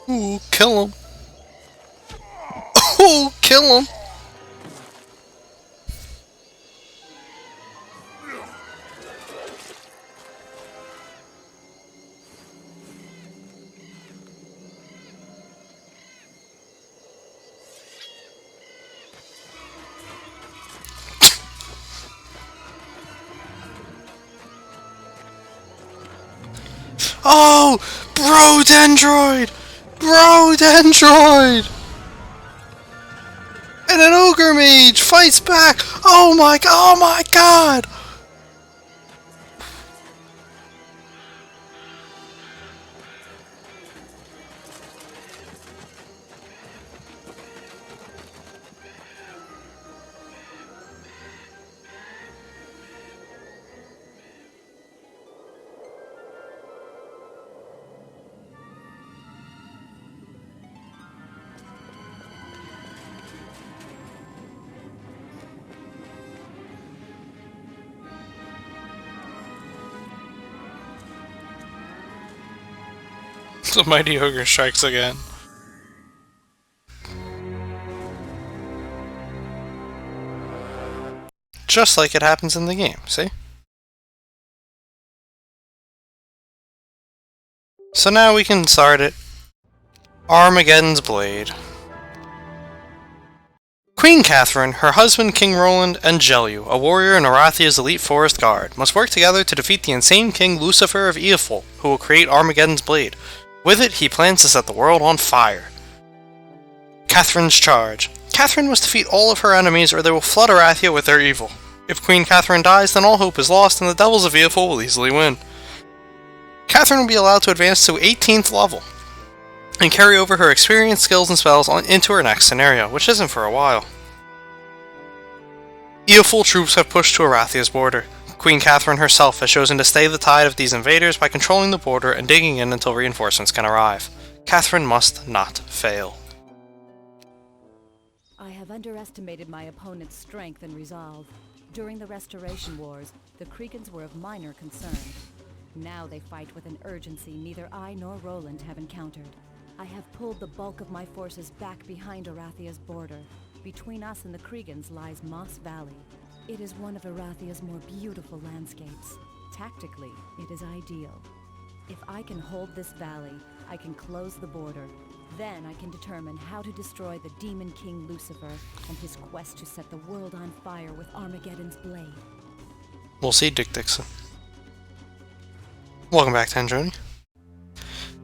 Ooh, kill him. Ooh, kill him. Oh, bro, Dendroid! Bro, Dendroid! And an ogre mage fights back. Oh my! Oh my God! The mighty ogre strikes again. Just like it happens in the game, see? So now we can start it. Armageddon's Blade. Queen Catherine, her husband King Roland, and Jelyu, a warrior in Arathia's elite forest guard, must work together to defeat the insane King Lucifer of Eoful, who will create Armageddon's Blade. With it, he plans to set the world on fire. Catherine's charge. Catherine must defeat all of her enemies or they will flood Arathia with their evil. If Queen Catherine dies, then all hope is lost and the devils of Eoful will easily win. Catherine will be allowed to advance to 18th level and carry over her experience, skills, and spells into her next scenario, which isn't for a while. Eoful troops have pushed to Arathia's border. Queen Catherine herself has chosen to stay the tide of these invaders by controlling the border and digging in until reinforcements can arrive. Catherine must not fail. I have underestimated my opponent's strength and resolve. During the Restoration Wars, the Kriegans were of minor concern. Now they fight with an urgency neither I nor Roland have encountered. I have pulled the bulk of my forces back behind Arathia's border. Between us and the Kriegans lies Moss Valley. It is one of Arathia's more beautiful landscapes. Tactically, it is ideal. If I can hold this valley, I can close the border. Then I can determine how to destroy the Demon King Lucifer and his quest to set the world on fire with Armageddon's blade. We'll see, Dick Dixon. Welcome back, Tanjoni.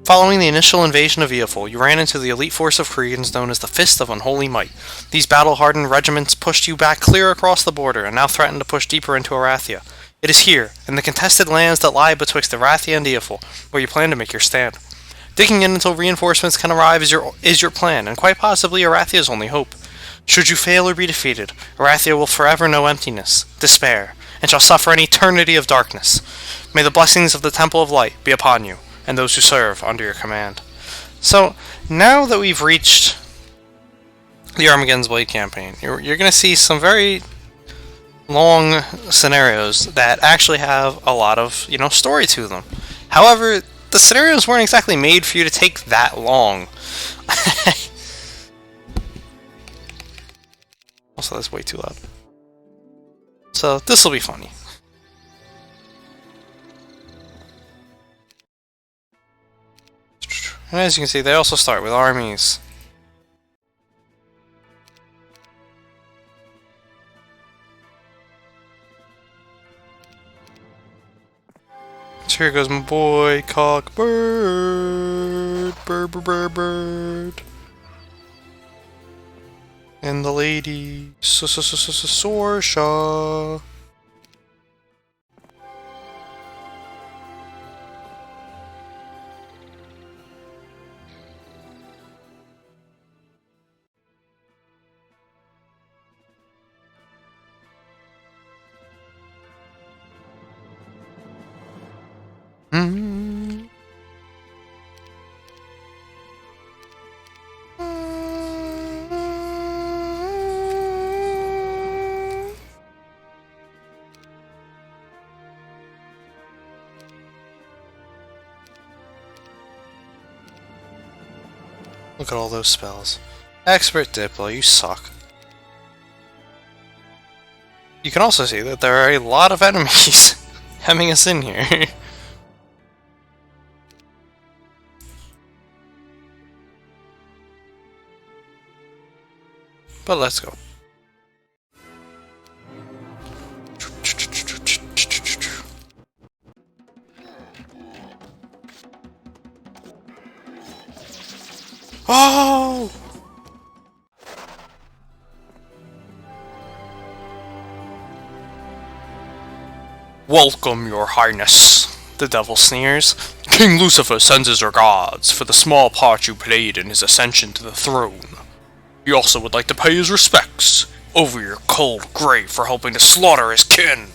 Following the initial invasion of Eoful, you ran into the elite force of Kriegans known as the Fist of Unholy Might. These battle-hardened regiments pushed you back clear across the border and now threaten to push deeper into Arathia. It is here, in the contested lands that lie betwixt Arathia and Eoful, where you plan to make your stand. Digging in until reinforcements can arrive is your plan, and quite possibly Arathia's only hope. Should you fail or be defeated, Arathia will forever know emptiness, despair, and shall suffer an eternity of darkness. May the blessings of the Temple of Light be upon you, and those who serve under your command. So, now that we've reached the Armageddon's Blade campaign, you're going to see some very long scenarios that actually have a lot of, story to them. However, the scenarios weren't exactly made for you to take that long. Also, that's way too loud. So, this will be funny. And as you can see, they also start with armies. So here goes my boy, Cockbird. Bird. And the lady, Sorsha. Look at all those spells. Expert Diplo, you suck. You can also see that there are a lot of enemies hemming us in here. But let's go. Oh! Welcome, your highness, the devil sneers. King Lucifer sends his regards for the small part you played in his ascension to the throne. He also would like to pay his respects over your cold grave for helping to slaughter his kin.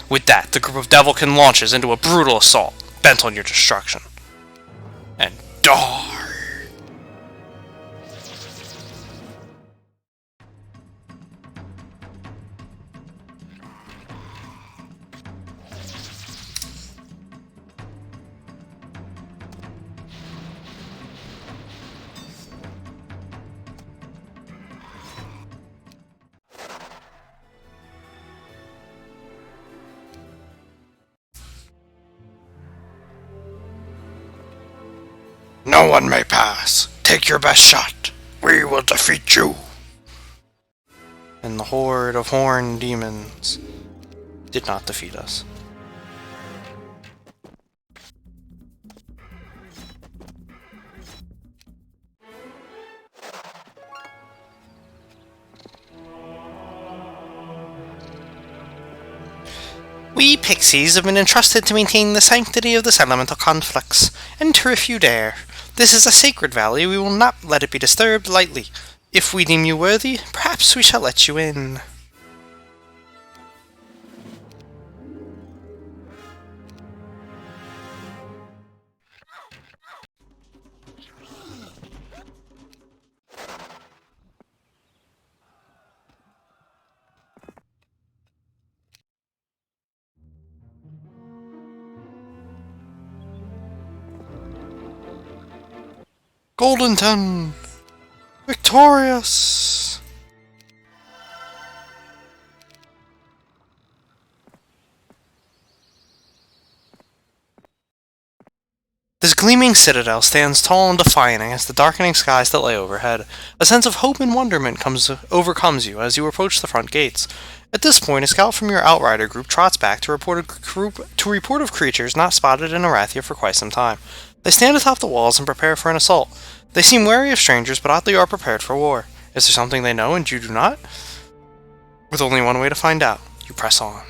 With that, the group of devilkin launches into a brutal assault, bent on your destruction. And die! No one may pass. Take your best shot. We will defeat you. And the horde of horned demons did not defeat us. We pixies have been entrusted to maintain the sanctity of this elemental conflicts. Enter if you dare. This is a sacred valley, we will not let it be disturbed lightly. If we deem you worthy, perhaps we shall let you in. Goldenton! Victorious! This gleaming citadel stands tall and defiant against the darkening skies that lay overhead. A sense of hope and wonderment overcomes you as you approach the front gates. At this point, a scout from your Outrider group trots back to report of creatures not spotted in Arathia for quite some time. They stand atop the walls and prepare for an assault. They seem wary of strangers, but oddly are prepared for war. Is there something they know and you do not? With only one way to find out. You press on.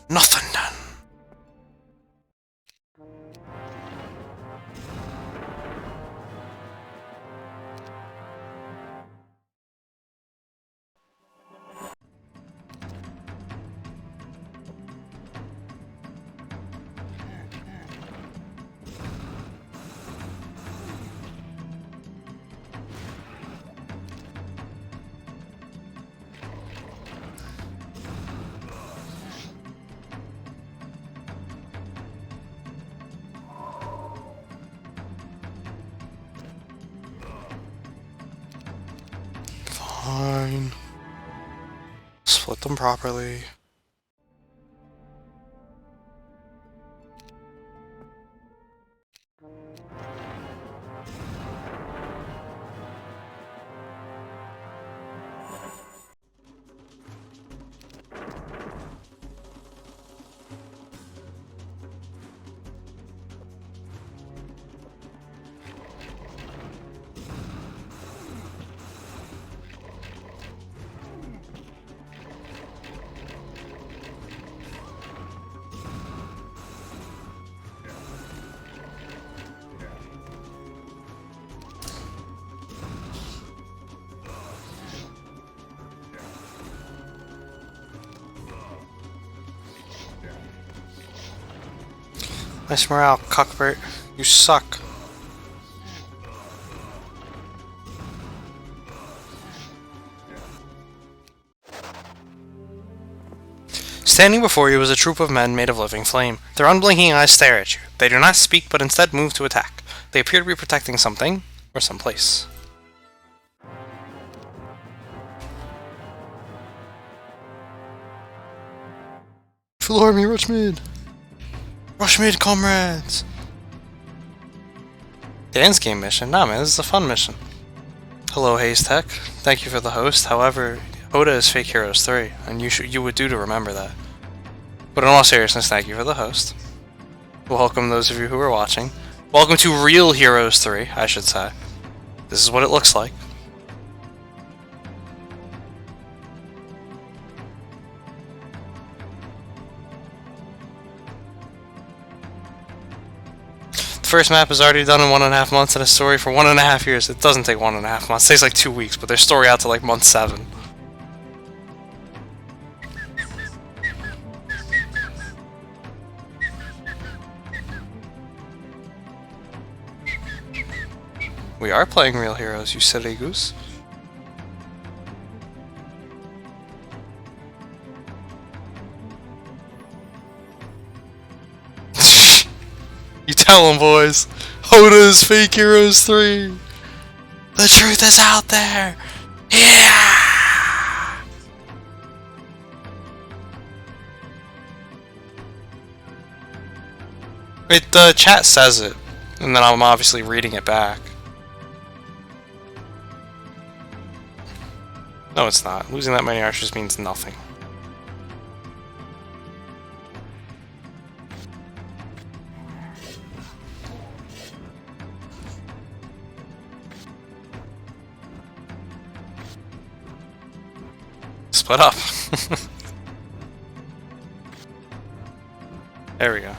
Nothing done. Fine. Split them properly. Nice morale, Cuthbert. You suck. Standing before you is a troop of men made of living flame. Their unblinking eyes stare at you. They do not speak, but instead move to attack. They appear to be protecting something, or someplace. Full army, rush mid! Rush mid, comrades! Dance game mission? Nah, man, this is a fun mission. Hello, Haze Tech. Thank you for the host. However, Oda is Fake Heroes 3, and you would do to remember that. But in all seriousness, thank you for the host. Welcome those of you who are watching. Welcome to Real Heroes 3, I should say. This is what it looks like. The first map is already done in 1.5 months and a story for 1.5 years. It doesn't take 1.5 months. It takes like 2 weeks, but there's story out to like month 7. We are playing Real Heroes, you silly goose. You tell them, boys. Oda's Fake Heroes 3. The truth is out there. Yeah. The chat says it, and then I'm obviously reading it back. No, it's not. Losing that many archers means nothing. Split up. There we go.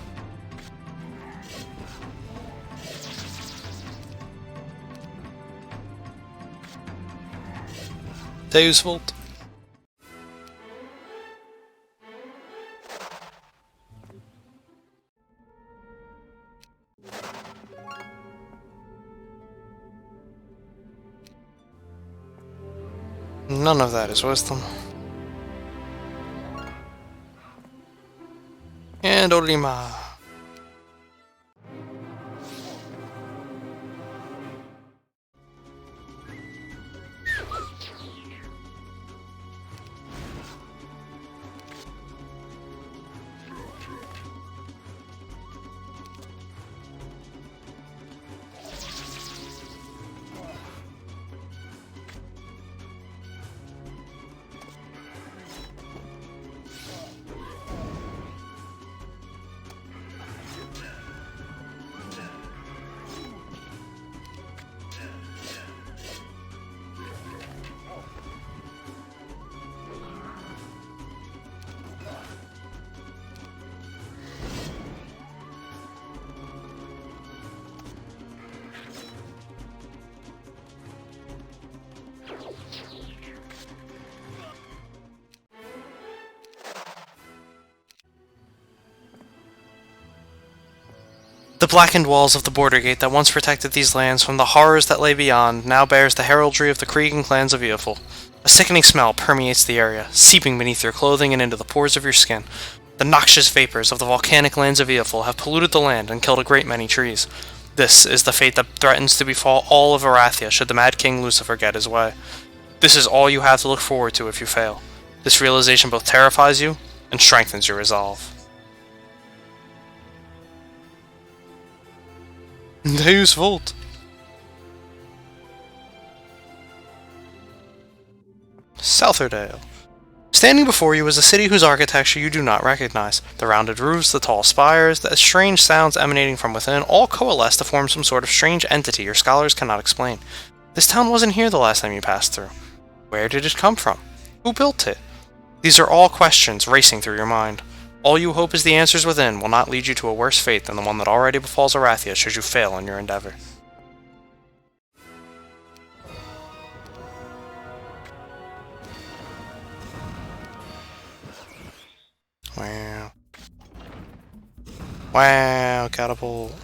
Deus Vult. None of that is wisdom. And Orima. The blackened walls of the border gate that once protected these lands from the horrors that lay beyond now bears the heraldry of the Krieg clans of Eoful. A sickening smell permeates the area, seeping beneath your clothing and into the pores of your skin. The noxious vapors of the volcanic lands of Eoful have polluted the land and killed a great many trees. This is the fate that threatens to befall all of Arathia should the Mad King Lucifer get his way. This is all you have to look forward to if you fail. This realization both terrifies you and strengthens your resolve. Deus Vult. Southerdale. Standing before you is a city whose architecture you do not recognize. The rounded roofs, the tall spires, the strange sounds emanating from within all coalesce to form some sort of strange entity your scholars cannot explain. This town wasn't here the last time you passed through. Where did it come from? Who built it? These are all questions racing through your mind. All you hope is the answers within will not lead you to a worse fate than the one that already befalls Arathia should you fail in your endeavor. Wow. Wow, catapult.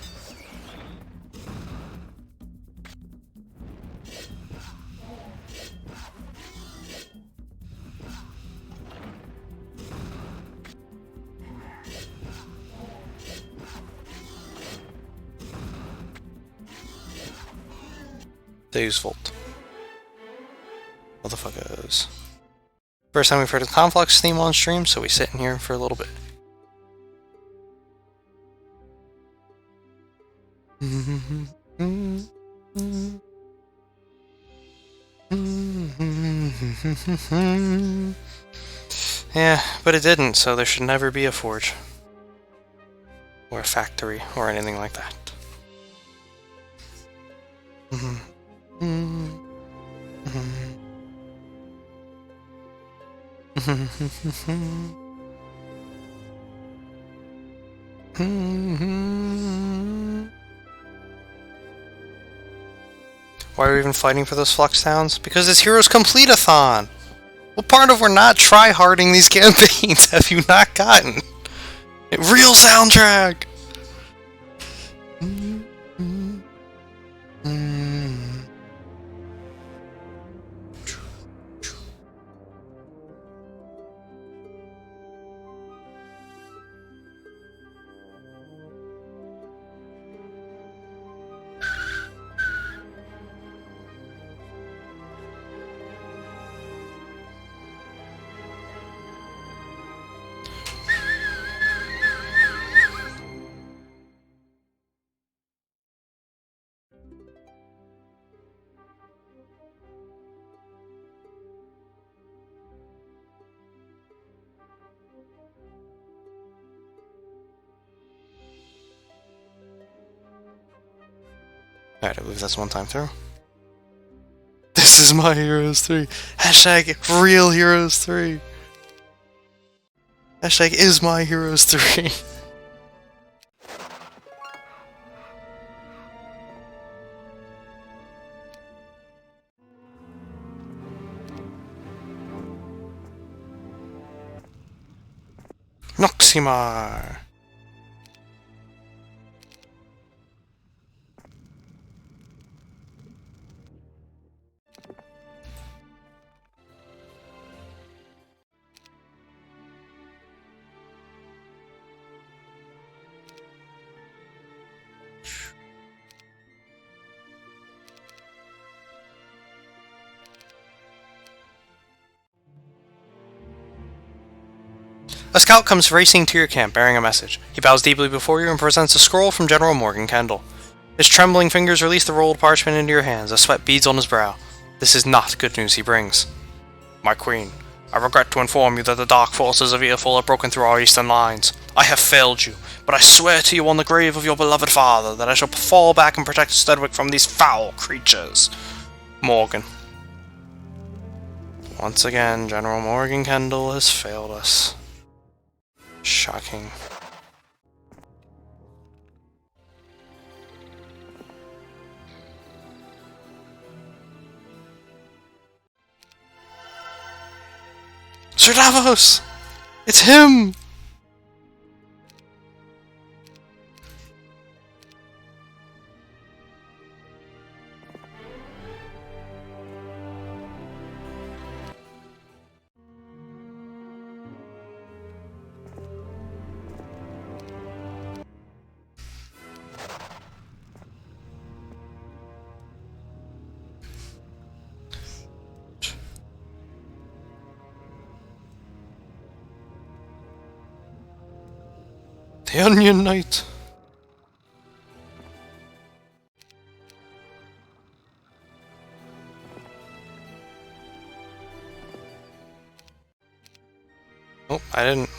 Deus Volt. Motherfuckers. First time we've heard of the Conflux theme on stream, so we sit in here for a little bit. Yeah, but it didn't, so there should never be a forge. Or a factory, or anything like that. Why are we even fighting for those flux towns? Because it's Heroes Complete-a-thon! What part of we're not try-harding these campaigns have you not gotten? Real soundtrack! Alright, I believe that's one time through. This is my Heroes 3. Hashtag real Heroes 3. Hashtag is my Heroes 3. Noximar. A scout comes racing to your camp, bearing a message. He bows deeply before you and presents a scroll from General Morgan Kendall. His trembling fingers release the rolled parchment into your hands, as sweat beads on his brow. This is not good news he brings. My queen, I regret to inform you that the dark forces of Earful have broken through our eastern lines. I have failed you, but I swear to you on the grave of your beloved father that I shall fall back and protect Stedwick from these foul creatures. Morgan. Once again, General Morgan Kendall has failed us. Shocking. Sir Davos! It's him! The Onion Knight. Oh, I didn't.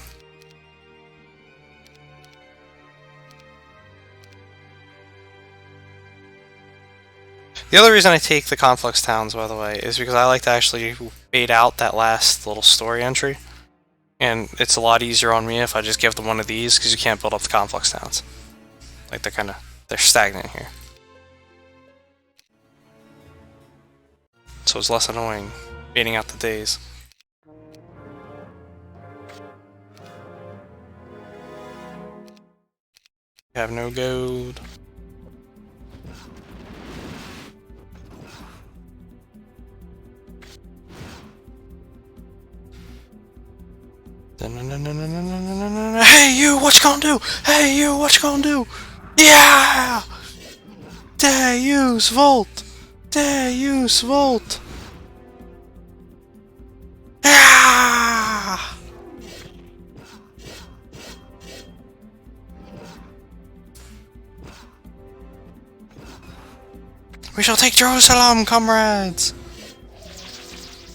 The other reason I take the Conflux Towns, by the way, is because I like to actually bait out that last little story entry. And it's a lot easier on me if I just give them one of these, because you can't build up the Conflux Towns. Like, they're stagnant here. So it's less annoying, baiting out the days. You have no gold. Hey you, what you gonna do? Hey you, what you gonna do? Yeah! Deus Volt! There, you Svolt! Ah! We shall take Jerusalem, comrades!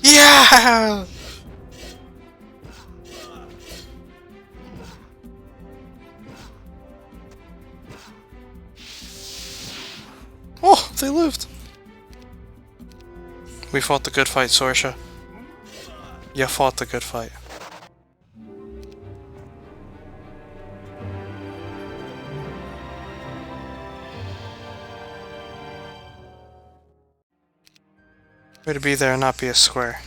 Yeah! Oh, they lived! We fought the good fight, Sorsha. You fought the good fight. Way to be there and not be a square.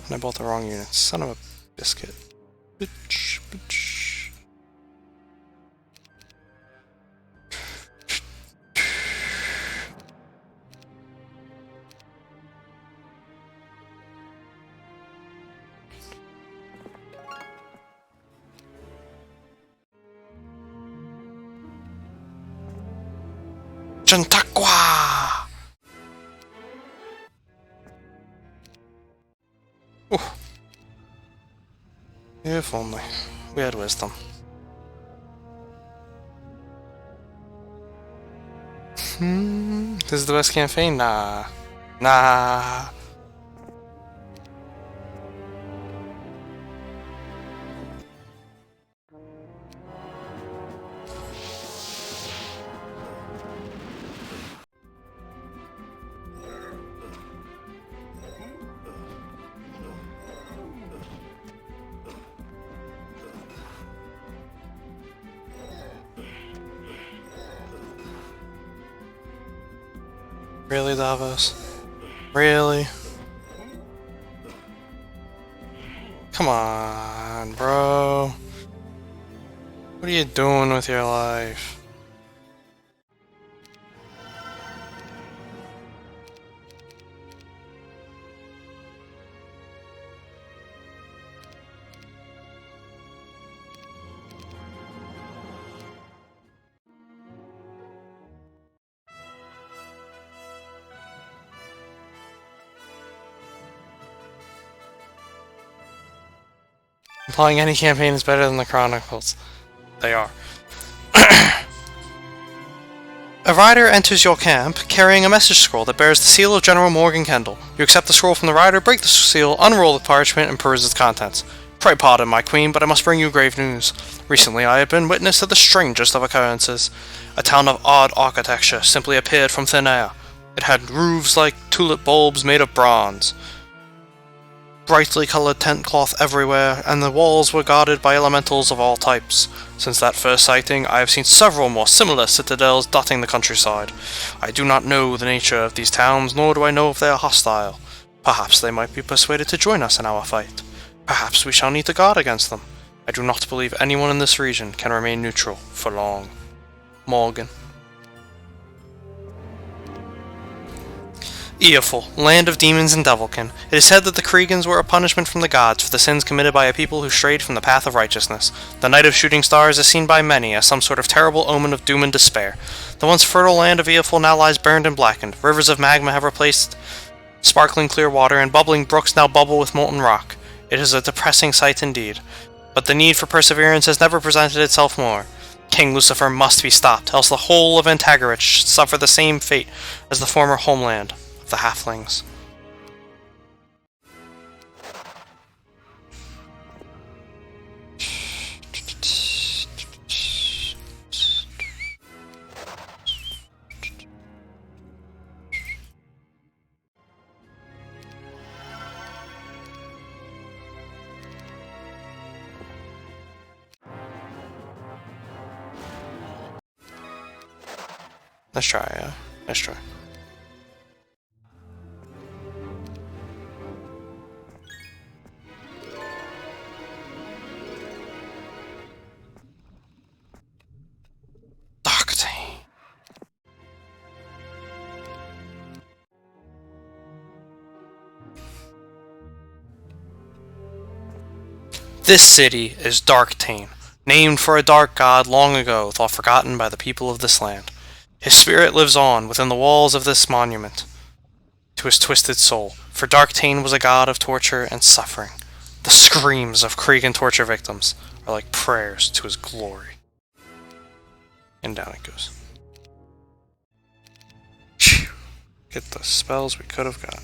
And I bought the wrong unit. Son of a biscuit. Bitch, bitch. Chantakwa! Oh. If only we had wisdom. This is the best campaign? Nah. Nah. Really, Davos? Really? Come on, bro. What are you doing with your life? Implying any campaign is better than the Chronicles. They are. A rider enters your camp carrying a message scroll that bears the seal of General Morgan Kendall. You accept the scroll from the rider, break the seal, unroll the parchment, and peruse its contents. Pray pardon, my queen, but I must bring you grave news. Recently I have been witness to the strangest of occurrences. A town of odd architecture simply appeared from thin air. It had roofs like tulip bulbs made of bronze, brightly colored tent cloth everywhere, and the walls were guarded by elementals of all types. Since that first sighting, I have seen several more similar citadels dotting the countryside. I do not know the nature of these towns, nor do I know if they are hostile. Perhaps they might be persuaded to join us in our fight. Perhaps we shall need to guard against them. I do not believe anyone in this region can remain neutral for long. Morgan. Eoful, land of demons and devilkin. It is said that the Kriegans were a punishment from the gods for the sins committed by a people who strayed from the path of righteousness. The Night of Shooting Stars is seen by many as some sort of terrible omen of doom and despair. The once fertile land of Eoful now lies burned and blackened. Rivers of magma have replaced sparkling clear water, and bubbling brooks now bubble with molten rock. It is a depressing sight indeed. But the need for perseverance has never presented itself more. King Lucifer must be stopped, else the whole of Antagoras should suffer the same fate as the former homeland of the halflings. Let's try, yeah. Let's try. Doctane. This city is Darktane, named for a dark god long ago, thought forgotten by the people of this land. His spirit lives on within the walls of this monument to his twisted soul, for Darktane was a god of torture and suffering. The screams of Cregan torture victims are like prayers to his glory. And down it goes. Phew. Get the spells we could have gotten.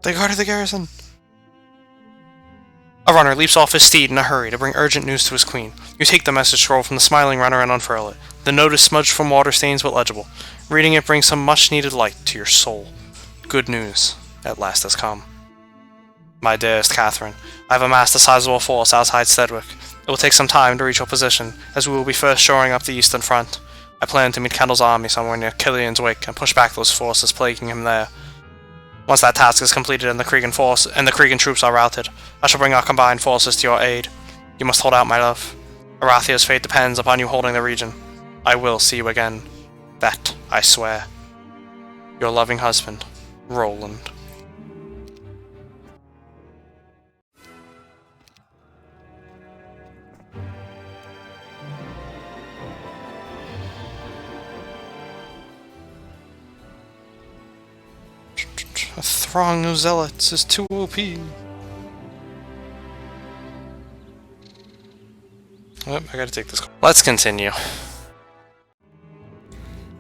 They guarded the garrison. A runner leaps off his steed in a hurry to bring urgent news to his queen. You take the message scroll from the smiling runner and unfurl it. The note is smudged from water stains but legible. Reading it brings some much-needed light to your soul. Good news at last has come. My dearest Catherine, I have amassed a sizable force outside Sedgwick. It will take some time to reach your position, as we will be first shoring up the eastern front. I plan to meet Kendall's army somewhere near Killian's Wake and push back those forces plaguing him there. Once that task is completed and the Cregan troops are routed, I shall bring our combined forces to your aid. You must hold out, my love. Arathia's fate depends upon you holding the region. I will see you again. That I swear. Your loving husband, Roland. A throng of zealots is too OP. Oh, I gotta take this call. Let's continue.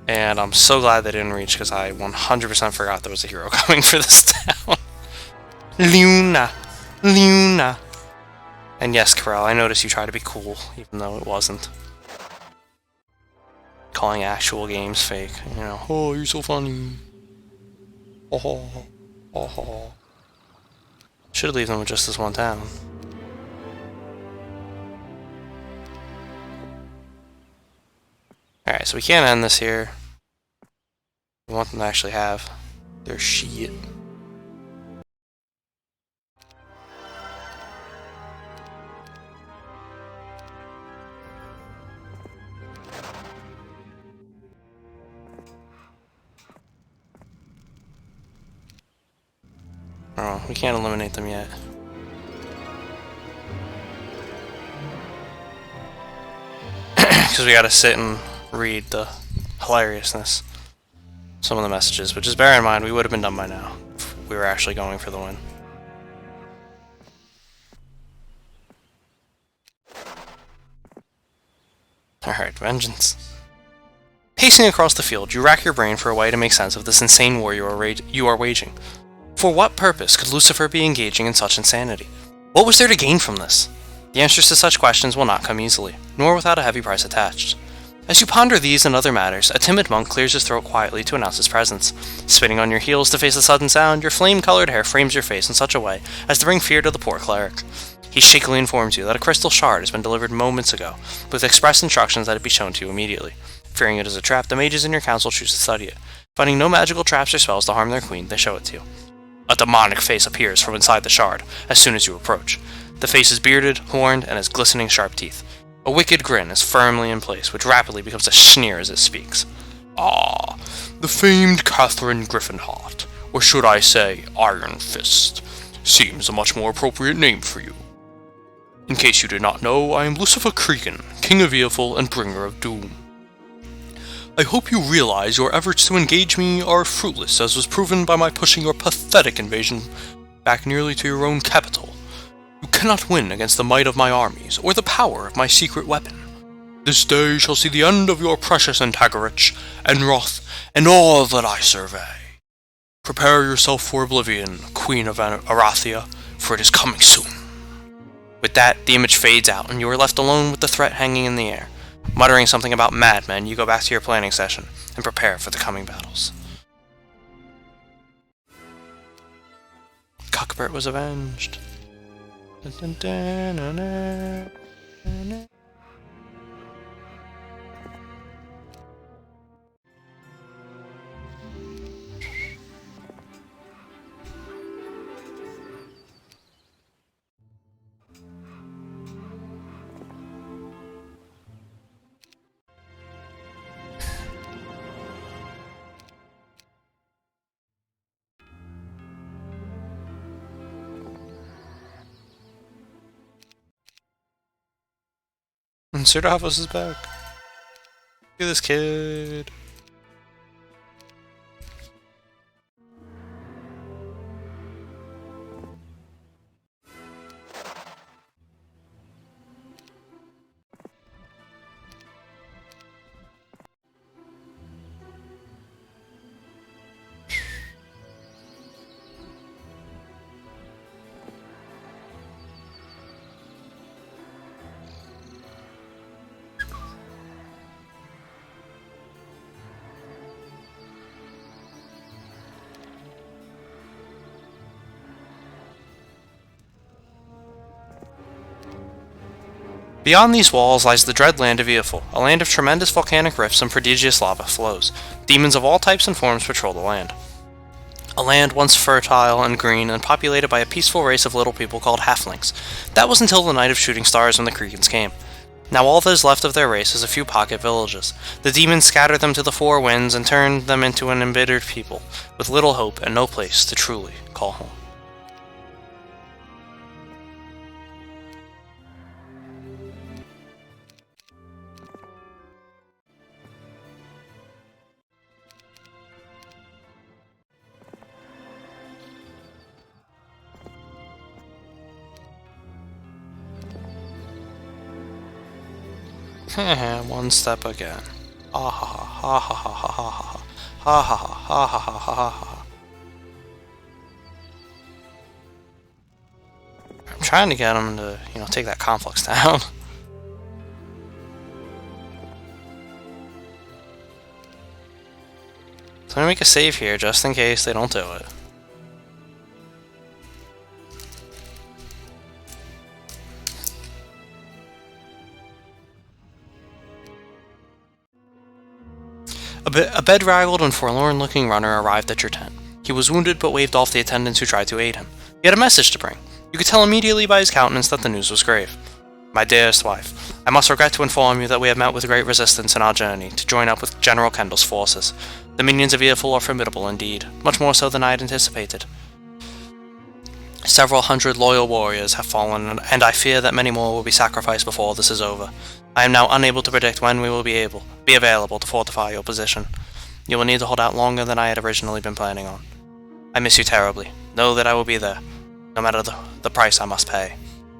And I'm so glad they didn't reach, because I 100% forgot there was a hero coming for this town. Luna! Luna! And yes, Corel, I noticed you try to be cool, even though it wasn't. Calling actual games fake. You know, oh, you're so funny. Oh, oh. Should leave them with just this one town. Alright, so we can't end this here. We want them to actually have their shit. Oh, we can't eliminate them yet. Because we gotta sit and read the hilariousness. Some of the messages, but just bear in mind, we would have been done by now if we were actually going for the win. Alright, vengeance. Pacing across the field, you rack your brain for a way to make sense of this insane war you are waging. For what purpose could Lucifer be engaging in such insanity? What was there to gain from this? The answers to such questions will not come easily, nor without a heavy price attached. As you ponder these and other matters, a timid monk clears his throat quietly to announce his presence. Spinning on your heels to face the sudden sound, your flame-colored hair frames your face in such a way as to bring fear to the poor cleric. He shakily informs you that a crystal shard has been delivered moments ago, with express instructions that it be shown to you immediately. Fearing it is a trap, the mages in your council choose to study it. Finding no magical traps or spells to harm their queen, they show it to you. A demonic face appears from inside the shard as soon as you approach. The face is bearded, horned, and has glistening sharp teeth. A wicked grin is firmly in place, which rapidly becomes a sneer as it speaks. Ah, the famed Catherine Griffinheart, or should I say Iron Fist, seems a much more appropriate name for you. In case you did not know, I am Lucifer Cregan, King of Evil and Bringer of Doom. I hope you realize your efforts to engage me are fruitless, as was proven by my pushing your pathetic invasion back nearly to your own capital. You cannot win against the might of my armies, or the power of my secret weapon. This day shall see the end of your precious Antagarich, and wrath, and all that I survey. Prepare yourself for oblivion, Queen of Arathia, for it is coming soon. With that, the image fades out, and you are left alone with the threat hanging in the air. Muttering something about madmen, you go back to your planning session and prepare for the coming battles. Cuthbert was avenged. Dun, dun, dun, dun, dun, dun, dun. And Sir Davos is back. Look at this kid. Beyond these walls lies the dread land of Eofor, a land of tremendous volcanic rifts and prodigious lava flows. Demons of all types and forms patrol the land. A land once fertile and green and populated by a peaceful race of little people called halflings. That was until the Night of Shooting Stars when the Creekans came. Now all that is left of their race is a few pocket villages. The demons scattered them to the four winds and turned them into an embittered people, with little hope and no place to truly call home. One step again. Ah ha ha ha ha ha ha ha ha ha ha ha ha ha ha ha. I'm trying to get him to, take that conflux down. So I'm gonna make a save here just in case they don't do it. A bedraggled and forlorn-looking runner arrived at your tent. He was wounded but waved off the attendants who tried to aid him. He had a message to bring. You could tell immediately by his countenance that the news was grave. My dearest wife, I must regret to inform you that we have met with great resistance in our journey to join up with General Kendall's forces. The minions of Eofor are formidable indeed, much more so than I had anticipated. Several hundred loyal warriors have fallen, and I fear that many more will be sacrificed before this is over. I am now unable to predict when we will be available to fortify your position. You will need to hold out longer than I had originally been planning on. I miss you terribly. Know that I will be there, no matter the price I must pay.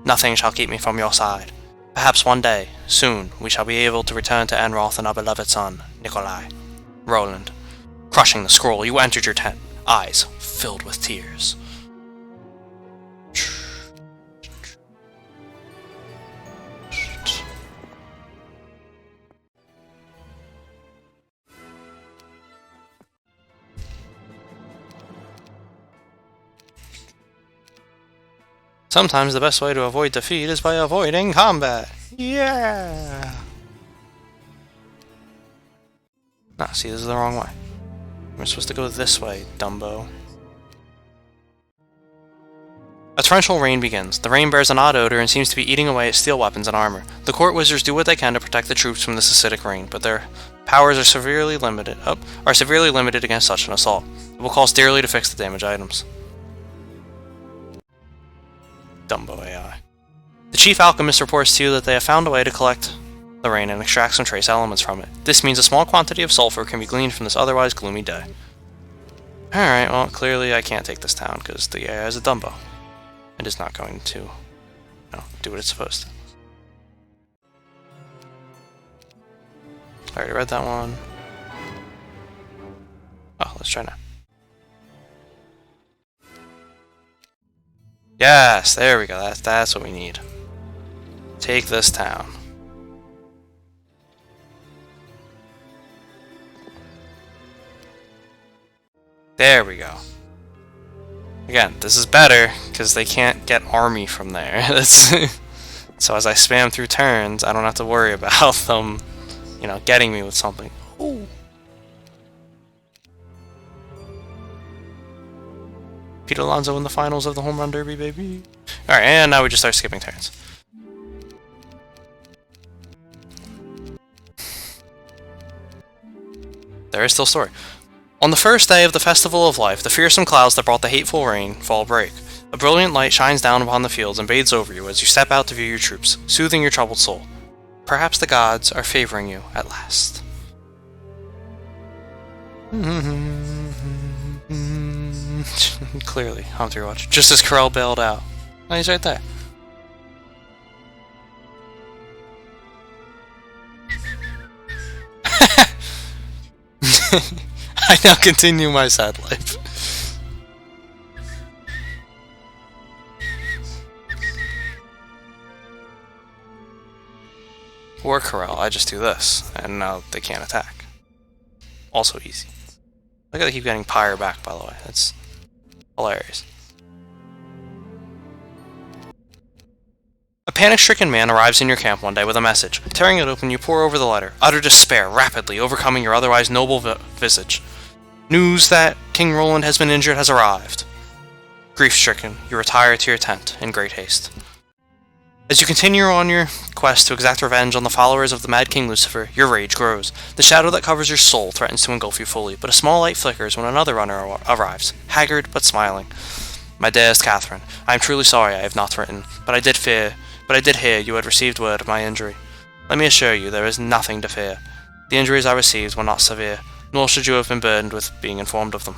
Nothing shall keep me from your side. Perhaps one day, soon, we shall be able to return to Enroth and our beloved son, Nikolai. Roland. Crushing the scroll, you entered your tent, eyes filled with tears. Sometimes the best way to avoid defeat is by avoiding combat. Yeah! Nah, see, this is the wrong way. We're supposed to go this way, Dumbo. A torrential rain begins. The rain bears an odd odor and seems to be eating away at steel weapons and armor. The court wizards do what they can to protect the troops from this acidic rain, but their powers are severely limited against such an assault. It will cost dearly to fix the damaged items. Dumbo AI. The chief alchemist reports to you that they have found a way to collect the rain and extract some trace elements from it. This means a small quantity of sulfur can be gleaned from this otherwise gloomy day. Alright, well, clearly I can't take this town because the AI is a Dumbo. It is not going to, do what it's supposed to. I already read that one. Oh, let's try now. Yes, there we go. That's what we need. Take this town. There we go. Again, this is better, because they can't get army from there. So as I spam through turns, I don't have to worry about them, you know, getting me with something. Ooh. Pete Alonso in the finals of the Home Run Derby, baby. Alright, and now we just start skipping turns. There is still story. On the first day of the Festival of Life, the fearsome clouds that brought the hateful rainfall break. A brilliant light shines down upon the fields and bathes over you as you step out to view your troops, soothing your troubled soul. Perhaps the gods are favoring you at last. Clearly, Humphrey watch. Just as Corell bailed out. Oh, he's right there. I now continue my sad life. Or Corral, I just do this, and now they can't attack. Also easy. Look at they keep getting Pyre back, by the way. That's hilarious. A panic-stricken man arrives in your camp one day with a message. Tearing it open, you pore over the letter, utter despair rapidly overcoming your otherwise noble visage. News that King Roland has been injured has arrived. Grief-stricken, you retire to your tent in great haste. As you continue on your quest to exact revenge on the followers of the Mad King Lucifer, your rage grows. The shadow that covers your soul threatens to engulf you fully, but a small light flickers when another runner arrives, haggard but smiling. My dearest Catherine, I am truly sorry I have not written, but I did hear you had received word of my injury. Let me assure you there is nothing to fear. The injuries I received were not severe, nor should you have been burdened with being informed of them.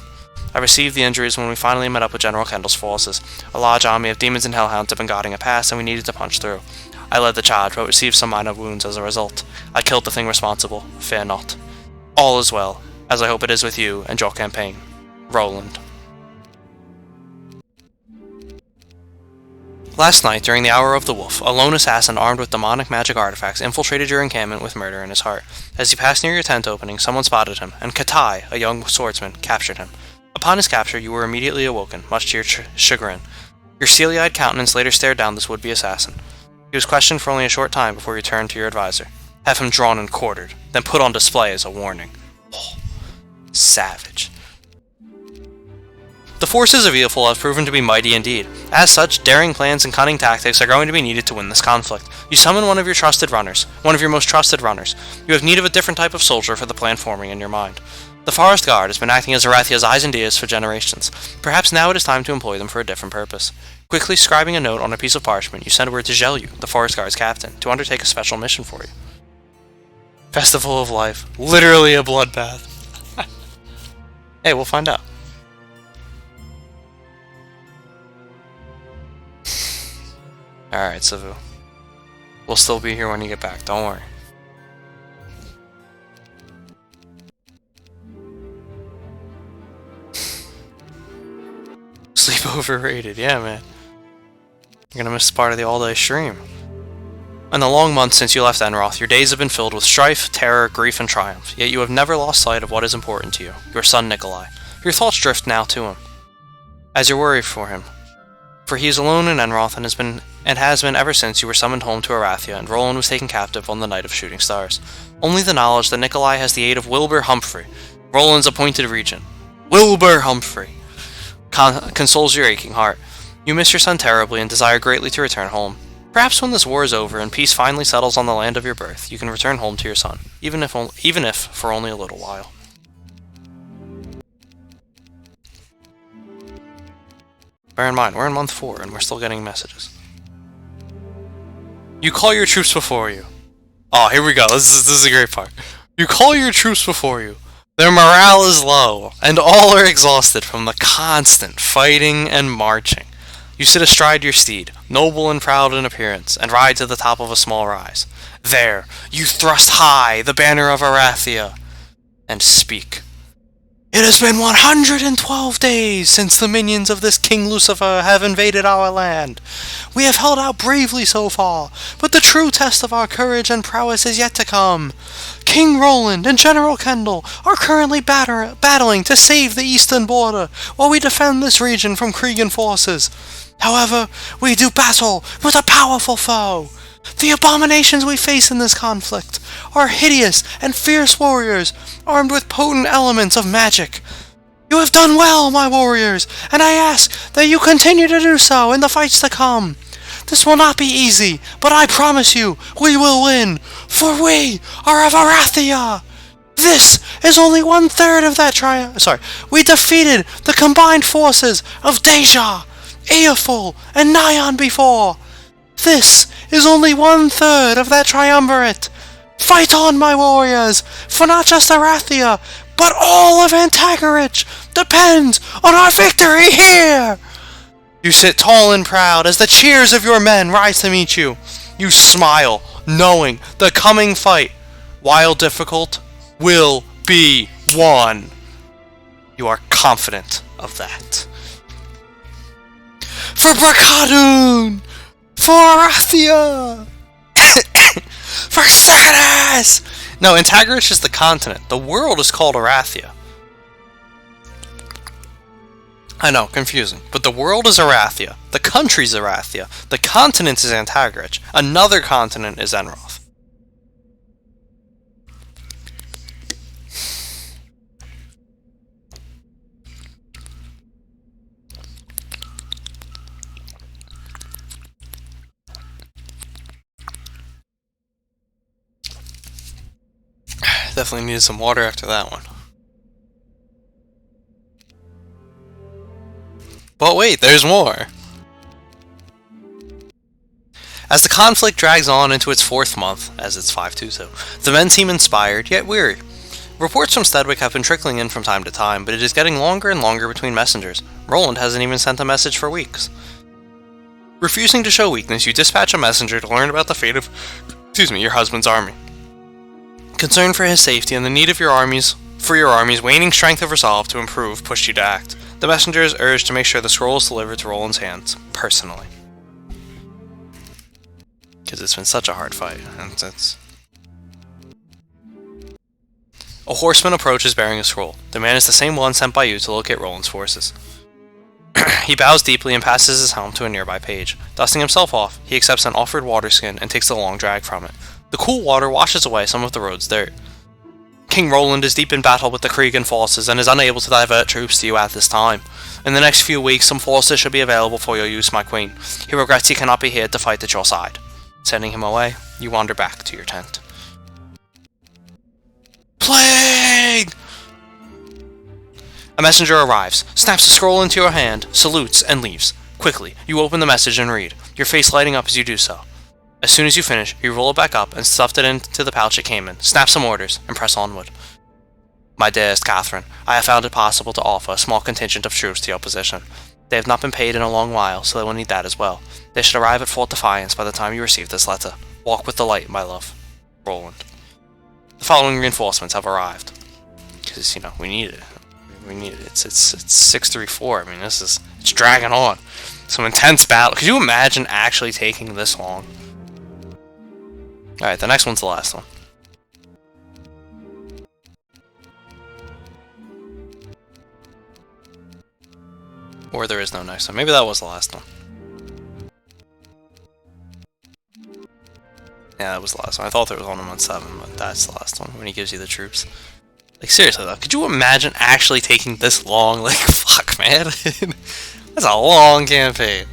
I received the injuries when we finally met up with General Kendall's forces. A large army of demons and hellhounds had been guarding a pass, and we needed to punch through. I led the charge, but received some minor wounds as a result. I killed the thing responsible. Fear not. All is well, as I hope it is with you and your campaign. Roland. Last night, during the Hour of the Wolf, a lone assassin armed with demonic magic artifacts infiltrated your encampment with murder in his heart. As you passed near your tent opening, someone spotted him, and Katai, a young swordsman, captured him. Upon his capture, you were immediately awoken, much to your chagrin. Your steely-eyed countenance later stared down this would-be assassin. He was questioned for only a short time before you turned to your advisor. Have him drawn and quartered, then put on display as a warning. Oh, savage. The forces of Eoful have proven to be mighty indeed. As such, daring plans and cunning tactics are going to be needed to win this conflict. You summon one of your trusted runners, one of your most trusted runners. You have need of a different type of soldier for the plan forming in your mind. The Forest Guard has been acting as Arathia's eyes and ears for generations. Perhaps now it is time to employ them for a different purpose. Quickly scribing a note on a piece of parchment, you send word to Zhelyu, the Forest Guard's captain, to undertake a special mission for you. Festival of Life. Literally a bloodbath. Hey, we'll find out. Alright, Savu. We'll still be here when you get back, don't worry. Sleep overrated, yeah, man. You're gonna miss part of the all-day stream. In the long months since you left Enroth, your days have been filled with strife, terror, grief, and triumph, yet you have never lost sight of what is important to you, your son Nikolai. Your thoughts drift now to him, as you're worried for him. For he is alone in Enroth and has been ever since you were summoned home to Arathia and Roland was taken captive on the Night of Shooting Stars. Only the knowledge that Nikolai has the aid of Wilbur Humphrey, Roland's appointed regent. Wilbur Humphrey! Consoles your aching heart. You miss your son terribly and desire greatly to return home. Perhaps when this war is over and peace finally settles on the land of your birth, you can return home to your son, even if for only a little while. Bear in mind, we're in month 4 and we're still getting messages. You call your troops before you. Oh, here we go. This is a great part. You call your troops before you. Their morale is low, and all are exhausted from the constant fighting and marching. You sit astride your steed, noble and proud in appearance, and ride to the top of a small rise. There, you thrust high the banner of Arathia, and speak. It has been 112 days since the minions of this King Lucifer have invaded our land. We have held out bravely so far, but the true test of our courage and prowess is yet to come. King Roland and General Kendall are currently battling to save the eastern border while we defend this region from Cregan forces. However, we do battle with a powerful foe. The abominations we face in this conflict are hideous and fierce warriors armed with potent elements of magic. You have done well, my warriors, and I ask that you continue to do so in the fights to come. This will not be easy, but I promise you, we will win, for we are of Arathia. This is only 1/3 of that we defeated the combined forces of Deja, Aeoful, and Nyan before. This is only 1/3 of that triumvirate. Fight on, my warriors, for not just Arathia, but all of Antagarich depends on our victory here! You sit tall and proud as the cheers of your men rise to meet you. You smile, knowing the coming fight, while difficult, will be won. You are confident of that. For Brakadun! For Arathia! For Sakadas! No, Antagarich is the continent. The world is called Arathia. I know, confusing. But the world is Arathia. The country's Arathia. The continent is Antagarich. Another continent is Enroth. Definitely needed some water after that one. But wait, there's more! As the conflict drags on into its 4th month, as it's 5/2, the men seem inspired, yet weary. Reports from Stedwick have been trickling in from time to time, but it is getting longer and longer between messengers. Roland hasn't even sent a message for weeks. Refusing to show weakness, you dispatch a messenger to learn about the fate of, your husband's army. Concern for his safety and the need of your army's waning strength of resolve to improve pushed you to act. The messenger is urged to make sure the scroll is delivered to Roland's hands, personally. Because it's been such a hard fight. A horseman approaches bearing a scroll. The man is the same one sent by you to locate Roland's forces. He bows deeply and passes his helm to a nearby page. Dusting himself off, he accepts an offered water skin and takes a long drag from it. The cool water washes away some of the road's dirt. King Roland is deep in battle with the Cregan forces and is unable to divert troops to you at this time. In the next few weeks, some forces should be available for your use, my queen. He regrets he cannot be here to fight at your side. Sending him away, you wander back to your tent. Plague! A messenger arrives, snaps a scroll into your hand, salutes, and leaves. Quickly, you open the message and read, your face lighting up as you do so. As soon as you finish, you roll it back up and stuff it into the pouch it came in, snap some orders, and press onward. My dearest Catherine, I have found it possible to offer a small contingent of troops to your position. They have not been paid in a long while, so they will need that as well. They should arrive at Fort Defiance by the time you receive this letter. Walk with delight, my love. Roland. The following reinforcements have arrived. Because, we need it. We need it. It's 634. I mean, it's dragging on. Some intense battle. Could you imagine actually taking this long? Alright, the next one's the last one. Or there is no next one. Maybe that was the last one. Yeah, that was the last one. I thought there was one on 7, but that's the last one, when he gives you the troops. Like, seriously though, could you imagine actually taking this long? Like, fuck, man. That's a long campaign.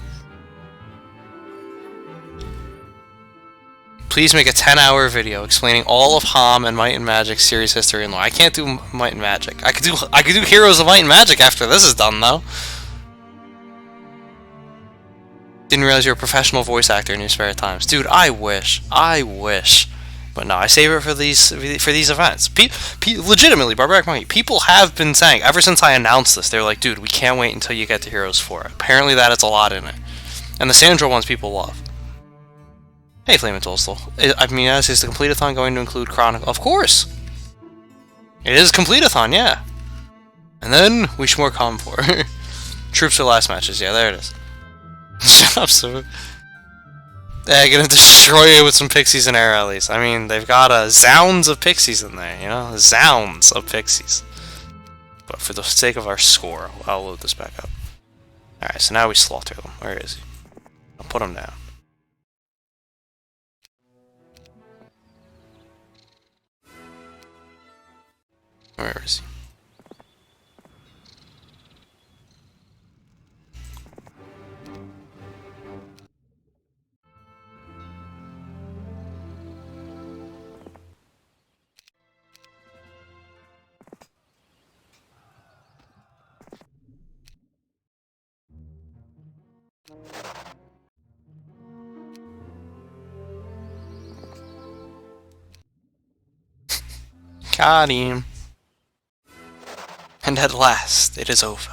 Please make a 10-hour video explaining all of Ham and Might and Magic's series history and lore. I can't do Might and Magic. I could do Heroes of Might and Magic after this is done, though. Didn't realize you're a professional voice actor in your spare times. Dude, I wish. But no, I save it for these events. Legitimately, Barbaric Monkey, people have been saying, ever since I announced this, they're like, dude, we can't wait until you get to Heroes 4. Apparently that has a lot in it. And the Sandra ones people love. Hey, Flamin' Toastal. I mean, is the Complete-a-thon going to include Chronicle? Of course! It is Complete-a-thon, yeah. And then we should more calm for. Troops for last matches. Yeah, there it is. Shut up, so. They're gonna destroy it with some pixies and air rallies. I mean, they've got zounds of pixies in there, you know? Zounds of pixies. But for the sake of our score, I'll load this back up. Alright, so now we slaughter them. Where is he? I'll put him down. Where is he? Got him. And at last, it is over.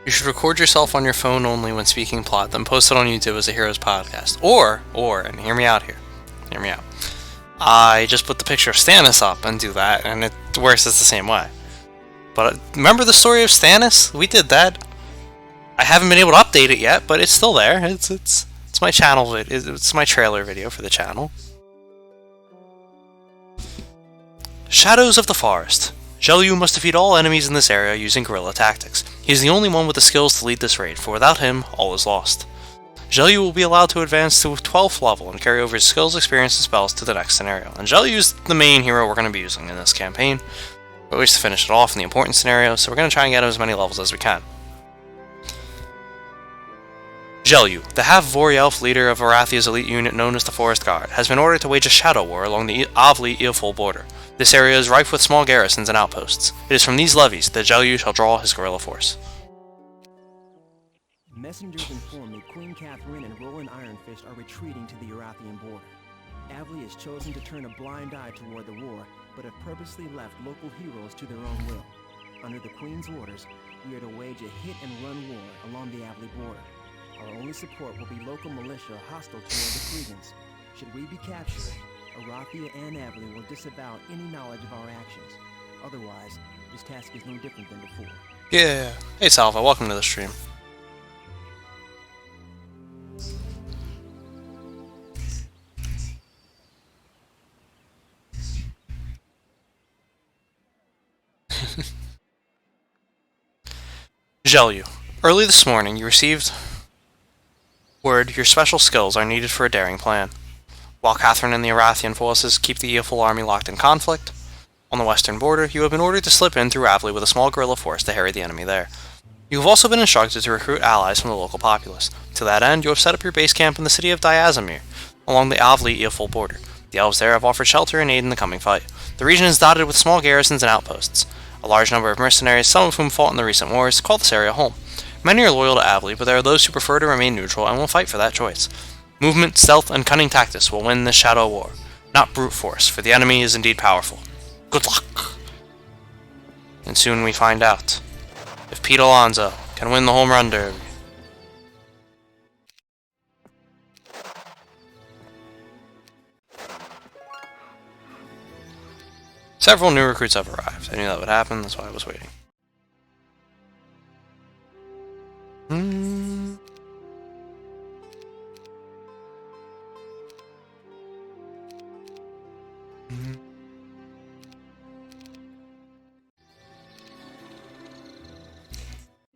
You should record yourself on your phone only when speaking plot, then post it on YouTube as a Heroes podcast. Or, and hear me out here. Hear me out. I just put the picture of Stannis up and do that, and it works the same way. But remember the story of Stannis? We did that. I haven't been able to update it yet, but it's still there. It's my channel. It's my trailer video for the channel. Shadows of the Forest. Zhou must defeat all enemies in this area using guerrilla tactics. He is the only one with the skills to lead this raid, for without him, all is lost. Zhou will be allowed to advance to 12th level and carry over his skills, experience, and spells to the next scenario. And Zhou is the main hero we're going to be using in this campaign. We wish to finish it off in the important scenario, so we're going to try and get him as many levels as we can. Zhou, the half-Vori-elf leader of Arathia's elite unit known as the Forest Guard, has been ordered to wage a shadow war along the Avli-Ilfol border. This area is rife with small garrisons and outposts. It is from these levies that Zhou shall draw his guerrilla force. Messengers inform me Queen Catherine and Roland Ironfist are retreating to the Arathian border. Avli has chosen to turn a blind eye toward the war, but have purposely left local heroes to their own will. Under the Queen's orders, we are to wage a hit-and-run war along the Avli border. Our only support will be local militia hostile toward the Kriegans. Should we be captured, Arathia and Avli will disavow any knowledge of our actions. Otherwise, this task is no different than before. Yeah. Hey Salva, welcome to the stream. Zhou, early this morning you received word your special skills are needed for a daring plan. While Catherine and the Arathian forces keep the Eoful army locked in conflict, on the western border, you have been ordered to slip in through Avli with a small guerrilla force to harry the enemy there. You have also been instructed to recruit allies from the local populace. To that end, you have set up your base camp in the city of Diazamir, along the Avli-Eoful border. The elves there have offered shelter and aid in the coming fight. The region is dotted with small garrisons and outposts. A large number of mercenaries, some of whom fought in the recent wars, call this area home. Many are loyal to Avli, but there are those who prefer to remain neutral and will fight for that choice. Movement, stealth, and cunning tactics will win this shadow war, not brute force, for the enemy is indeed powerful. Good luck! And soon we find out if Pete Alonso can win the home run derby. Several new recruits have arrived. I knew that would happen, that's why I was waiting.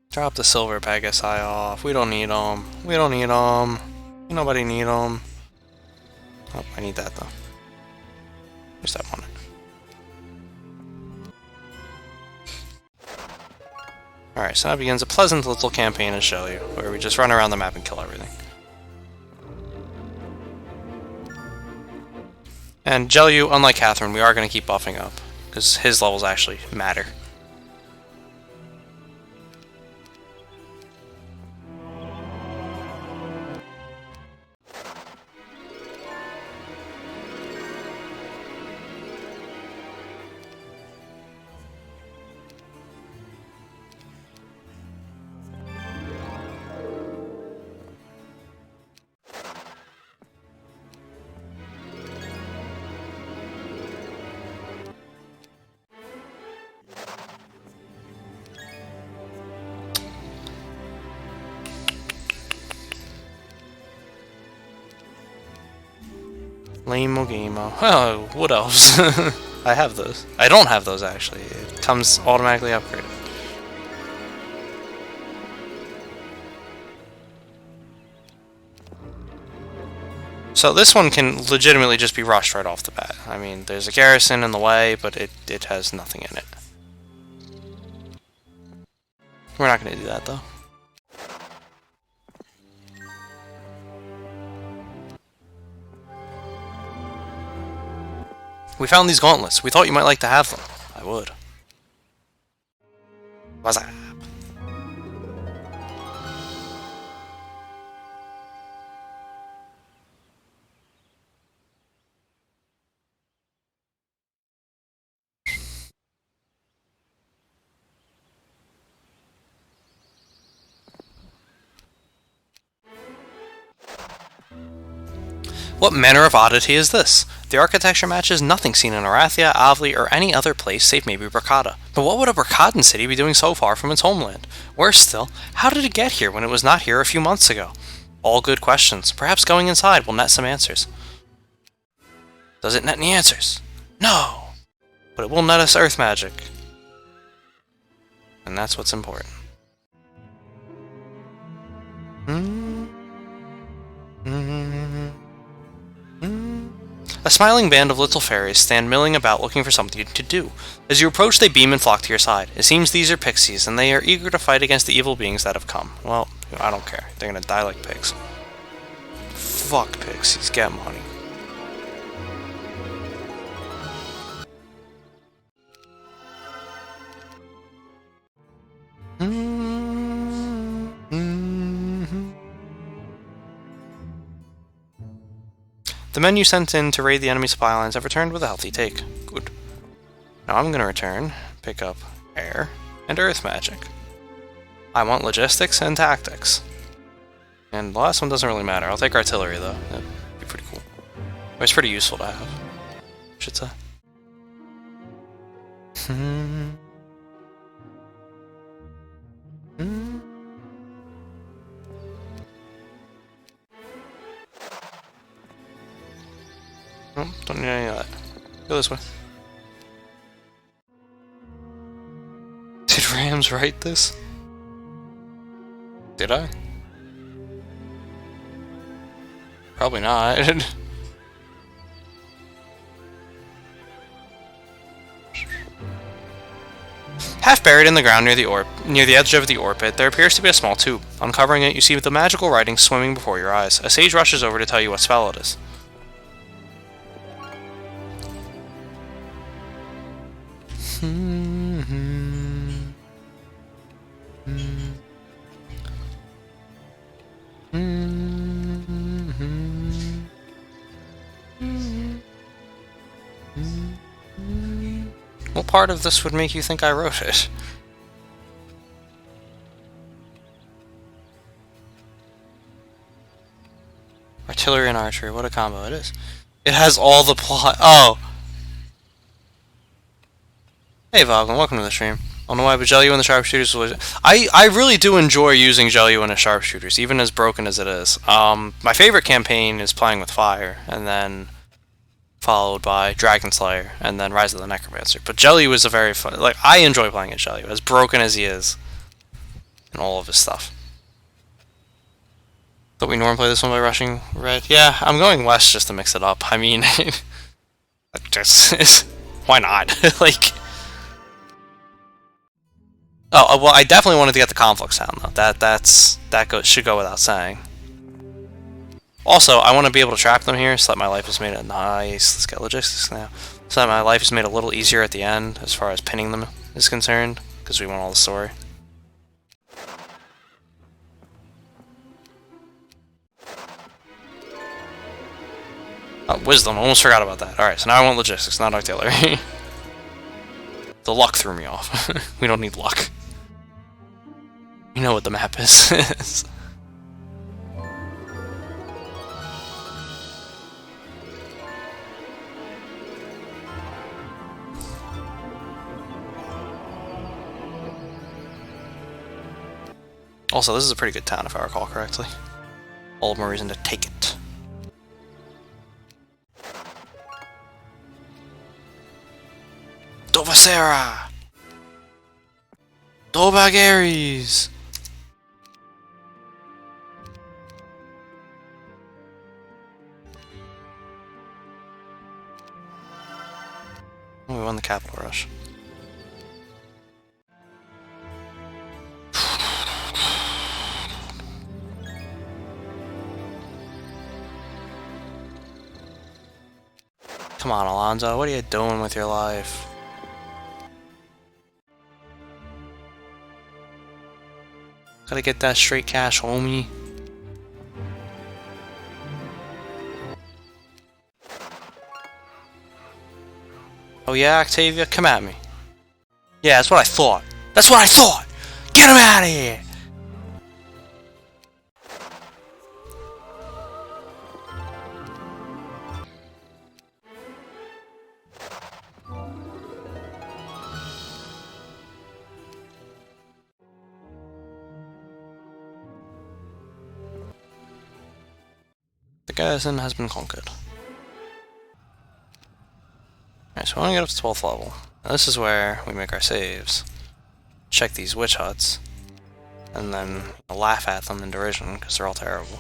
Drop the silver Pegasi off. We don't need them. We don't need them. Nobody need them. Oh, I need that though. Where's that one? Alright, so now begins a pleasant little campaign to show you, where we just run around the map and kill everything. And Zhou, unlike Catherine, we are going to keep buffing up, because his levels actually matter. Lame Ogamo. Oh, what else? I have those. I don't have those, actually. It comes automatically upgraded. So this one can legitimately just be rushed right off the bat. I mean, there's a garrison in the way, but it has nothing in it. We're not going to do that, though. We found these gauntlets. We thought you might like to have them. I would. What's that? What manner of oddity is this? The architecture matches nothing seen in Arathia, Avli, or any other place save maybe Bracada. But what would a Bracadan city be doing so far from its homeland? Worse still, how did it get here when it was not here a few months ago? All good questions. Perhaps going inside will net some answers. Does it net any answers? No! But it will net us earth magic. And that's what's important. A smiling band of little fairies stand milling about looking for something to do. As you approach, they beam and flock to your side. It seems these are pixies, and they are eager to fight against the evil beings that have come. Well, I don't care. They're gonna die like pigs. Fuck pixies. Get money. The men you sent in to raid the enemy supply lines have returned with a healthy take. Good. Now I'm gonna return, pick up air, and earth magic. I want logistics and tactics. And the last one doesn't really matter. I'll take artillery though. That'd be pretty cool. It's pretty useful to have, I should say. Oh, don't need any of that. Go this way. Did Rams write this? Did I? Probably not. Half buried in the ground near the edge of the orbit, there appears to be a small tube. Uncovering it, you see the magical writing swimming before your eyes. A sage rushes over to tell you what spell it is. What part of this would make you think I wrote it? Artillery and archery, what a combo it is. It has all the plot. Oh! Hey Voglin, welcome to the stream. I don't know why, but Jelly and the sharpshooters was... I really do enjoy using Jelly and the sharpshooters, even as broken as it is. My favorite campaign is playing with fire, and then followed by Dragon Slayer, and then Rise of the Necromancer. But Jelly was a very fun... Like, I enjoy playing as Jelly, as broken as he is, and all of his stuff. But we normally play this one by rushing red. Yeah, I'm going west just to mix it up. I mean, just why not? Like, oh well, I definitely wanted to get the conflict sound though. That should go without saying. Also, I want to be able to trap them here, so that my life is made nice. Let's get logistics now. So that my life is made a little easier at the end, as far as pinning them is concerned, because we want all the story. Oh, wisdom. Almost forgot about that. Alright, so now I want logistics, not artillery. The luck threw me off. We don't need luck. You know what the map is. Also, this is a pretty good town, if I recall correctly. All the more reason to take it. Sarah! Dobagaries! Oh, we won the capital rush. Come on, Alonzo, what are you doing with your life? Gotta get that straight cash, homie. Oh yeah, Octavia? Come at me. Yeah, that's what I thought. That's what I thought! Get him out of here! The garrison has been conquered. Alright, so we want to get up to 12th level. Now this is where we make our saves. Check these witch huts. And then laugh at them in derision, because they're all terrible.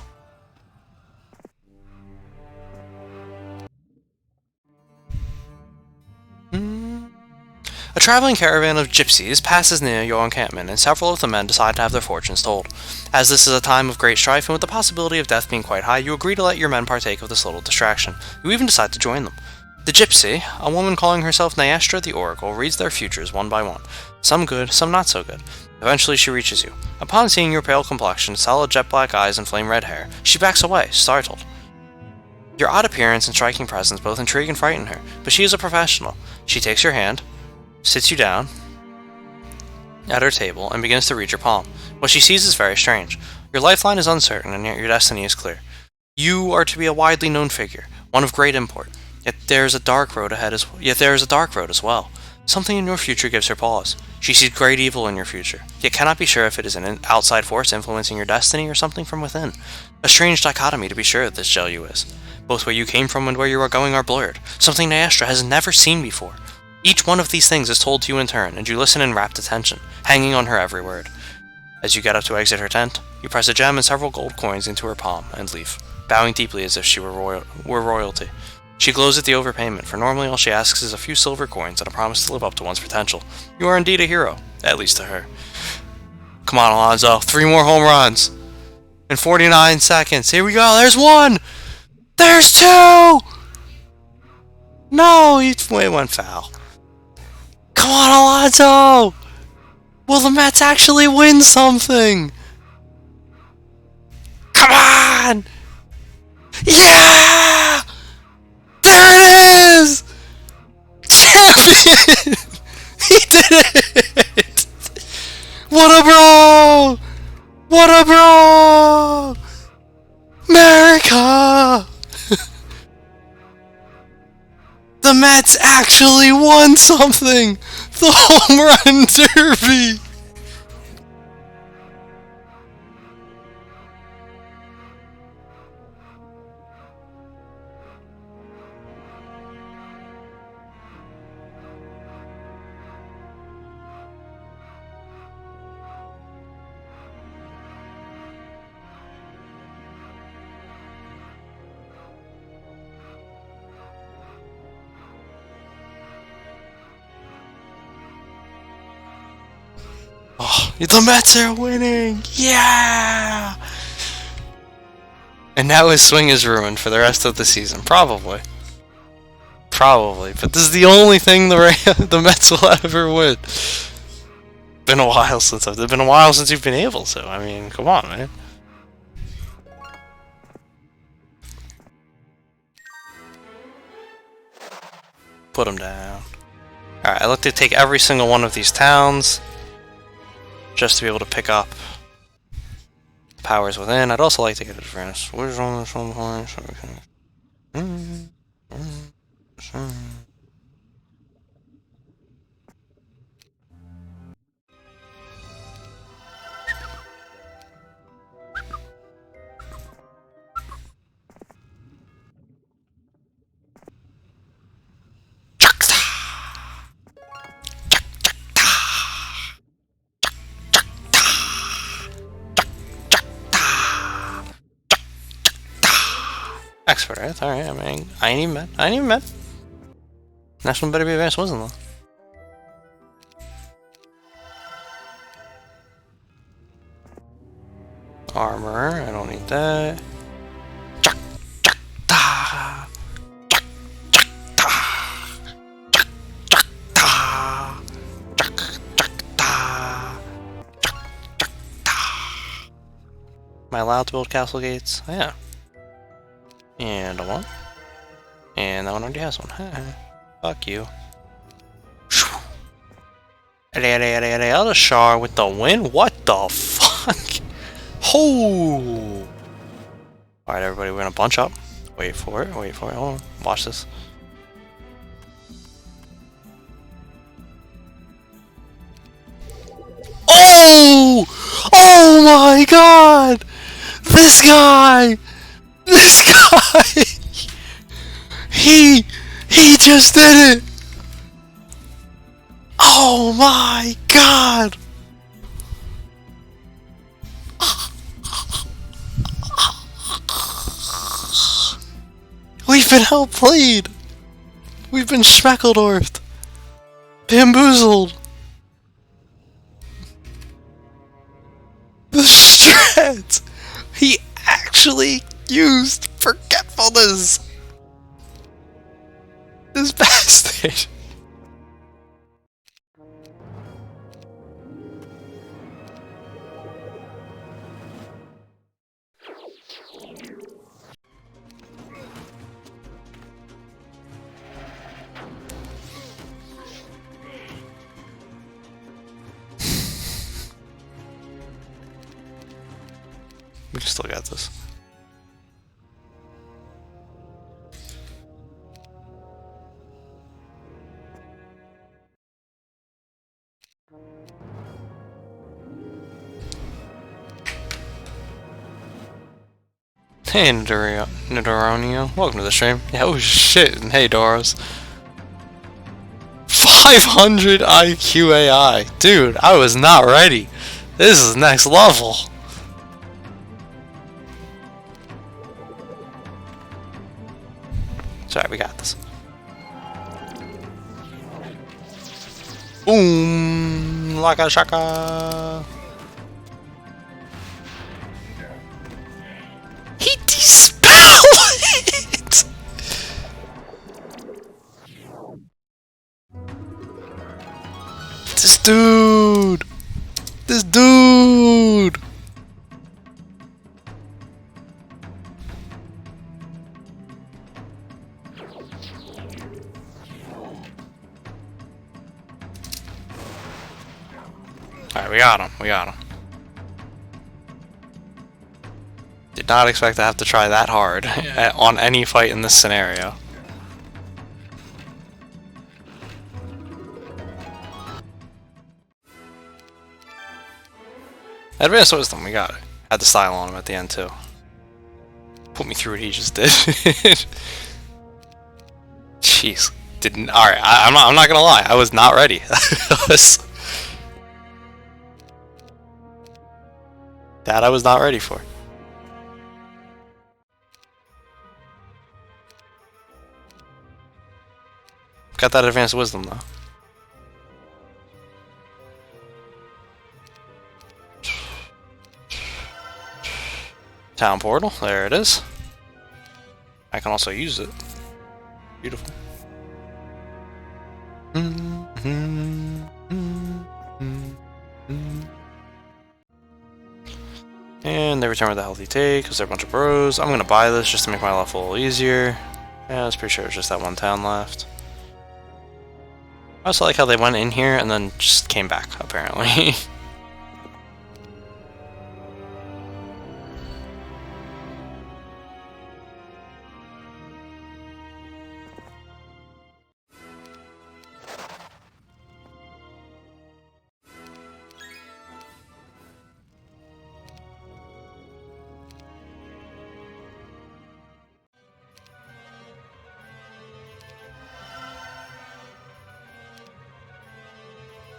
A traveling caravan of gypsies passes near your encampment, and several of the men decide to have their fortunes told. As this is a time of great strife, and with the possibility of death being quite high, you agree to let your men partake of this little distraction. You even decide to join them. The gypsy, a woman calling herself Nyastra the Oracle, reads their futures one by one. Some good, some not so good. Eventually she reaches you. Upon seeing your pale complexion, solid jet black eyes, and flame red hair, she backs away, startled. Your odd appearance and striking presence both intrigue and frighten her, but she is a professional. She takes your hand, sits you down at her table, and begins to read your palm. What she sees is very strange. Your lifeline is uncertain, and yet your destiny is clear. You are to be a widely known figure, one of great import. Yet there is a dark road as well. Something in your future gives her pause. She sees great evil in your future, yet cannot be sure if it is an outside force influencing your destiny or something from within. A strange dichotomy to be sure this Jelyu is. Both where you came from and where you are going are blurred, something Nyastra has never seen before. Each one of these things is told to you in turn, and you listen in rapt attention, hanging on her every word. As you get up to exit her tent, you press a gem and several gold coins into her palm and leave, bowing deeply as if she were royalty. She glows at the overpayment, for normally all she asks is a few silver coins and a promise to live up to one's potential. You are indeed a hero, at least to her. Come on, Alonzo, 3 more home runs! In 49 seconds, here we go, there's 1! There's 2! No, it went foul. Come on, Alonzo! Will the Mets actually win something? Come on! Yeah! There it is! Champion! He did it! What a bro! What a bro! America! The Mets actually won something! The home run derby! Oh, the Mets are winning! Yeah! And now his swing is ruined for the rest of the season. Probably. Probably. But this is the only thing the Mets will ever win. Been a while since you've been able to. I mean, come on, man. Put him down. Alright, I look to take every single one of these towns, just to be able to pick up powers within. I'd also like to get advanced. Where's on this one point? So we can... Expert, right? Alright, I mean, I ain't even mad. Next one better be advanced wisdom though. Armor, I don't need that. Chak, chak, ta. Chak, chak, ta. Chak, chak, ta. Chak, chak, ta. Chak, chak, ta. Am I allowed to build castle gates? Oh, yeah. And a one. And that one already has one. Fuck you. Elishar with the win? What the fuck? Oh! Alright, everybody, we're gonna bunch up. Wait for it, hold on. Watch this. Oh! Oh my god! This guy! This guy! He just did it! Oh my god! We've been outplayed! We've been schmeckledorfed! Bamboozled! The strat! He actually used forgetfulness! This bastard! We still got this. Hey, Nidoronio. Welcome to the stream. Yeah, oh shit, and hey, Doros. 500 IQ AI. Dude, I was not ready. This is next level. Sorry, we got this. Boom! Laka shaka! He dispelled it! This dude! This dude! Alright, we got him. We got him. Did not expect to have to try that hard on any fight in this scenario. Advanced Wisdom, we got it. Had the style on him at the end too. Put me through what he just did. Jeez. Didn't. Alright, I'm not gonna lie. I was not ready. That I was not ready for. Got that Advanced Wisdom though. Town Portal, there it is. I can also use it. Beautiful. And they return with a healthy take because they're a bunch of bros. I'm gonna buy this just to make my life a little easier. Yeah, I was pretty sure it's just that one town left. I also like how they went in here and then just came back, apparently.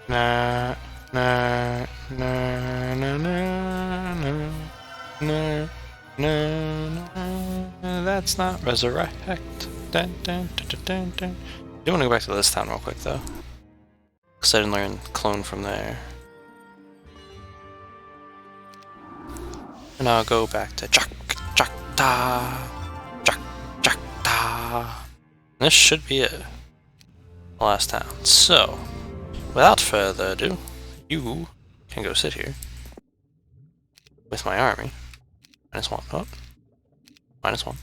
Na na na na na na na na na That's not resurrect. Dun, dun, dun, dun, dun, dun. I do want to go back to this town real quick, though. Because I didn't learn clone from there. And I'll go back to Jakta. This should be it. The last town. So, without further ado, you can go sit here with my army. -1. Oh. -1.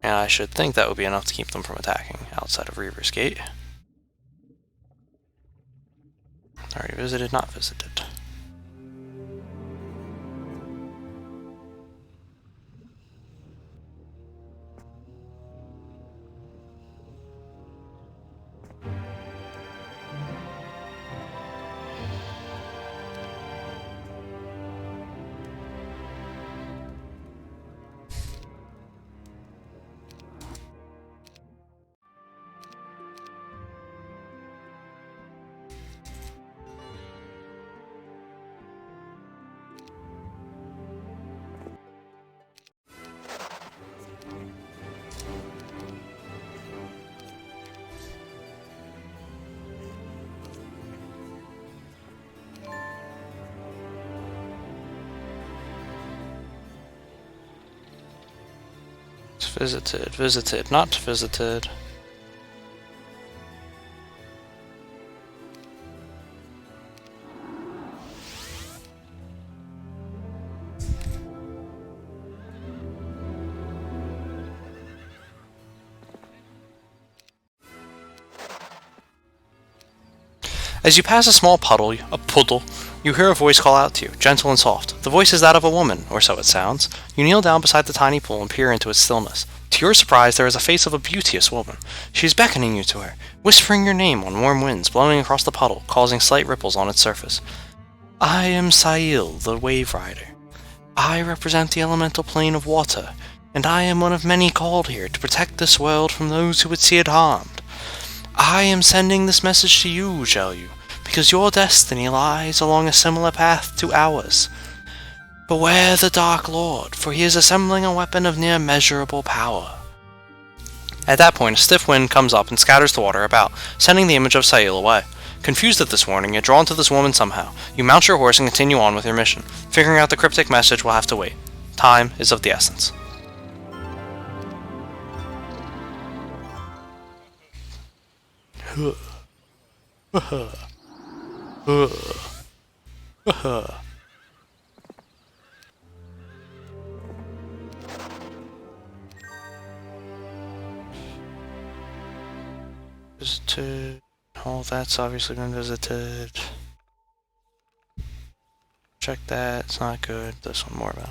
And I should think that would be enough to keep them from attacking outside of Reaver's Gate. Already visited, not visited. Visited, visited, not visited. As you pass a small puddle, you hear a voice call out to you, gentle and soft. The voice is that of a woman, or so it sounds. You kneel down beside the tiny pool and peer into its stillness. To your surprise, there is a face of a beauteous woman. She is beckoning you to her, whispering your name on warm winds blowing across the puddle, causing slight ripples on its surface. I am Sail, the Wave Rider. I represent the elemental plane of water, and I am one of many called here to protect this world from those who would see it harmed. I am sending this message to you, Zhelyu, because your destiny lies along a similar path to ours. Beware the Dark Lord, for he is assembling a weapon of near measurable power. At that point, a stiff wind comes up and scatters the water about, sending the image of Sail away. Confused at this warning, yet drawn to this woman somehow, you mount your horse and continue on with your mission. Figuring out the cryptic message will have to wait. Time is of the essence. Visited. All that's obviously been visited. Check that. It's not good. This one more about.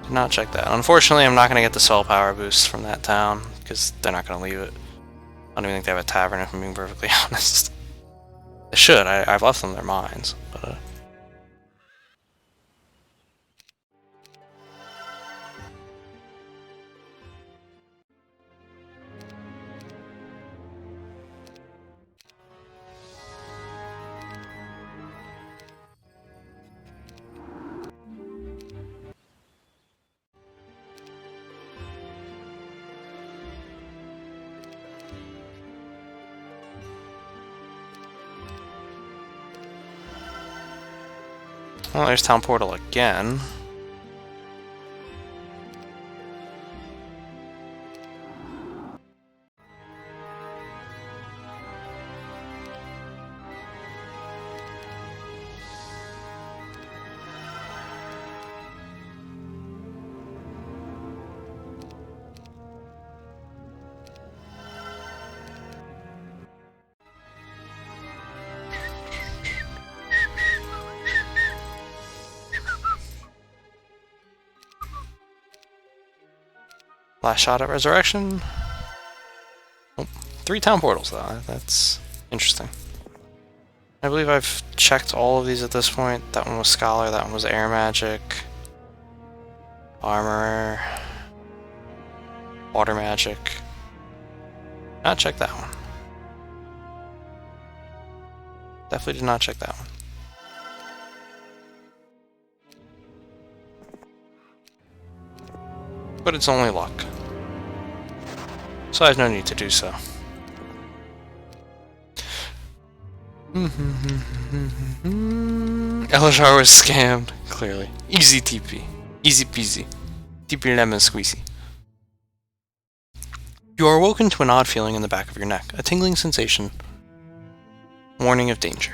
Did not check that. Unfortunately, I'm not going to get the spell power boost from that town because they're not going to leave it. I don't even think they have a tavern, if I'm being perfectly honest. They should. I've left them their mines, but. Well, there's Town Portal again. Last shot at Resurrection. Oh, 3 town portals, though. That's interesting. I believe I've checked all of these at this point. That one was Scholar, that one was Air Magic. Armorer. Water Magic. Not check that one. Definitely did not check that one. But it's only luck. So I have no need to do so. Elishar was scammed, clearly. Easy TP. Easy peasy. TP lemon squeezy. You are awoken to an odd feeling in the back of your neck, a tingling sensation. Warning of danger.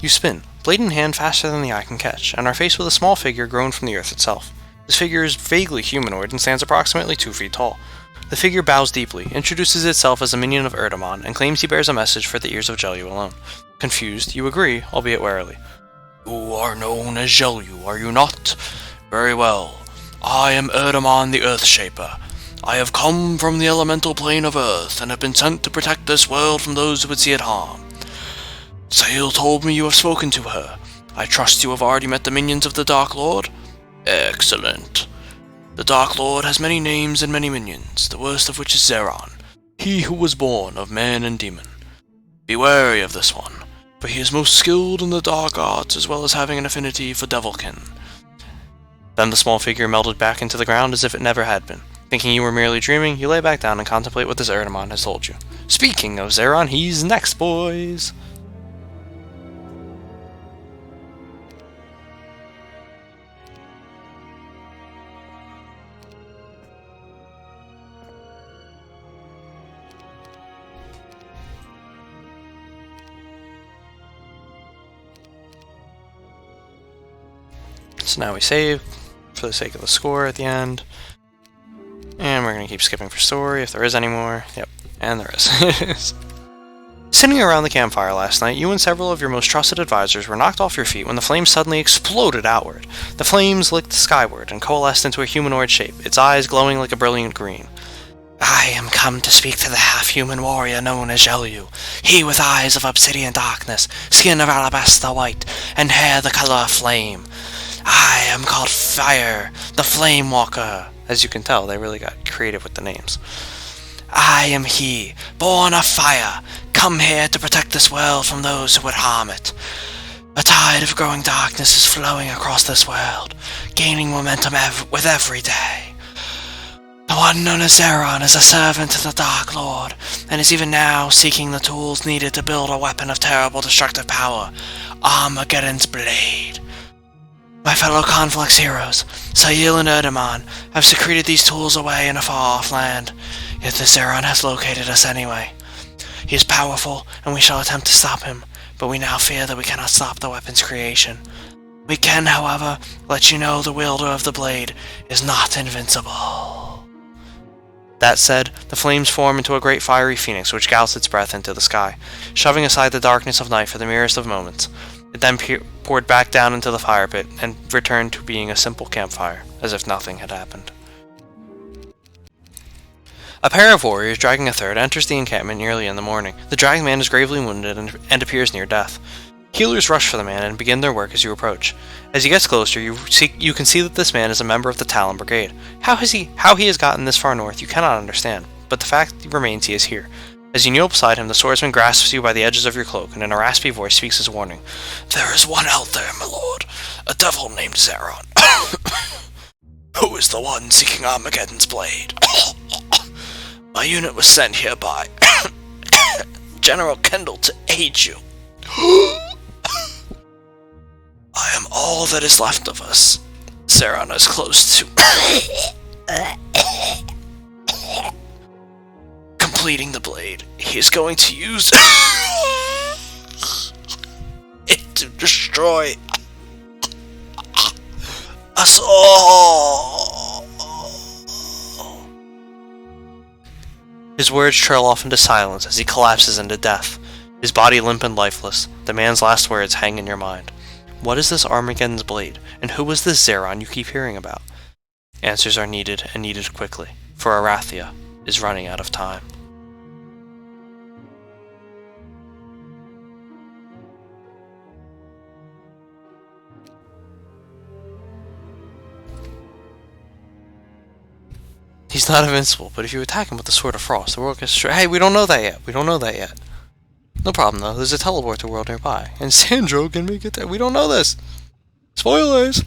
You spin, blade in hand faster than the eye can catch, and are faced with a small figure grown from the earth itself. This figure is vaguely humanoid and stands approximately 2 feet tall. The figure bows deeply, introduces itself as a minion of Erdamon, and claims he bears a message for the ears of Jelyu alone. Confused, you agree, albeit warily. You are known as Jelyu, are you not? Very well. I am Erdamon the Earthshaper. I have come from the elemental plane of Earth, and have been sent to protect this world from those who would see it harm. Sail told me you have spoken to her. I trust you have already met the minions of the Dark Lord? Excellent. The Dark Lord has many names and many minions, the worst of which is Zeron, he who was born of man and demon. Be wary of this one, for he is most skilled in the dark arts as well as having an affinity for Devilkin. Then the small figure melted back into the ground as if it never had been. Thinking you were merely dreaming, you lay back down and contemplate what this Erdamon has told you. Speaking of Zeron, he's next, boys! So now we save for the sake of the score at the end. And we're going to keep skipping for story if there is any more. Yep, and there is. Sitting around the campfire last night, you and several of your most trusted advisors were knocked off your feet when the flames suddenly exploded outward. The flames licked skyward and coalesced into a humanoid shape, its eyes glowing like a brilliant green. I am come to speak to the half-human warrior known as Jelyu, he with eyes of obsidian darkness, skin of alabaster white, and hair the color of flame. I am called Fire, the Flame Walker. As you can tell, they really got creative with the names. I am he, born of fire, come here to protect this world from those who would harm it. A tide of growing darkness is flowing across this world, gaining momentum with every day. The one known as Zeron is a servant to the Dark Lord, and is even now seeking the tools needed to build a weapon of terrible destructive power, Armageddon's Blade. My fellow Conflux heroes, Sail and Erdamon, have secreted these tools away in a far-off land, yet the Zeron has located us anyway. He is powerful, and we shall attempt to stop him, but we now fear that we cannot stop the weapon's creation. We can, however, let you know the wielder of the blade is not invincible. That said, the flames form into a great fiery phoenix which gouts its breath into the sky, shoving aside the darkness of night for the merest of moments. It then poured back down into the fire pit and returned to being a simple campfire, as if nothing had happened. A pair of warriors dragging a third enters the encampment early in the morning. The dragged man is gravely wounded and appears near death. Healers rush for the man and begin their work as you approach. As he gets closer, you can see that this man is a member of the Talon Brigade. How he has gotten this far north, you cannot understand, but the fact remains he is here. As you kneel beside him, the swordsman grasps you by the edges of your cloak, and in a raspy voice speaks his warning. There is one out there, my lord, a devil named Zeron, who is the one seeking Armageddon's blade. My unit was sent here by General Kendall to aid you. I am all that is left of us. Zeron is close to completing the blade. He is going to use it to destroy us all. His words trail off into silence as he collapses into death, his body limp and lifeless. The man's last words hang in your mind. What is this Armageddon's blade, and who is this Zeron you keep hearing about? Answers are needed, and needed quickly, for Arathia is running out of time. He's not invincible, but if you attack him with the Sword of Frost, the world gets destroyed. Hey, we don't know that yet. We don't know that yet. No problem though, there's a teleporter world nearby, and Sandro can make it there. We don't know this! Spoilers!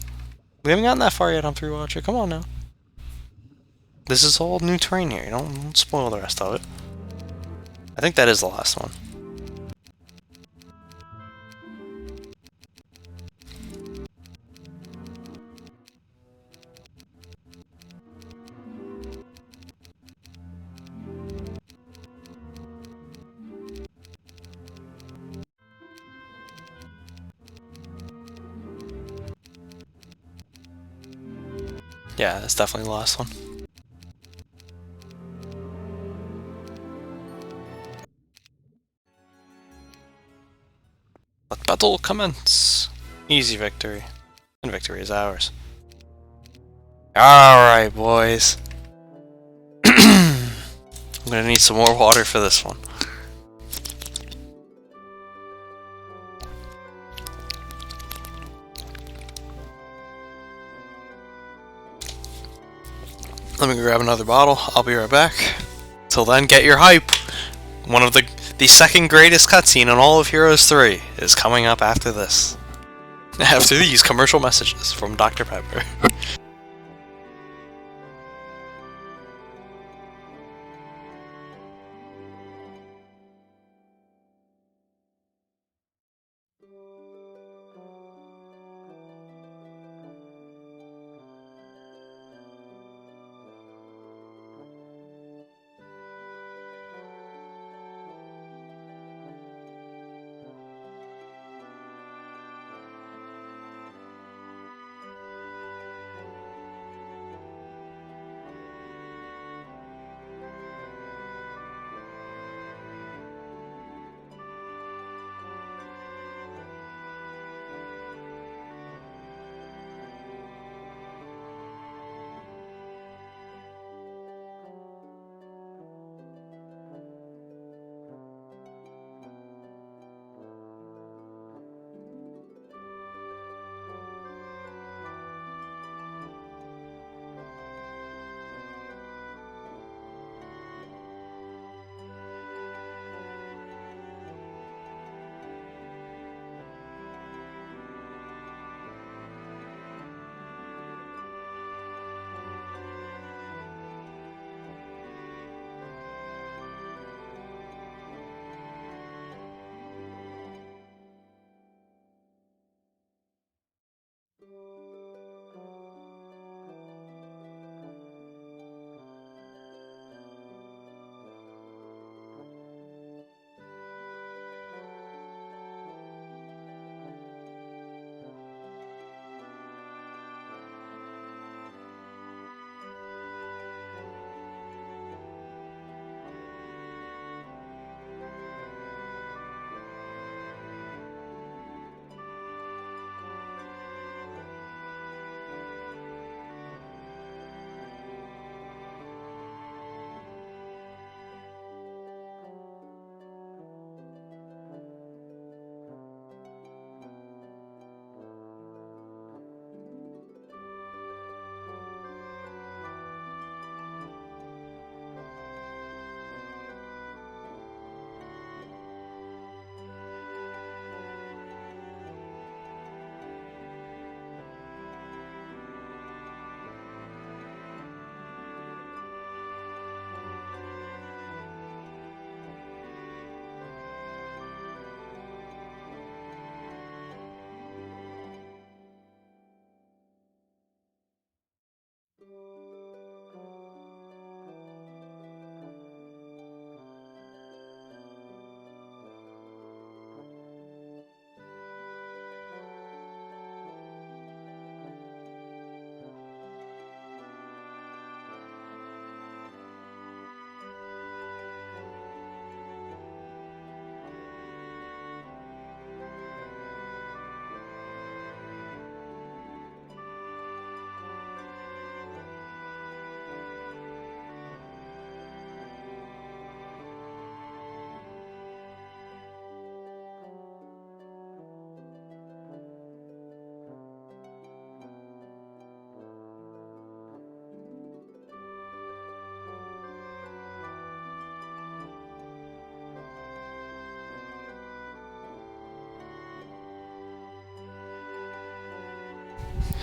We haven't gotten that far yet on 3 Watcher, come on now. This is all new terrain here, don't spoil the rest of it. I think that is the last one. Yeah, that's definitely the last one. Let battle commence! Easy victory. And victory is ours. Alright, boys. I'm gonna need some more water for this one. Let me grab another bottle. I'll be right back. Till then, get your hype! One of the second greatest cutscene in all of Heroes 3 is coming up after this. After these commercial messages from Dr. Pepper.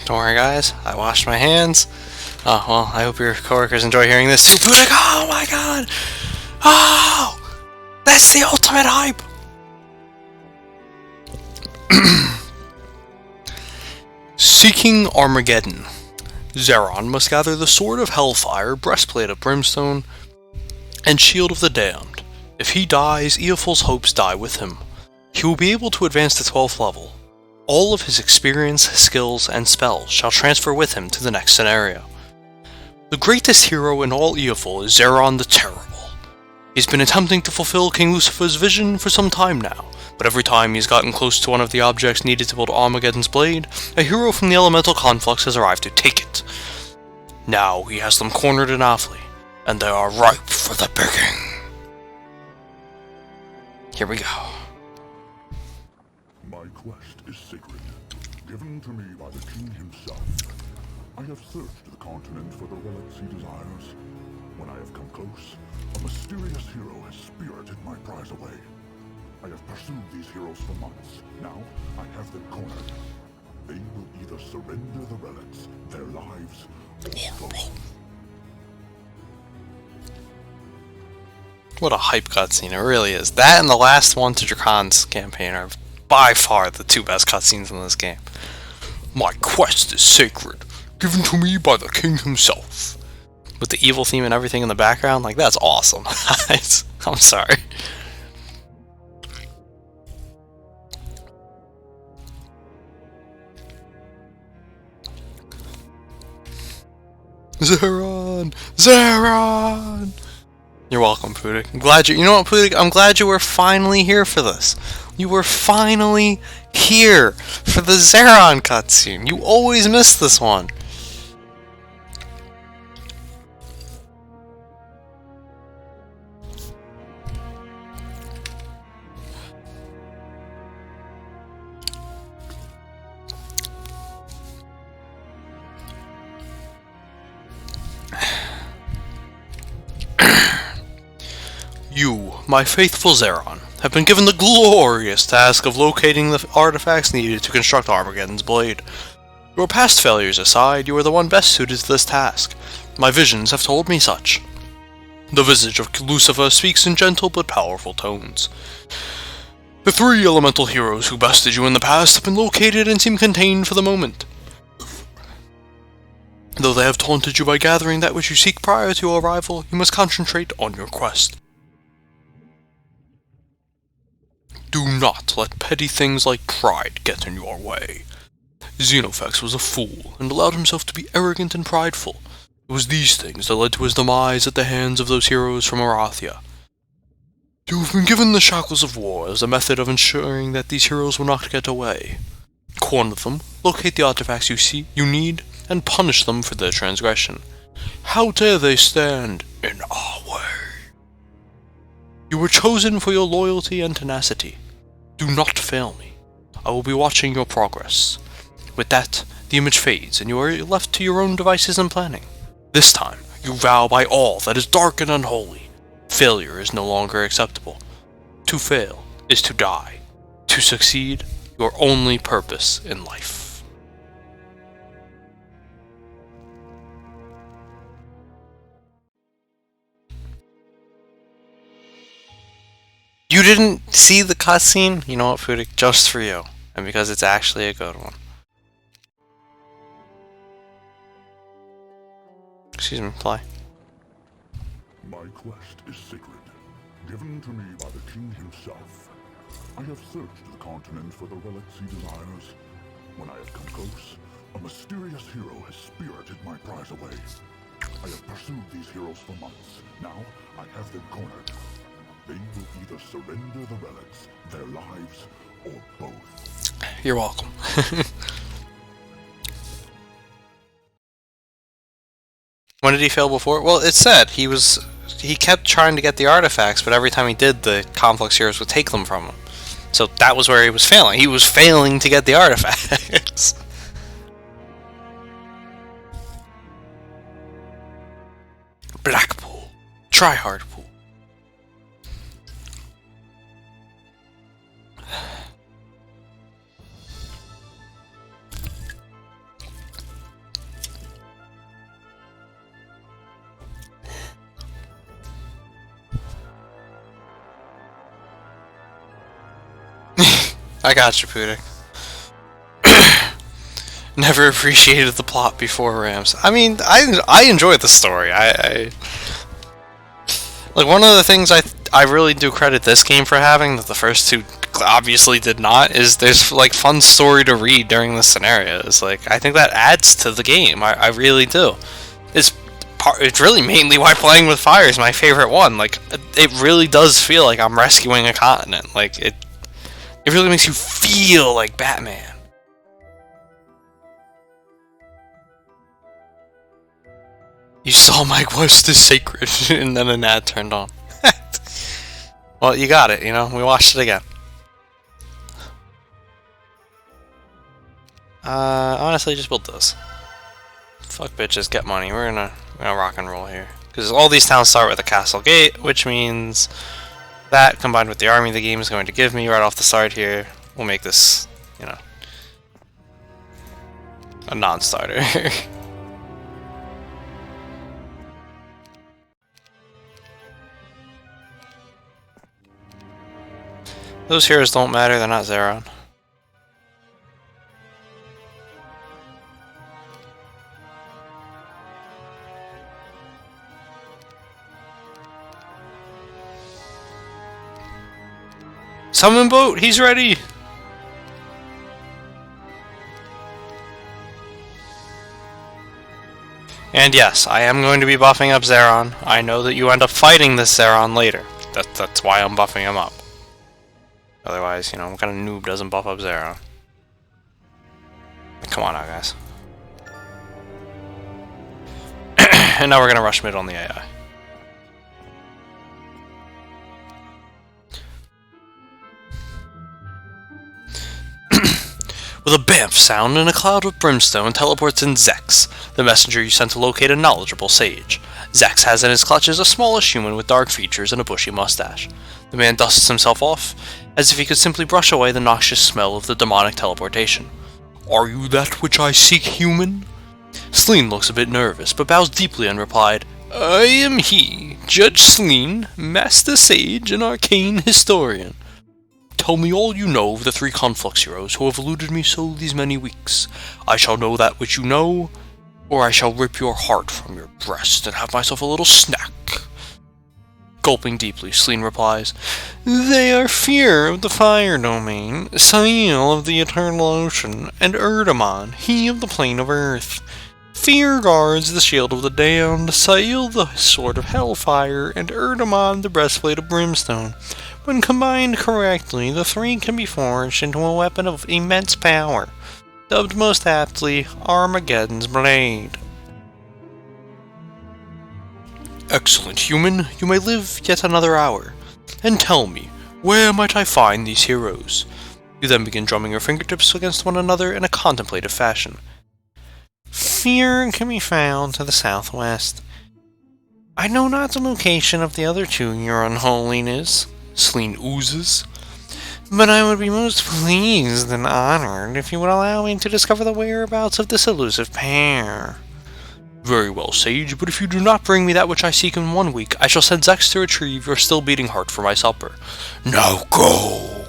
Don't worry, guys. I washed my hands. Oh, well, I hope your coworkers enjoy hearing this too. Pudik, oh my god! Oh! That's the ultimate hype! Seeking Armageddon. Zeron must gather the Sword of Hellfire, Breastplate of Brimstone, and Shield of the Damned. If he dies, Eofol's hopes die with him. He will be able to advance to 12th level. All of his experience, skills, and spells shall transfer with him to the next scenario. The greatest hero in all Eofol is Zeron the Terrible. He's been attempting to fulfill King Lucifer's vision for some time now, but every time he's gotten close to one of the objects needed to build Armageddon's blade, a hero from the elemental conflux has arrived to take it. Now he has them cornered in Avli, and they are ripe for the picking. Here we go. My quest is sacred, given to me by the king himself. I have searched the continent for the relics he desires. When I have come close, a mysterious hero has spirited my prize away. I have pursued these heroes for months. Now, I have them cornered. They will either surrender the relics, their lives, or both. What a hype cutscene, it really is. That and the last one to Drakon's campaign are by far the two best cutscenes in this game. My quest is sacred, given to me by the king himself. With the evil theme and everything in the background, like, that's awesome. I'm sorry. Zeron! Zeron! You're welcome, Pudik. I'm glad you know what, Pudik? I'm glad you were finally here for this. You were finally here for the Zeron cutscene. You always miss this one. You, my faithful Zeron, have been given the glorious task of locating the artifacts needed to construct Armageddon's blade. Your past failures aside, you are the one best suited to this task. My visions have told me such. The visage of Lucifer speaks in gentle but powerful tones. The three elemental heroes who bested you in the past have been located and seem contained for the moment. Though they have taunted you by gathering that which you seek prior to your arrival, you must concentrate on your quest. Do not let petty things like pride get in your way. Xenophax was a fool, and allowed himself to be arrogant and prideful. It was these things that led to his demise at the hands of those heroes from Arathia. You have been given the shackles of war as a method of ensuring that these heroes will not get away. Corner them, locate the artifacts you need, and punish them for their transgression. How dare they stand in our way? You were chosen for your loyalty and tenacity. Do not fail me. I will be watching your progress. With that, the image fades, and you are left to your own devices and planning. This time, you vow by all that is dark and unholy. Failure is no longer acceptable. To fail is to die. To succeed, your only purpose in life. You didn't see the cutscene? You know what, Pudik? Just for you. And because it's actually a good one. Excuse me, play. My quest is sacred, given to me by the king himself. I have searched the continent for the relics he desires. When I have come close, a mysterious hero has spirited my prize away. I have pursued these heroes for months. Now, I have them cornered. They will either surrender the relics, their lives, or both. You're welcome. When did he fail before? Well, it said he kept trying to get the artifacts, but every time he did, the complex heroes would take them from him. So that was where he was failing. He was failing to get the artifacts. Blackpool. Tryhard pool. I got you, Pudik. Never appreciated the plot before Rams. I mean, I enjoyed the story. I like, one of the things I really do credit this game for having that the first two obviously did not is there's like fun story to read during the scenarios. Like, I think that adds to the game. I really do. It's really mainly why playing with fire is my favorite one. Like, it really does feel like I'm rescuing a continent. Like, it really makes you feel like Batman. You saw my quest is sacred, and then an ad turned on. Well, you got it, you know? We watched it again. Honestly, just build this. Fuck bitches, get money. We're gonna rock and roll here. Because all these towns start with a castle gate, which means that, combined with the army the game is going to give me right off the start here, will make this, you know, a non-starter. Those heroes don't matter, they're not Zeron. Summon boat, he's ready! And yes, I am going to be buffing up Zeron. I know that you end up fighting this Zeron later. That's why I'm buffing him up. Otherwise, you know, what kind of noob doesn't buff up Zeron? Come on now, guys. And now we're gonna rush mid on the AI. With a bamf sound and a cloud of brimstone teleports in Zex, the messenger you sent to locate a knowledgeable sage. Zex has in his clutches a smallish human with dark features and a bushy mustache. The man dusts himself off, as if he could simply brush away the noxious smell of the demonic teleportation. "Are you that which I seek, human?" Sleen looks a bit nervous, but bows deeply and replied, "I am he, Judge Sleen, Master Sage and Arcane Historian. Tell me all you know of the 3 Conflux heroes who have eluded me so these many weeks. I shall know that which you know, or I shall rip your heart from your breast and have myself a little snack." Gulping deeply, Sleen replies, "They are Fear of the Fire Domain, Sail of the Eternal Ocean, and Erdamon, he of the Plane of Earth. Fear guards the Shield of the Damned, Sail the Sword of Hellfire, and Erdamon the Breastplate of Brimstone. When combined correctly, the 3 can be forged into a weapon of immense power, dubbed most aptly Armageddon's Blade." "Excellent, human. You may live yet another hour. And tell me, where might I find these heroes?" You then begin drumming your fingertips against one another in a contemplative fashion. "Fear can be found to the southwest. I know not the location of the other 2, your unholiness," Sleen oozes, "but I would be most pleased and honored if you would allow me to discover the whereabouts of this elusive pair." "Very well, Sage, but if you do not bring me that which I seek in 1 week, I shall send Zex to retrieve your still-beating heart for my supper. Now go!"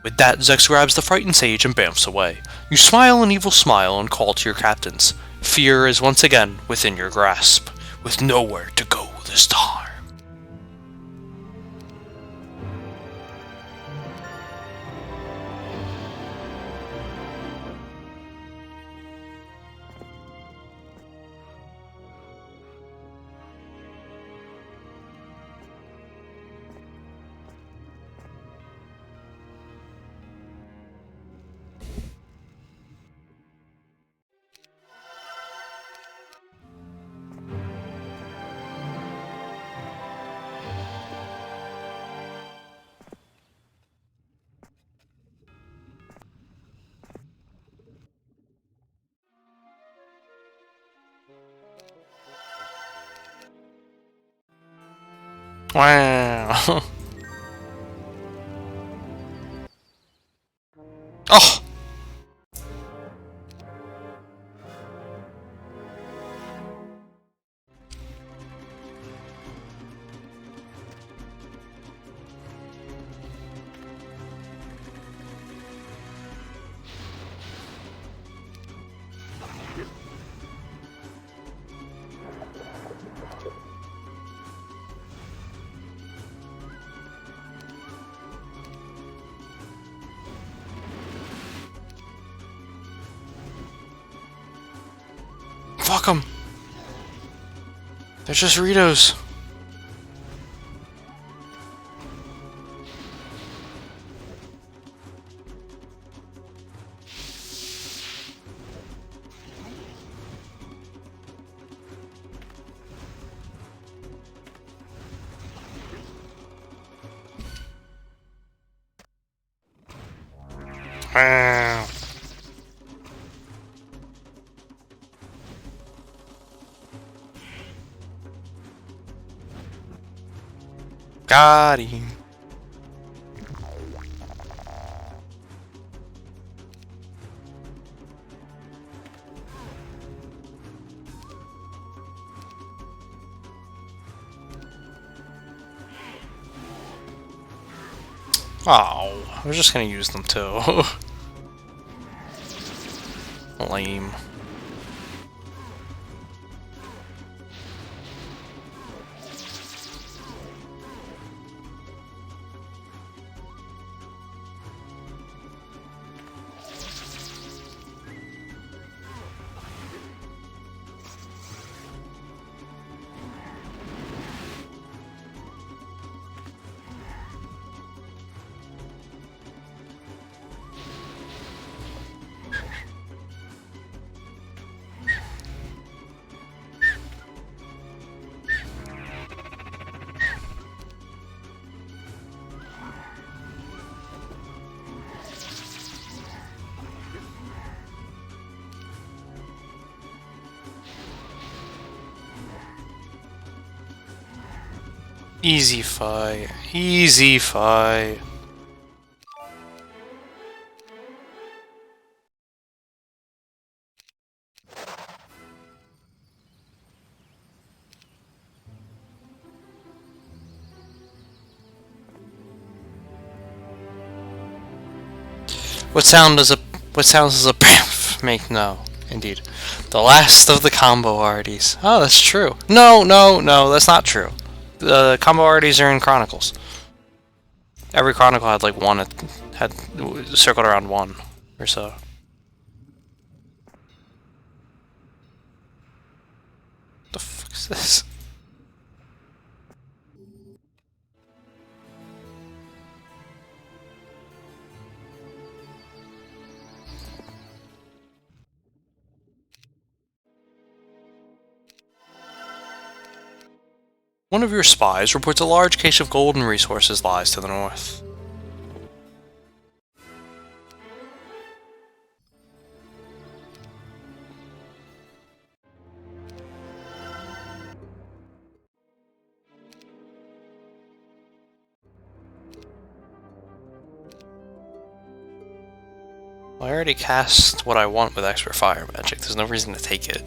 With that, Zex grabs the frightened Sage and bamfs away. You smile an evil smile and call to your captains. Fear is once again within your grasp, with nowhere to go this time. Wow. Oh! Fuck them. They're just Ritos. Got him. Oh, I was just gonna use them too. Lame. Easy fight. Easy fight. What sounds does a make? No, indeed. The last of the combo arties. Oh, that's true. No, that's not true. The combo arties are in Chronicles. Every Chronicle had like one, had circled around one or so. The fuck is this? One of your spies reports a large cache of golden resources lies to the north. Well, I already cast what I want with expert fire magic. There's no reason to take it.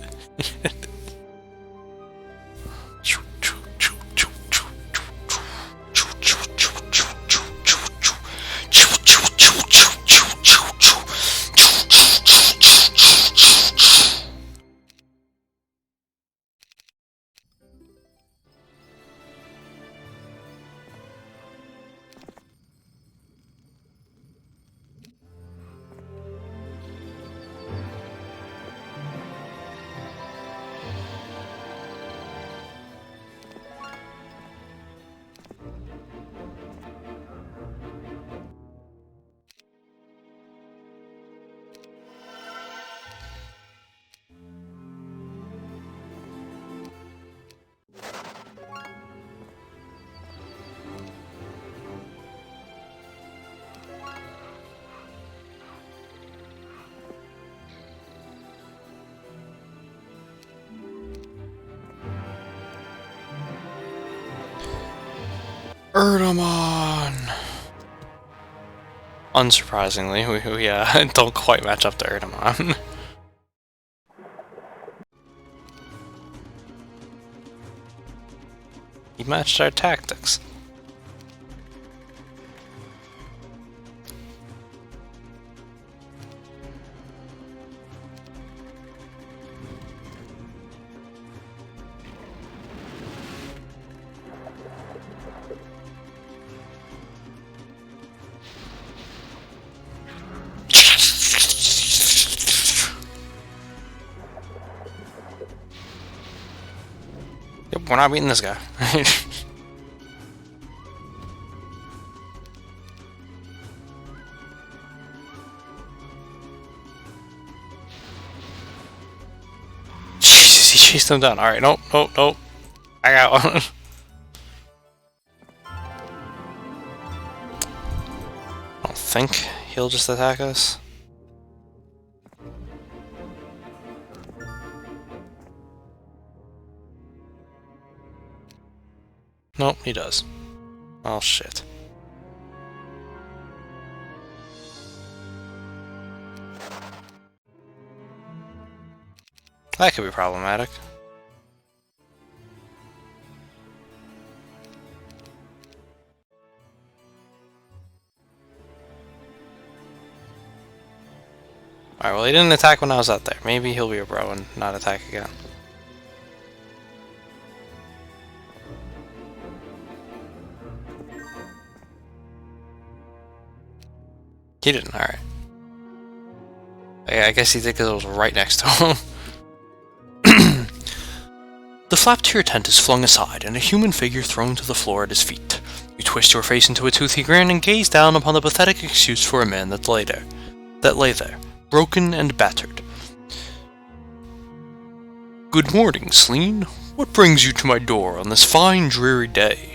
Erdemon! Unsurprisingly, we don't quite match up to Erdemon. He matched our tactics. Yep, we're not beating this guy. Jesus, he chased him down. Alright, nope, nope, nope. I got one. I don't think he'll just attack us. Nope, he does. Oh shit. That could be problematic. Alright, well he didn't attack when I was out there. Maybe he'll be a bro and not attack again. He didn't, alright. I guess he did because it was right next to him. The flap to your tent is flung aside, and a human figure thrown to the floor at his feet. You twist your face into a toothy grin and gaze down upon the pathetic excuse for a man that lay there, broken and battered. Good morning, Sleen. What brings you to my door on this fine, dreary day?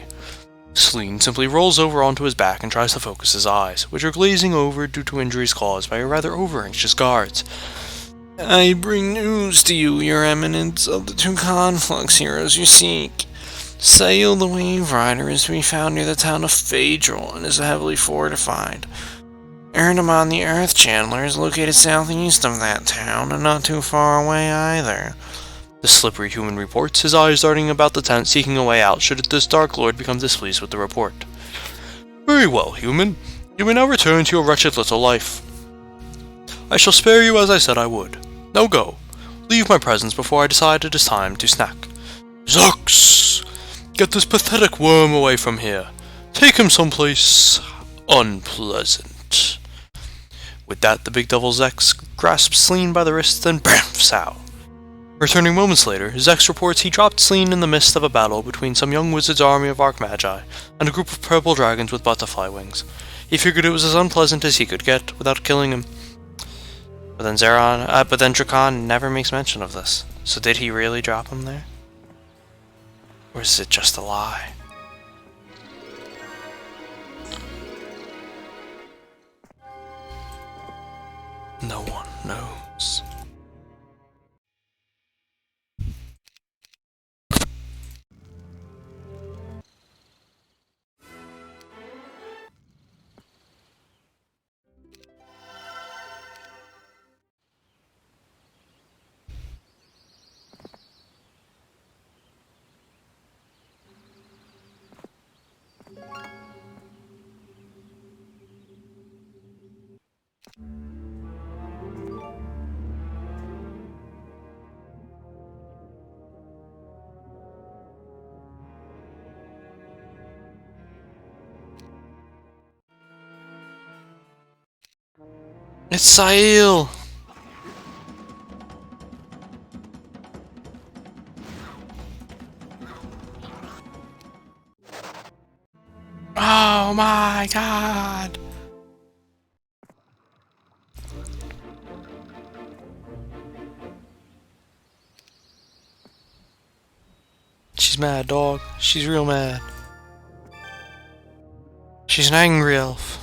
Sleen simply rolls over onto his back and tries to focus his eyes, which are glazing over due to injuries caused by a rather over-anxious guards. I bring news to you, your eminence, of the 2 conflux heroes you seek. Sail the Wave Rider is to be found near the town of Phaedril and is heavily fortified. Erdemon the Earth Chandler is located southeast of that town and not too far away either. The slippery human reports, his eyes darting about the tent seeking a way out should this Dark Lord become displeased with the report. Very well, human. You may now return to your wretched little life. I shall spare you as I said I would. Now go. Leave my presence before I decide it is time to snack. Zux! Get this pathetic worm away from here. Take him someplace unpleasant. With that, the big devil Zex grasps Sleen by the wrist and bamfs out. Returning moments later, Zex reports he dropped Sleen in the midst of a battle between some young wizard's army of Armageddon and a group of purple dragons with butterfly wings. He figured it was as unpleasant as he could get without killing him. But then Drakon never makes mention of this. So did he really drop him there? Or is it just a lie? No one knows. It's Sail! Oh my god! She's mad, dog. She's real mad. She's an angry elf.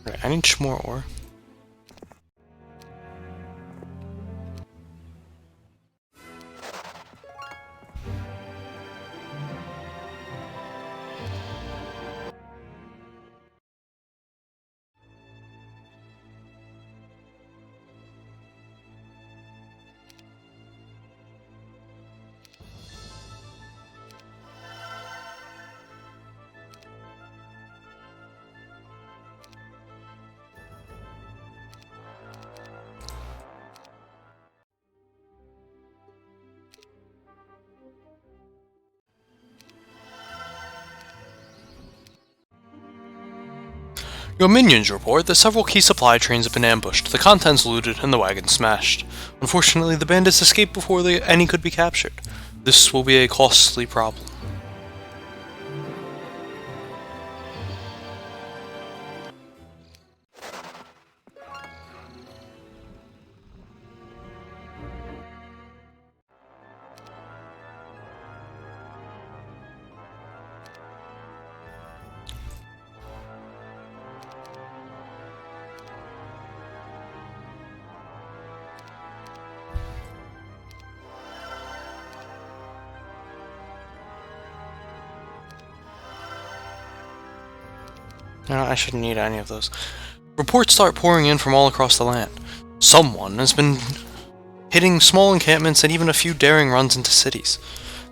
Right, I need more ore. Your minions report that several key supply trains have been ambushed, the contents looted, and the wagons smashed. Unfortunately, the bandits escaped before any could be captured. This will be a costly problem. No, I shouldn't need any of those. Reports start pouring in from all across the land. Someone has been hitting small encampments and even a few daring runs into cities.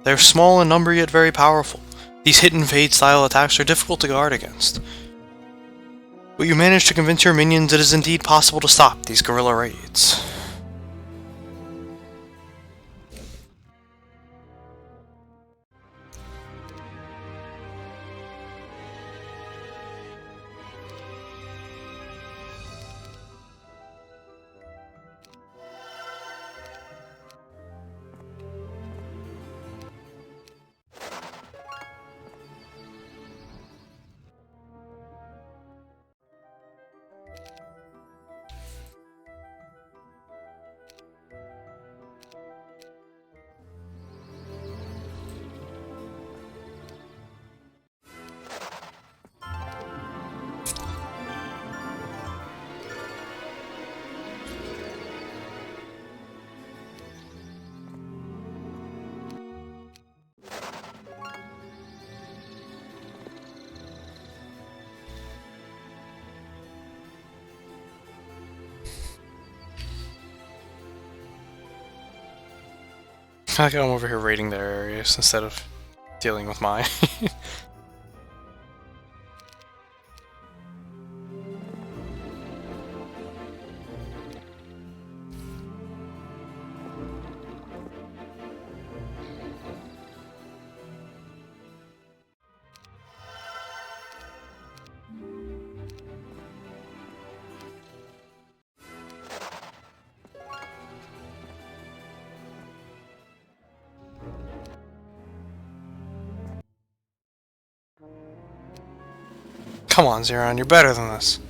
They are small in number yet very powerful. These hit-and-fade style attacks are difficult to guard against. But you manage to convince your minions it is indeed possible to stop these guerrilla raids. I like how I'm over here raiding their areas instead of dealing with mine. Come on, Zeron, you're better than this.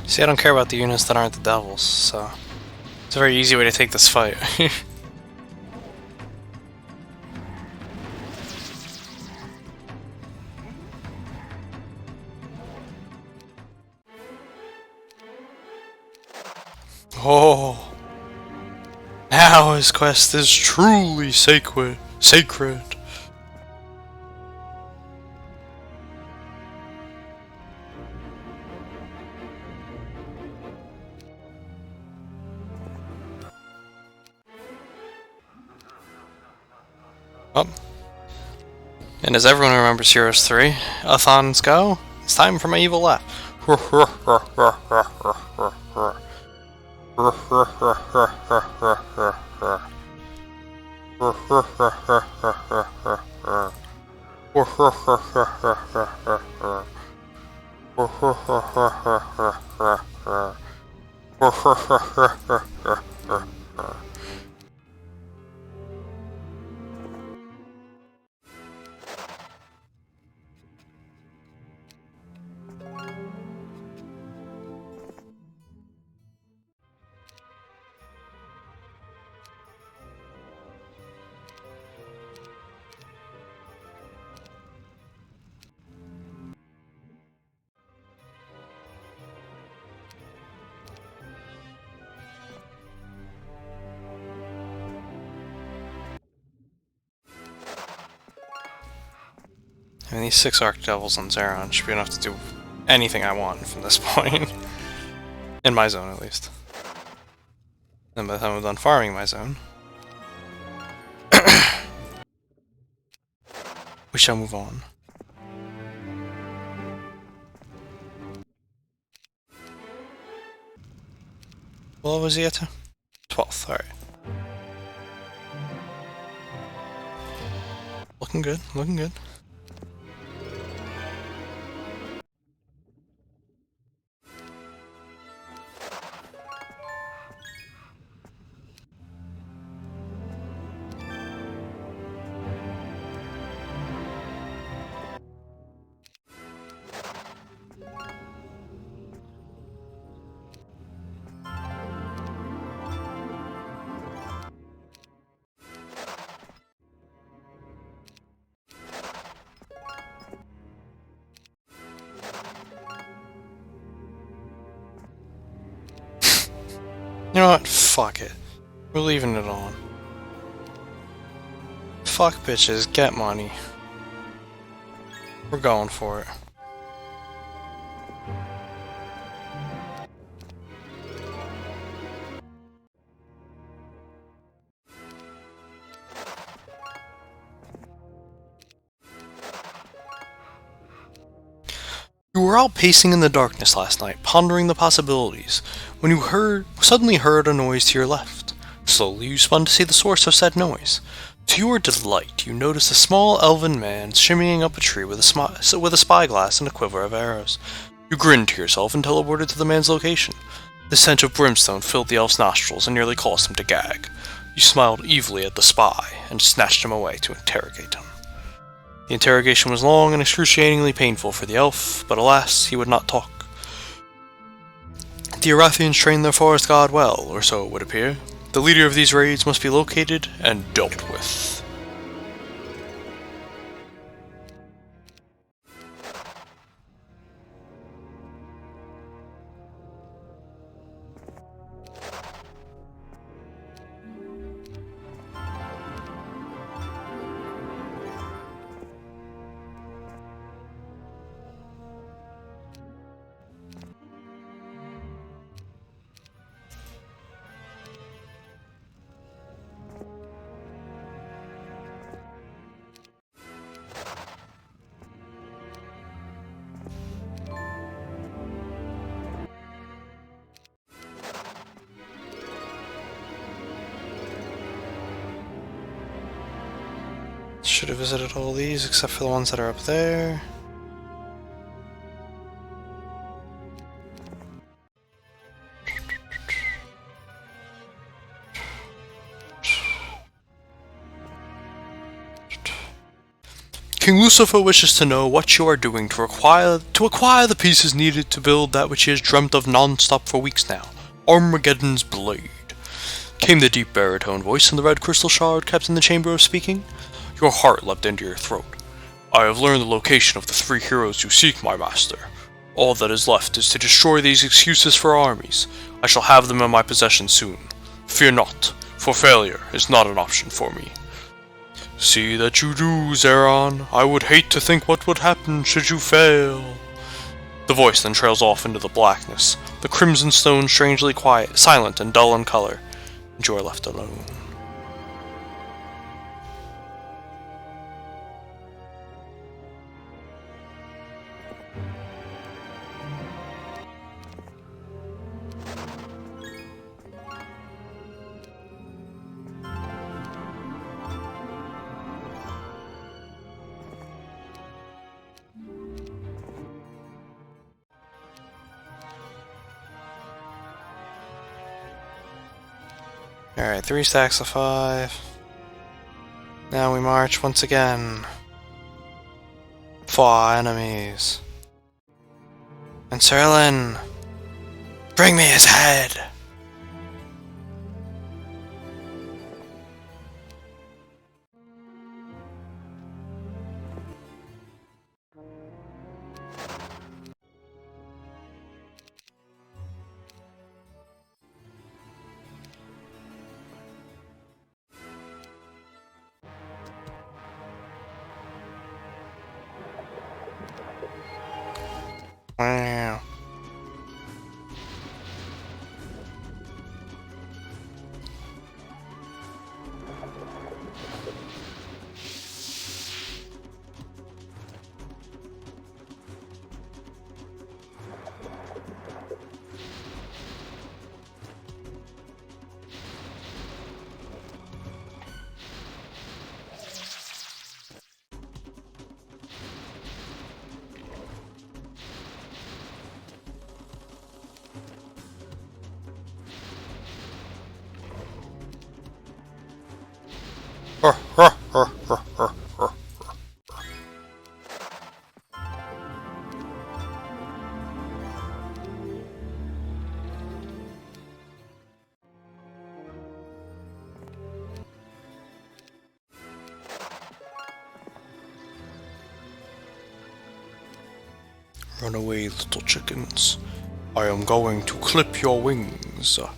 See, I don't care about the units that aren't the devils, so it's a very easy way to take this fight. Oh, now his quest is truly sacred. Oh. And as everyone remembers Heroes 3, Athons go, it's time for my evil laugh. I mean, these 6 Archdevils on Zeron should be enough to do anything I want from this point. In my zone, at least. And by the time I'm done farming my zone, we shall move on. What was he at? 12th, alright. Looking good, looking good. You know what? Fuck it. We're leaving it on. Fuck bitches, get money. We're going for it. You were out pacing in the darkness last night, pondering the possibilities, when you suddenly heard a noise to your left. Slowly you spun to see the source of said noise. To your delight, you noticed a small elven man shimmying up a tree with a spyglass and a quiver of arrows. You grinned to yourself and teleported to the man's location. The scent of brimstone filled the elf's nostrils and nearly caused him to gag. You smiled evilly at the spy and snatched him away to interrogate him. The interrogation was long and excruciatingly painful for the elf, but alas, he would not talk. The Arathians trained their forest god well, or so it would appear. The leader of these raids must be located and dealt with. Should have visited all these except for the ones that are up there. King Lucifer wishes to know what you are doing to acquire the pieces needed to build that which he has dreamt of non-stop for weeks now. Armageddon's blade. Came the deep baritone voice in the red crystal shard kept in the chamber of speaking. Your heart leapt into your throat. I have learned the location of the 3 heroes you seek, my master. All that is left is to destroy these excuses for armies. I shall have them in my possession soon. Fear not, for failure is not an option for me. See that you do, Zeron. I would hate to think what would happen should you fail. The voice then trails off into the blackness, the crimson stone strangely quiet, silent and dull in color, and you are left alone. Alright, 3 stacks of 5. Now we march once again. 4 enemies. And Serlin! Bring me his head! Wow. Run away, little chickens. I am going to clip your wings. Look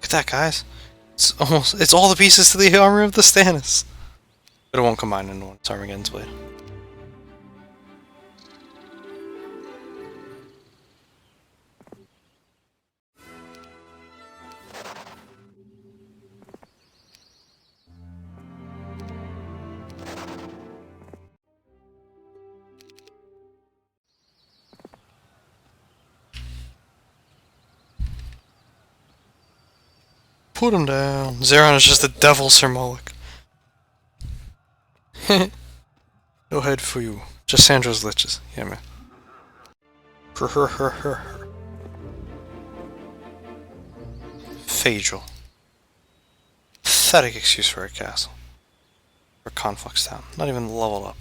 at that, guys. It's all the pieces to the armor of the Stannis. But it won't combine into one. It's Armageddon's blade. Put him down. Zeron is just the devil, Sir Moloch. No head for you. Just Sandra's liches. Yeah, man. Phaedral. Pathetic excuse for a castle. Or Conflux Town. Not even leveled up.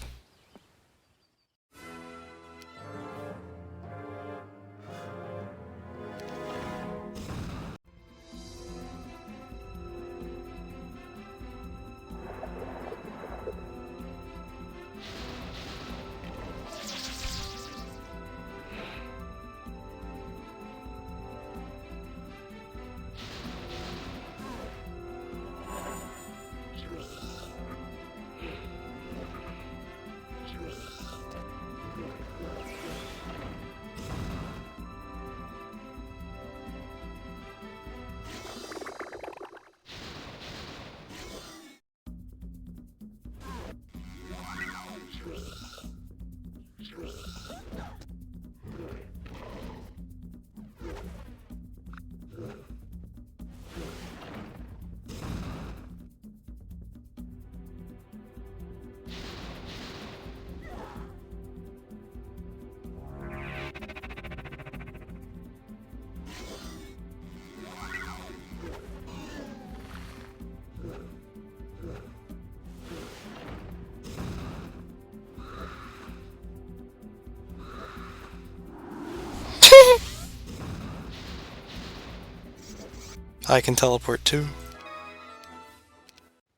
I can teleport too.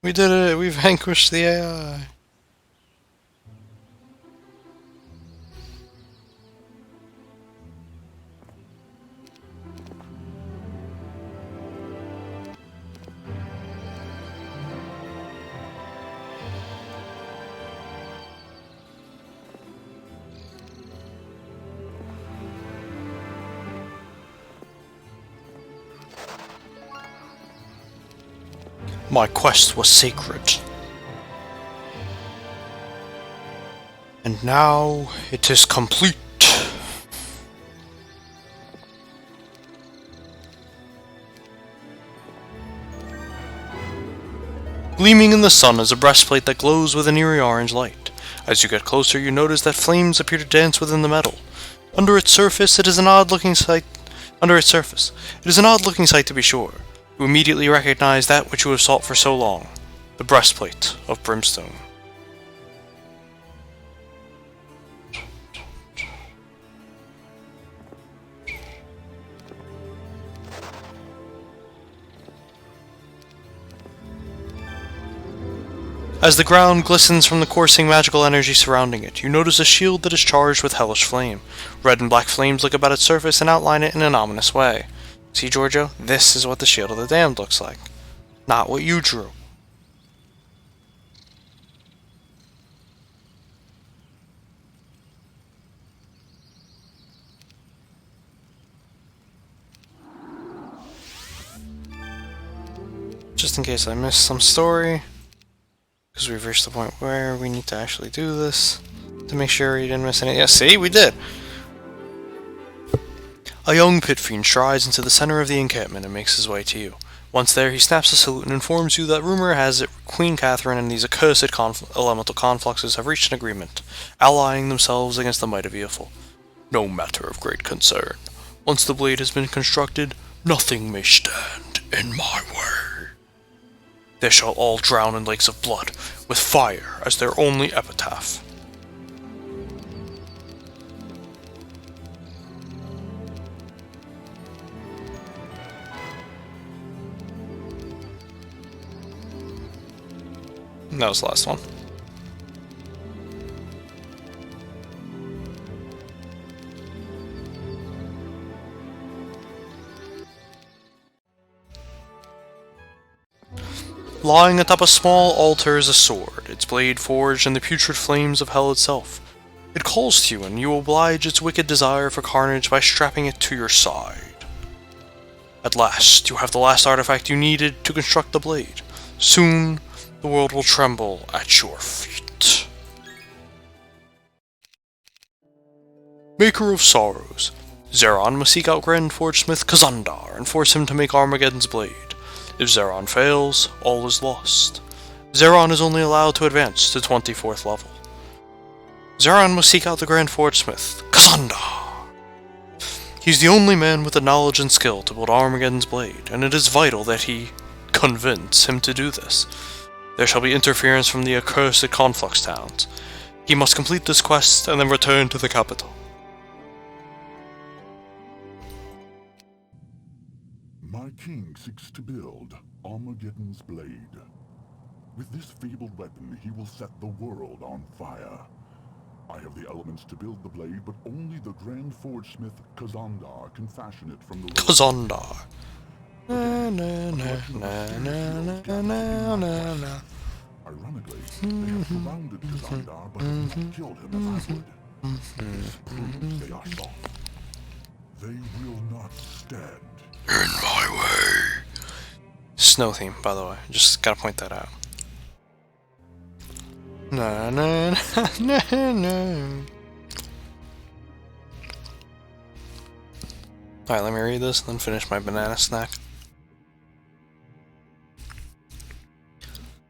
We did it! We vanquished the AI! My quest was sacred. And now it is complete. Gleaming in the sun is a breastplate that glows with an eerie orange light. As you get closer, you notice that flames appear to dance within the metal. Under its surface, it is an odd-looking sight. To be sure. You immediately recognize that which you have sought for so long, the breastplate of brimstone. As the ground glistens from the coursing magical energy surrounding it, you notice a shield that is charged with hellish flame. Red and black flames look about its surface and outline it in an ominous way. See, Giorgio? This is what the Shield of the Damned looks like. Not what you drew. Just in case I missed some story, because we've reached the point where we need to actually do this to make sure you didn't miss any. Yeah, see, we did. A young pit fiend strides into the center of the encampment and makes his way to you. Once there, he snaps a salute and informs you that rumor has it Queen Catherine and these accursed elemental confluxes have reached an agreement, allying themselves against the might of Eofor. No matter of great concern. Once the blade has been constructed, nothing may stand in my way. They shall all drown in lakes of blood, with fire as their only epitaph. And that was the last one. Lying atop a small altar is a sword, its blade forged in the putrid flames of hell itself. It calls to you, and you oblige its wicked desire for carnage by strapping it to your side. At last, you have the last artifact you needed to construct the blade. Soon, the world will tremble at your feet. Maker of Sorrows. Zeron must seek out Grand Forgesmith Kazandar and force him to make Armageddon's blade. If Zeron fails, all is lost. Zeron is only allowed to advance to 24th level. Zeron must seek out the Grand Forgesmith, Kazandar. He's the only man with the knowledge and skill to build Armageddon's blade, and it is vital that he convince him to do this. There shall be interference from the accursed conflux towns. He must complete this quest and then return to the capital. My king seeks to build Armageddon's blade. With this fabled weapon, he will set the world on fire. I have the elements to build the blade, but only the Grand Forgesmith Kazandar can fashion it from the... Kazandar. Na, na, na, na, na, na, na, na, na. Ironically, they have surrounded Kazandar, but have not killed him as I would. This proves they are soft. They will not stand in my way. Snow theme, by the way. Just gotta point that out. Na na na na na. Alright, let me read this and then finish my banana snack.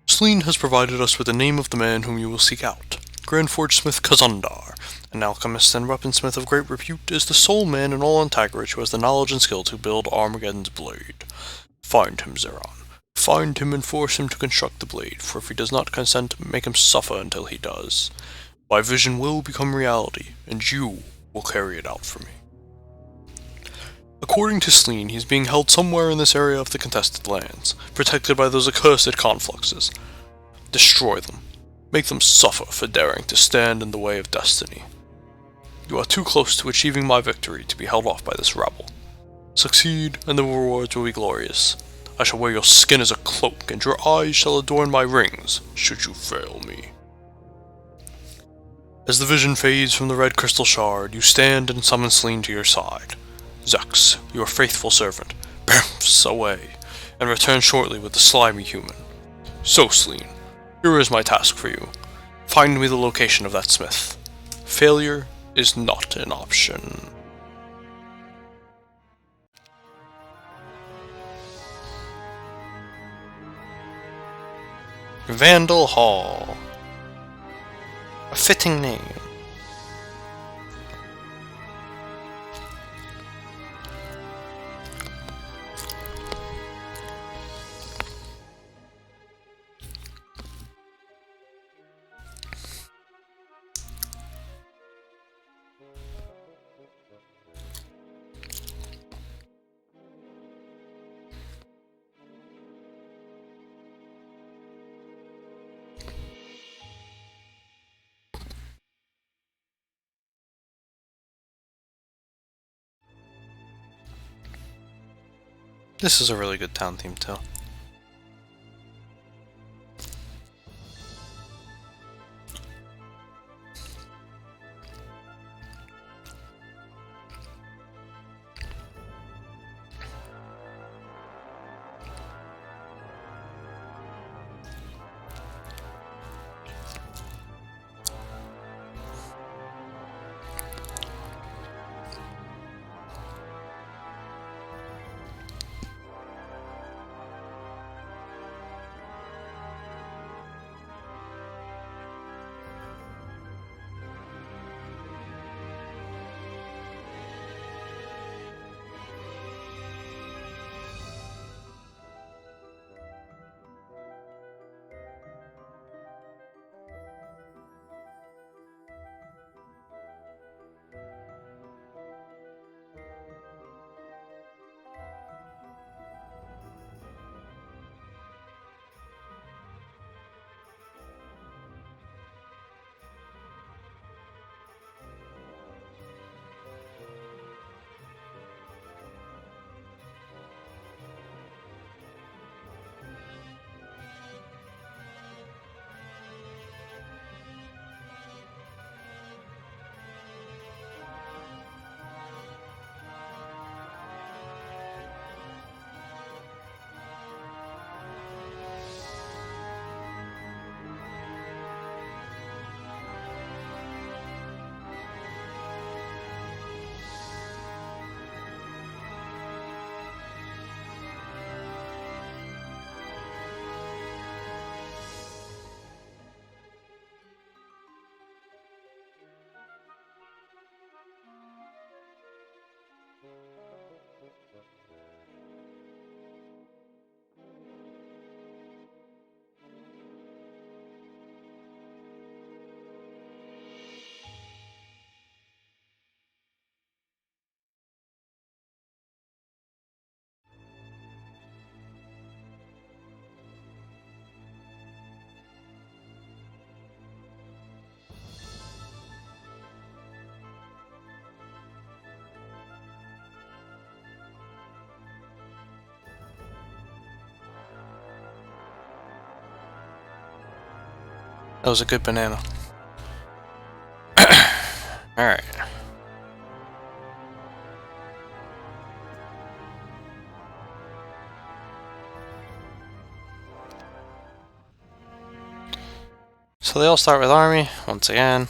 Selene has provided us with the name of the man whom you will seek out. Grand Forgesmith Kazandar, an alchemist and weaponsmith of great repute, is the sole man in all Antagorich who has the knowledge and skill to build Armageddon's blade. Find him, Zeron. Find him and force him to construct the blade, for if he does not consent, make him suffer until he does. My vision will become reality, and you will carry it out for me. According to Selene, he is being held somewhere in this area of the contested lands, protected by those accursed confluxes. Destroy them. Make them suffer for daring to stand in the way of destiny. You are too close to achieving my victory to be held off by this rabble. Succeed, and the rewards will be glorious. I shall wear your skin as a cloak, and your eyes shall adorn my rings, should you fail me. As the vision fades from the red crystal shard, you stand and summon Selene to your side. Zex, your faithful servant, bamfs away, and returns shortly with the slimy human. So, Selene, here is my task for you. Find me the location of that smith. Failure is not an option. Vandal Hall. A fitting name. This is a really good town theme too. That was a good banana. Alright. So they all start with army, once again.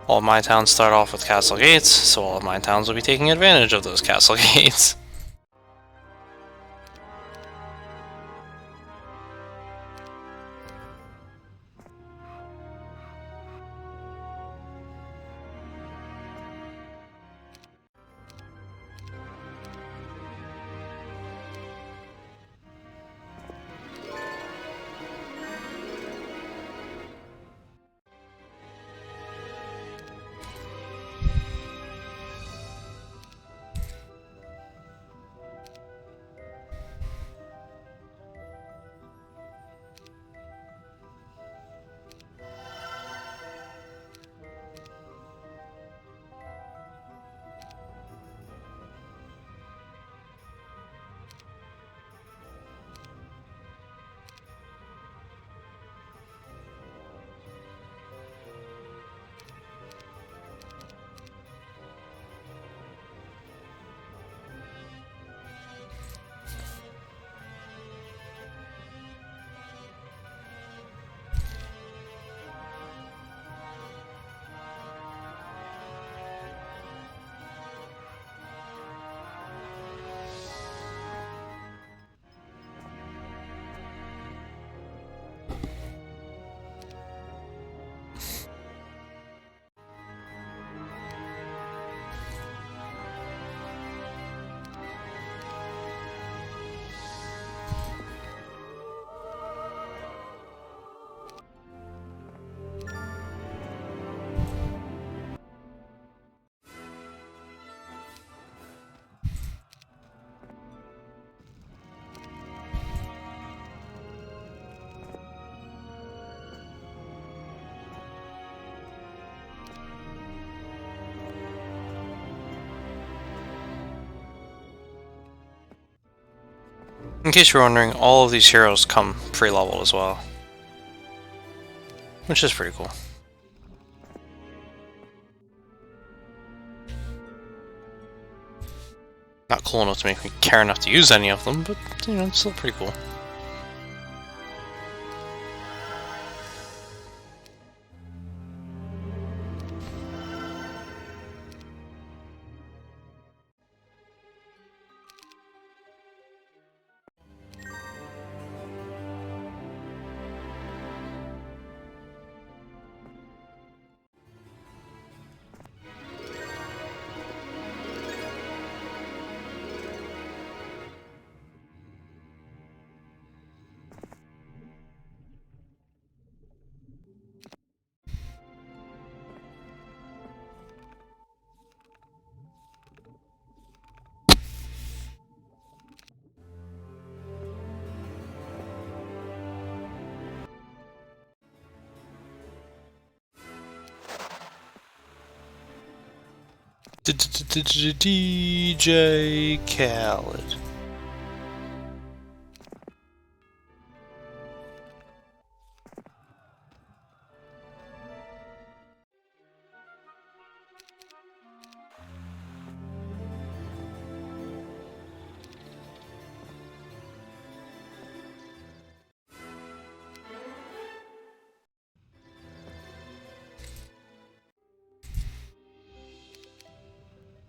All of my towns start off with castle gates, so all of my towns will be taking advantage of those castle gates. In case you're wondering, all of these heroes come pre-leveled as well. Which is pretty cool. Not cool enough to make me care enough to use any of them, but, you know, it's still pretty cool. DJ Khaled.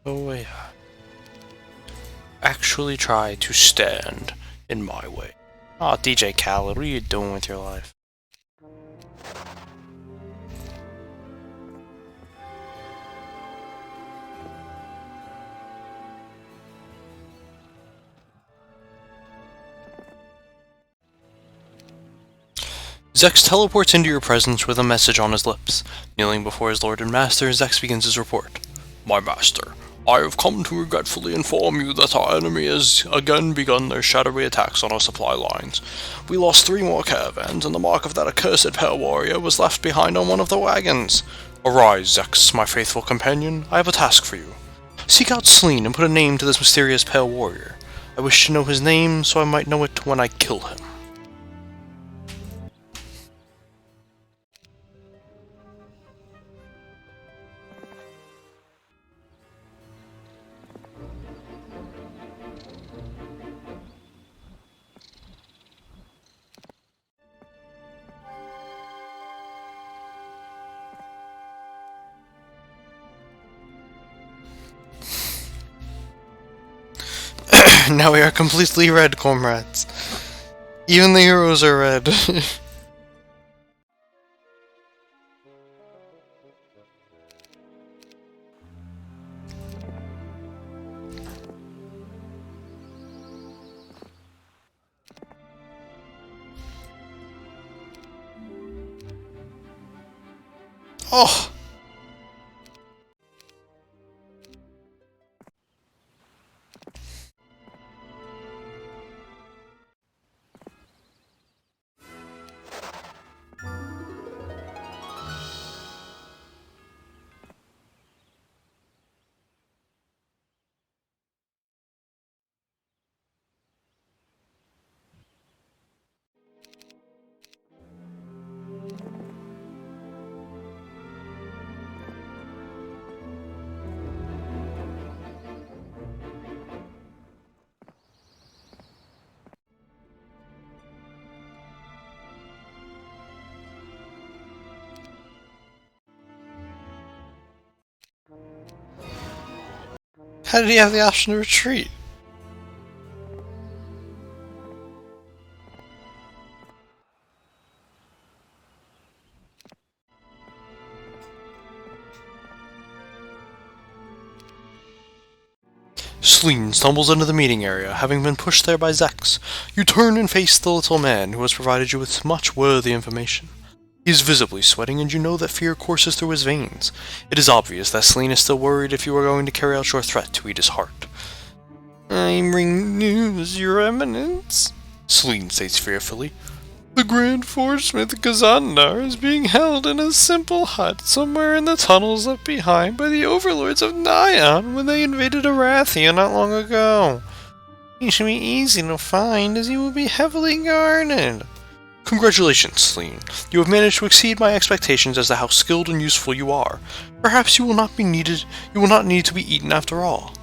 Oh yeah. Actually try to stand in my way. Aw, DJ Khaled, what are you doing with your life? Zex teleports into your presence with a message on his lips. Kneeling before his lord and master, Zex begins his report. My master, I have come to regretfully inform you that our enemy has again begun their shadowy attacks on our supply lines. We lost 3 more caravans, and the mark of that accursed pale warrior was left behind on one of the wagons. Arise, Zex, my faithful companion, I have a task for you. Seek out Selene and put a name to this mysterious pale warrior. I wish to know his name so I might know it when I kill him. Now we are completely red, comrades. Even the heroes are red. Oh! How did he have the option to retreat? Selene stumbles into the meeting area, having been pushed there by Zex. You turn and face the little man who has provided you with much worthy information. He is visibly sweating, and you know that fear courses through his veins. It is obvious that Selene is still worried if you are going to carry out your threat to eat his heart. I bring news, your eminence, Selene states fearfully. The Grand Forgesmith Gazandar is being held in a simple hut somewhere in the tunnels left behind by the overlords of Nyan when they invaded Arathia not long ago. You should be easy to find, as you will be heavily guarded. Congratulations, Celine. You have managed to exceed my expectations as to how skilled and useful you are. Perhaps you will not need to be eaten after all.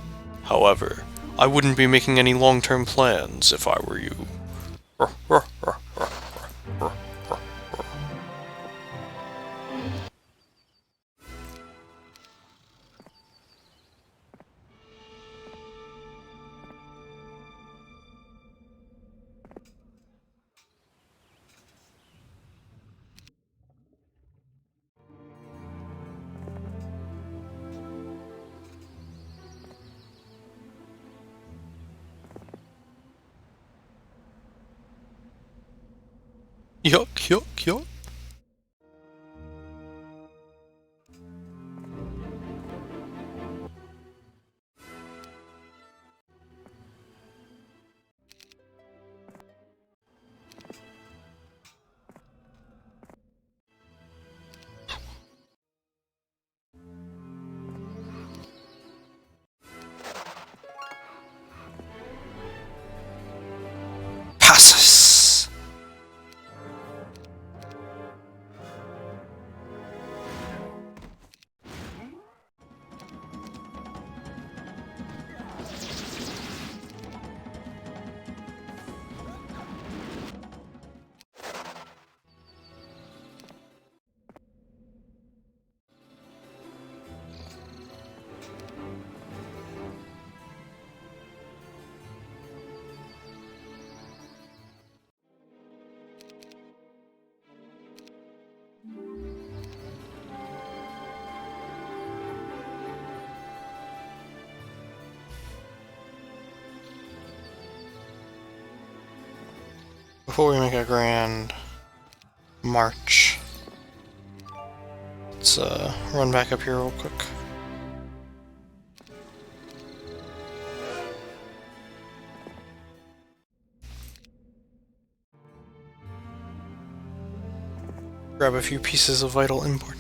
However, I wouldn't be making any long-term plans if I were you. Yuck, yuck, yuck. Passes. Before we make a grand march, let's run back up here real quick. Grab a few pieces of vital import.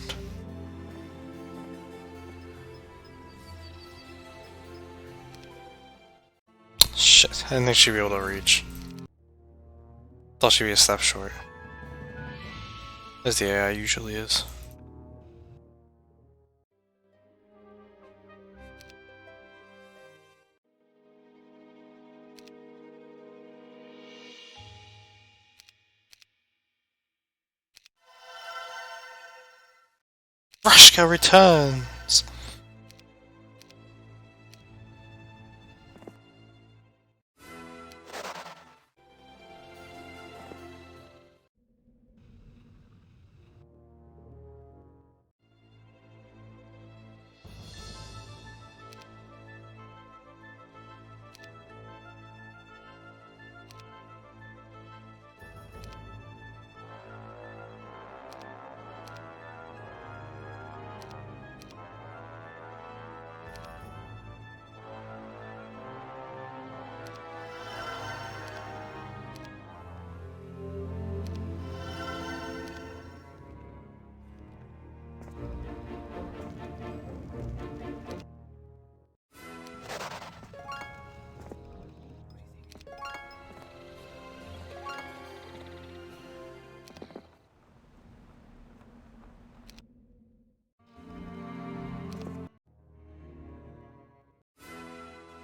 Shit, I didn't think she'd be able to reach. Thought she'd be a step short. As the AI usually is. Vrashka returns!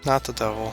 Not the devil.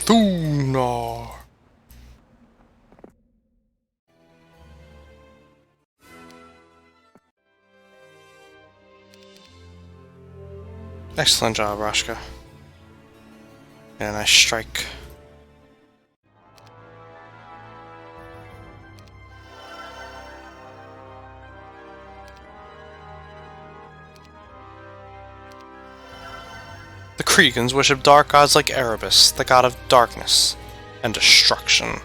Thunar. Excellent job, Rashka. And I strike. The Kriegans worship dark gods like Erebus, the god of darkness and destruction.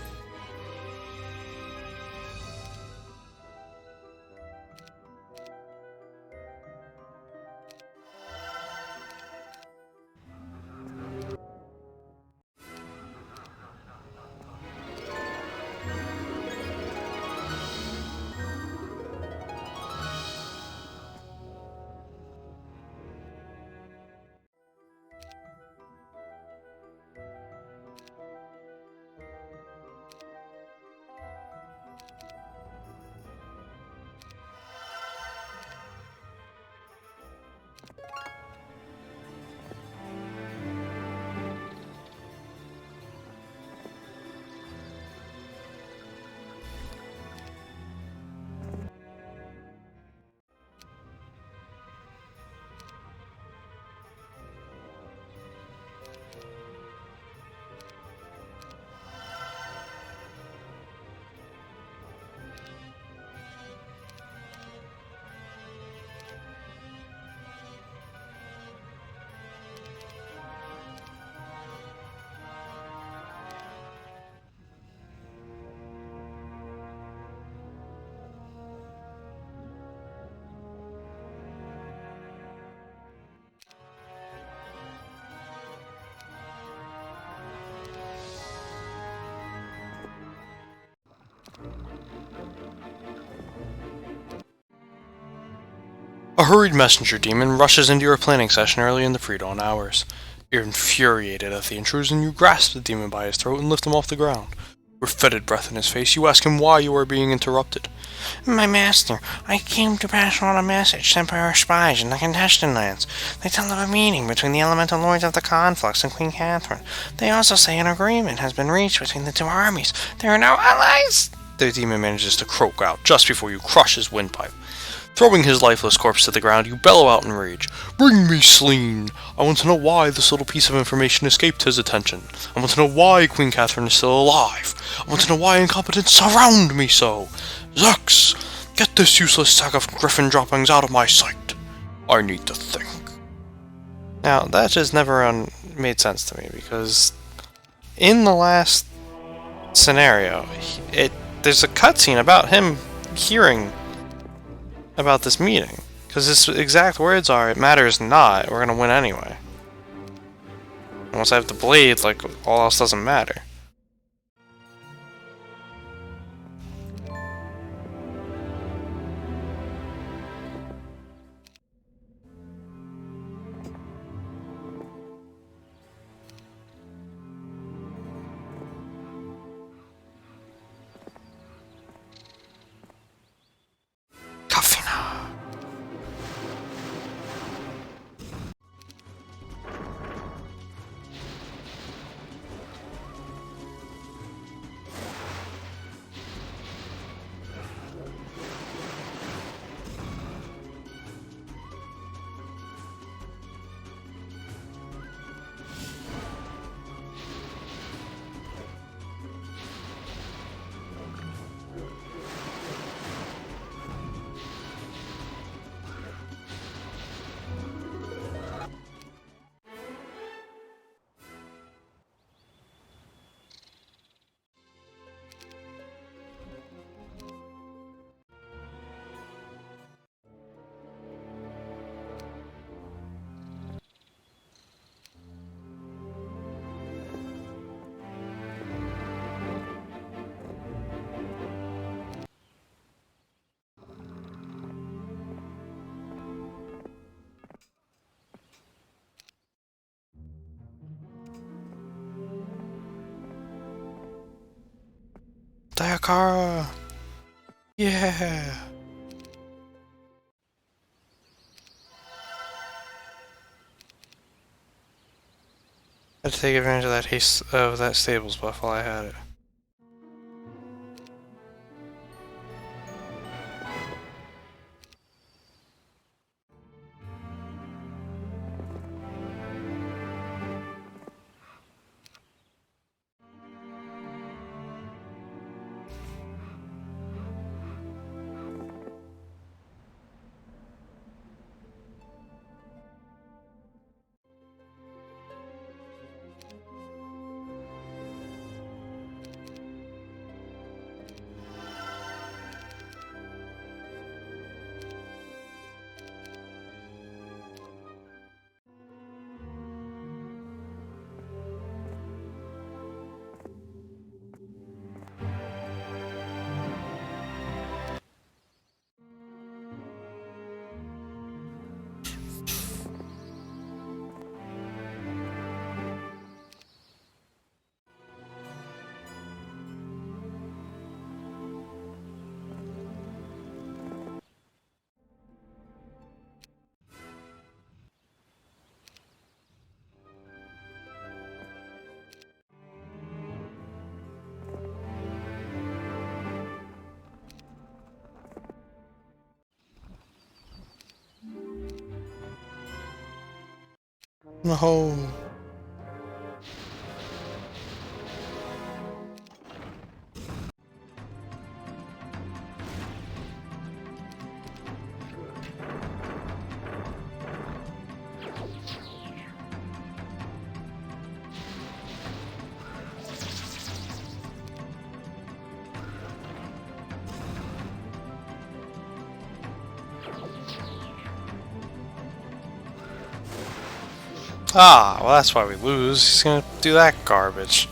A hurried messenger demon rushes into your planning session early in the pre-dawn hours. You're infuriated at the intrusion, you grasp the demon by his throat and lift him off the ground. With fetid breath in his face, you ask him why you are being interrupted. My master, I came to pass on a message sent by our spies in the contested lands. They tell of a meeting between the elemental lords of the conflux and Queen Catherine. They also say an agreement has been reached between the two armies. There are no allies! The demon manages to croak out just before you crush his windpipe. Throwing his lifeless corpse to the ground, you bellow out in rage. Bring me Sleene! I want to know why this little piece of information escaped his attention. I want to know why Queen Catherine is still alive. I want to know why incompetents surround me so. Zux! Get this useless sack of griffin droppings out of my sight. I need to think. Now, that just never made sense to me, because in the last scenario, there's a cutscene about him hearing about this meeting, because his exact words are, "It matters not, we're gonna win anyway. And once I have the blade, like, all else doesn't matter." Dayakara! Yeah! had to take advantage of that stables buff while I had it. No. Ah, well that's why we lose. He's gonna do that garbage.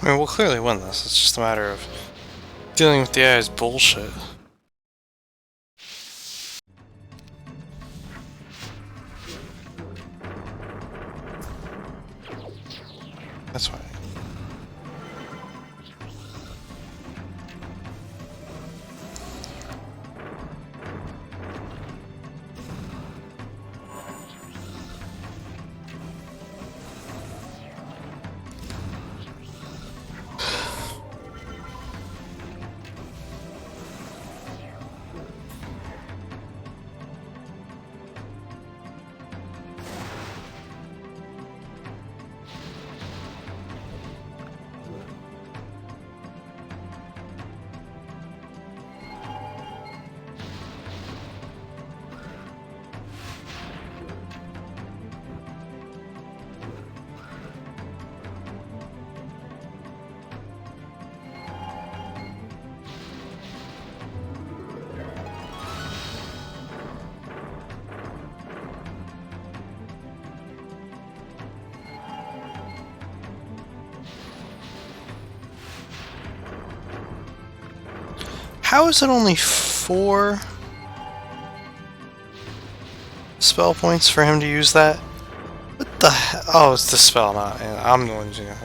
I mean, we'll clearly win this. It's just a matter of dealing with the AI's bullshit. That's why. How is it only 4 spell points for him to use that? What the hell? Oh, it's the spell, not. I'm the one using it.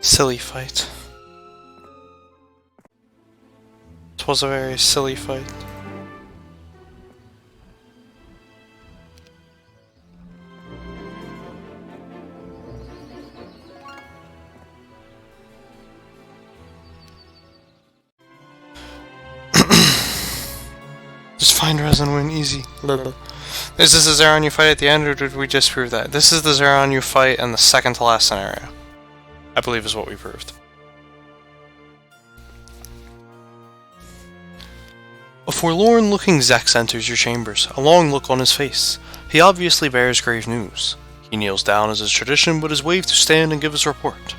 Silly fight. It was a very silly fight. Just find Rez and win easy. Is this the Zeron you fight at the end, or did we just prove that? This is the Zeron you fight in the second to last scenario. I believe is what we proved. A forlorn-looking Zex enters your chambers, a long look on his face. He obviously bears grave news. He kneels down as is tradition, but is waved to stand and give his report.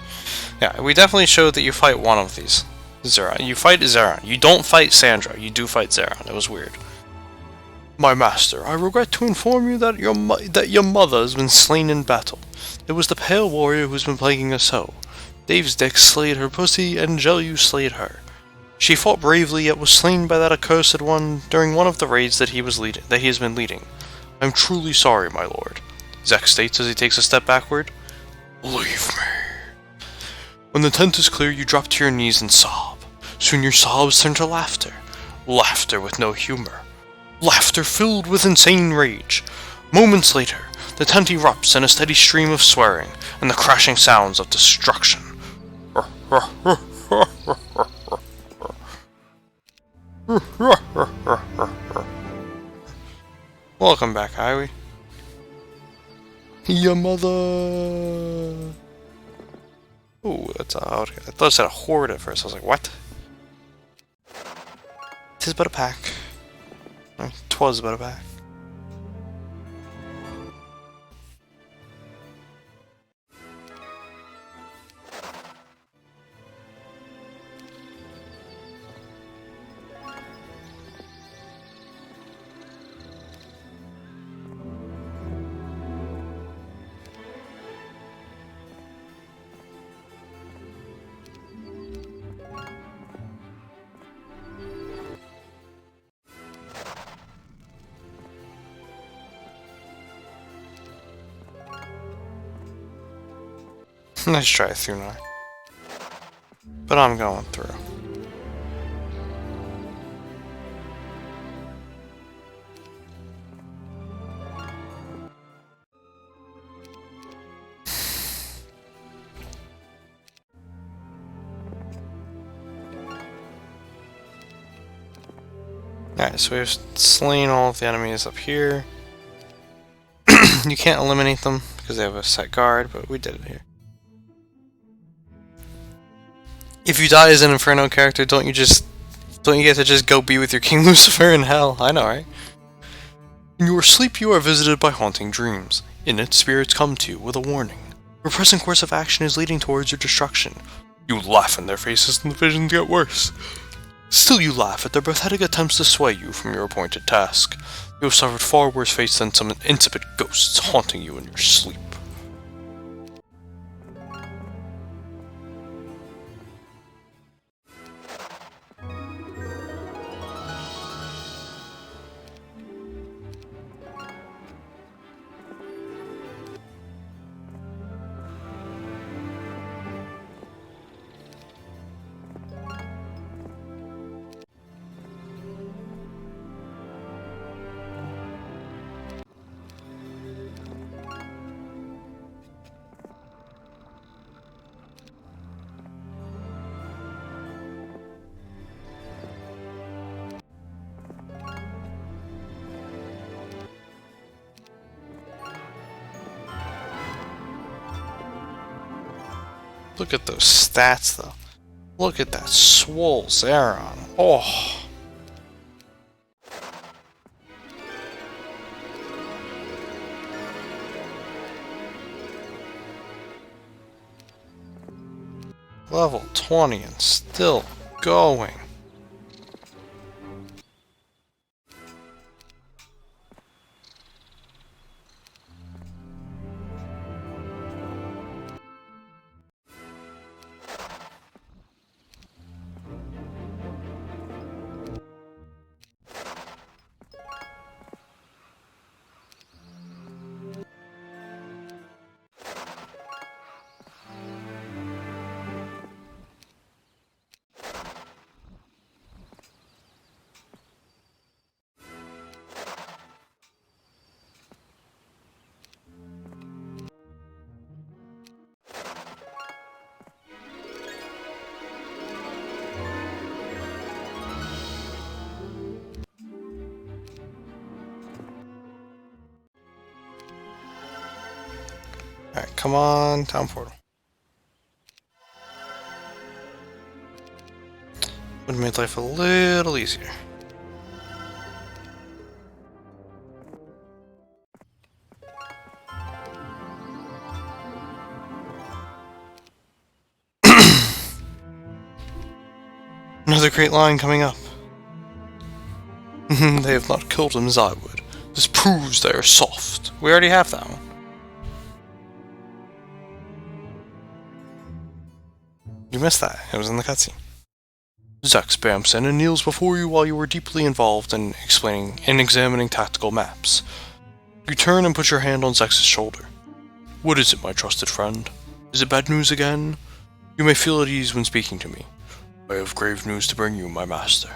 Yeah, we definitely showed that you fight one of these. Zeron. You fight Zeron. You don't fight Sandra. You do fight Zeron. It was weird. My master, I regret to inform you that your mother has been slain in battle. It was the pale warrior who's been plaguing us so. Dave's dick slayed her pussy, and Jelyu slayed her. She fought bravely, yet was slain by that accursed one during one of the raids that he has been leading. I am truly sorry, my lord. Zek states as he takes a step backward. Leave me. When the tent is clear, you drop to your knees and sob. Soon your sobs turn to laughter. Laughter with no humor. Laughter filled with insane rage. Moments later, the tent erupts in a steady stream of swearing and the crashing sounds of destruction. Welcome back, Iwie. Your mother. Ooh, that's a. I thought it said a horde at first. I was like, what? 'Tis but a pack. 'Twas but a pack. Nice try, Thunai. But I'm going through. Alright, so we've slain all of the enemies up here. You can't eliminate them because they have a set guard, but we did it here. If you die as an Inferno character, don't you get to just go be with your King Lucifer in hell? I know, right? In your sleep you are visited by haunting dreams. In it, spirits come to you with a warning. Your present course of action is leading towards your destruction. You laugh in their faces and the visions get worse. Still you laugh at their pathetic attempts to sway you from your appointed task. You have suffered far worse fates than some insipid ghosts haunting you in your sleep. Look at those stats, though. Look at that swole Zeron. Oh. Level 20 and still going. Alright, come on, town portal. Would have made life a little easier. Another great line coming up. They have not killed him as I would. This proves they are soft. We already have that one. You missed that. It was in the cutscene. Zax bamps in and kneels before you while you were deeply involved in examining tactical maps. You turn and put your hand on Zax's shoulder. What is it, my trusted friend? Is it bad news again? You may feel at ease when speaking to me. I have grave news to bring you, my master.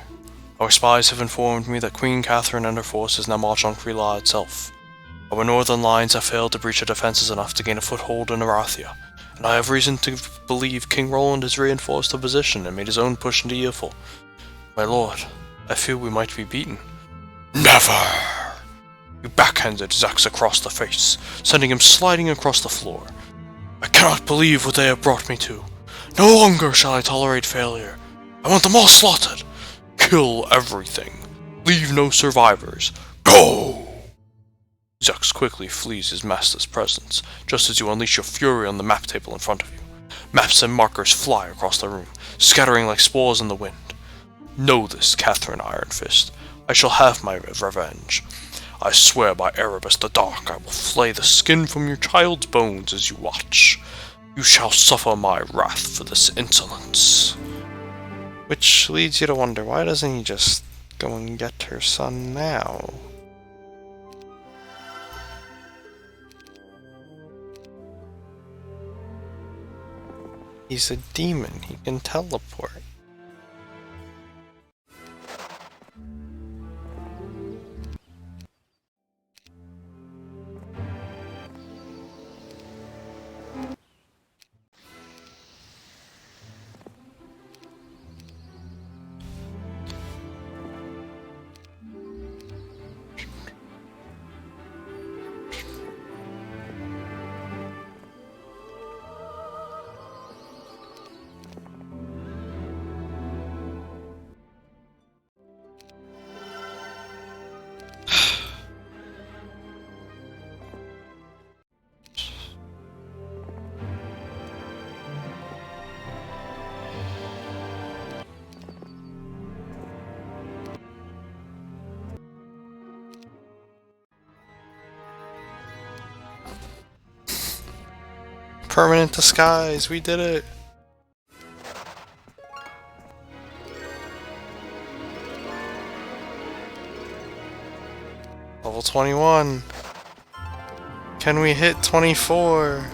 Our spies have informed me that Queen Catherine and her forces now march on Krila itself. Our northern lines have failed to breach our defenses enough to gain a foothold in Arathia, and I have reason to believe King Roland has reinforced the position and made his own push into Yifil. My lord, I fear we might be beaten. Never! You backhanded Zax across the face, sending him sliding across the floor. I cannot believe what they have brought me to. No longer shall I tolerate failure. I want them all slaughtered. Kill everything. Leave no survivors. Go! Zax quickly flees his master's presence, just as you unleash your fury on the map table in front of you. Maps and markers fly across the room, scattering like spores in the wind. Know this, Catherine Iron Fist. I shall have my revenge. I swear by Erebus the Dark, I will flay the skin from your child's bones as you watch. You shall suffer my wrath for this insolence. Which leads you to wonder, why doesn't he just go and get her son now? He's a demon, he can teleport. Permanent disguise, we did it! Level 21. Can we hit 24?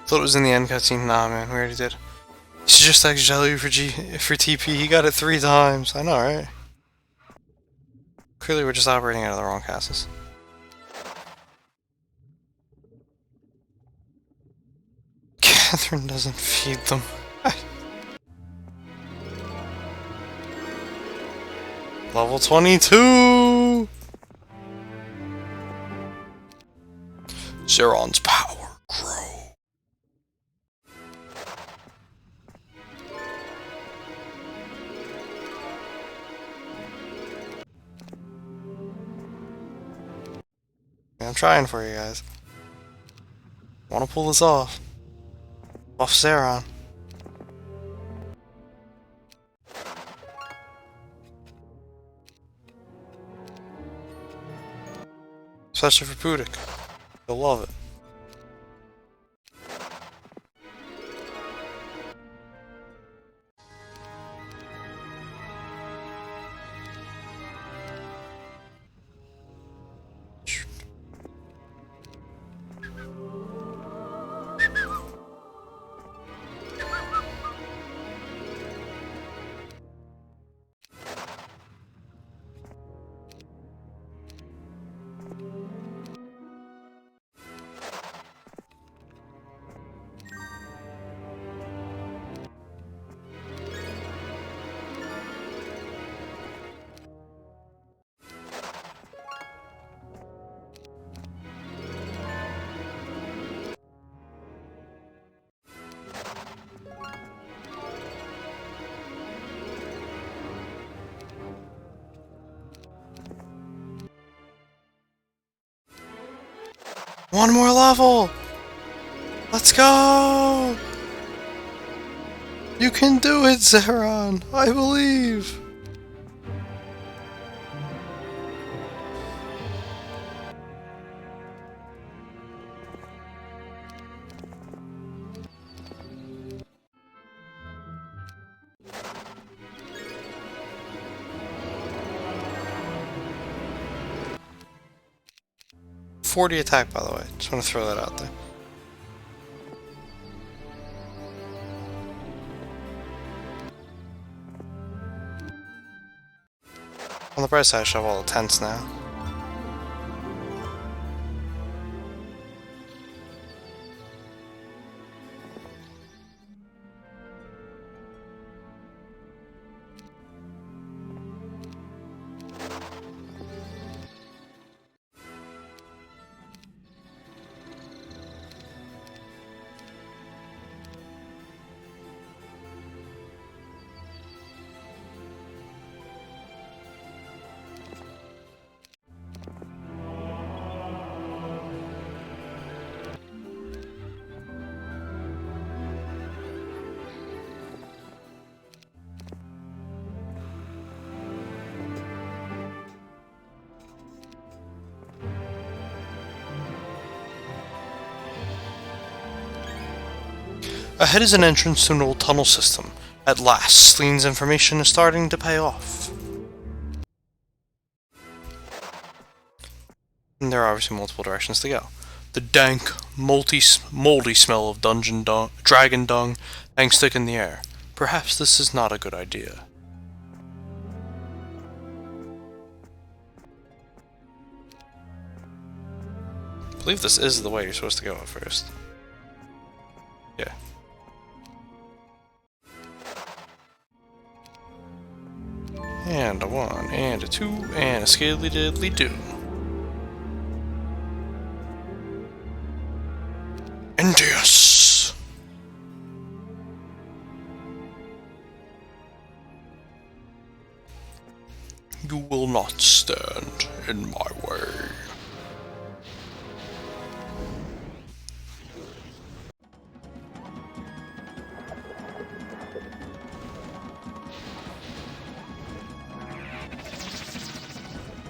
Thought it was in the end cutscene. Nah, man, we already did. He's just like Jelly for TP. He got it 3 times. I know, right? Clearly, we're just operating out of the wrong castles. Catherine doesn't feed them. Level 22! Zeron's power grow. I'm trying for you guys. Want to pull this off. Off Zeron. Especially for Pudik. He'll love it. One more level! Let's go! You can do it, Zeron! I believe! .40 attack, by the way. Just want to throw that out there. On the bright side, I should have all the tents now. Ahead is an entrance to an old tunnel system. At last, Sleen's information is starting to pay off. And there are obviously multiple directions to go. The dank, moldy smell of dragon dung hangs thick in the air. Perhaps this is not a good idea. I believe this is the way you're supposed to go at first. Yeah. And a 1, and a 2, and a skiddly diddly do. Endius! You will not stand in my way.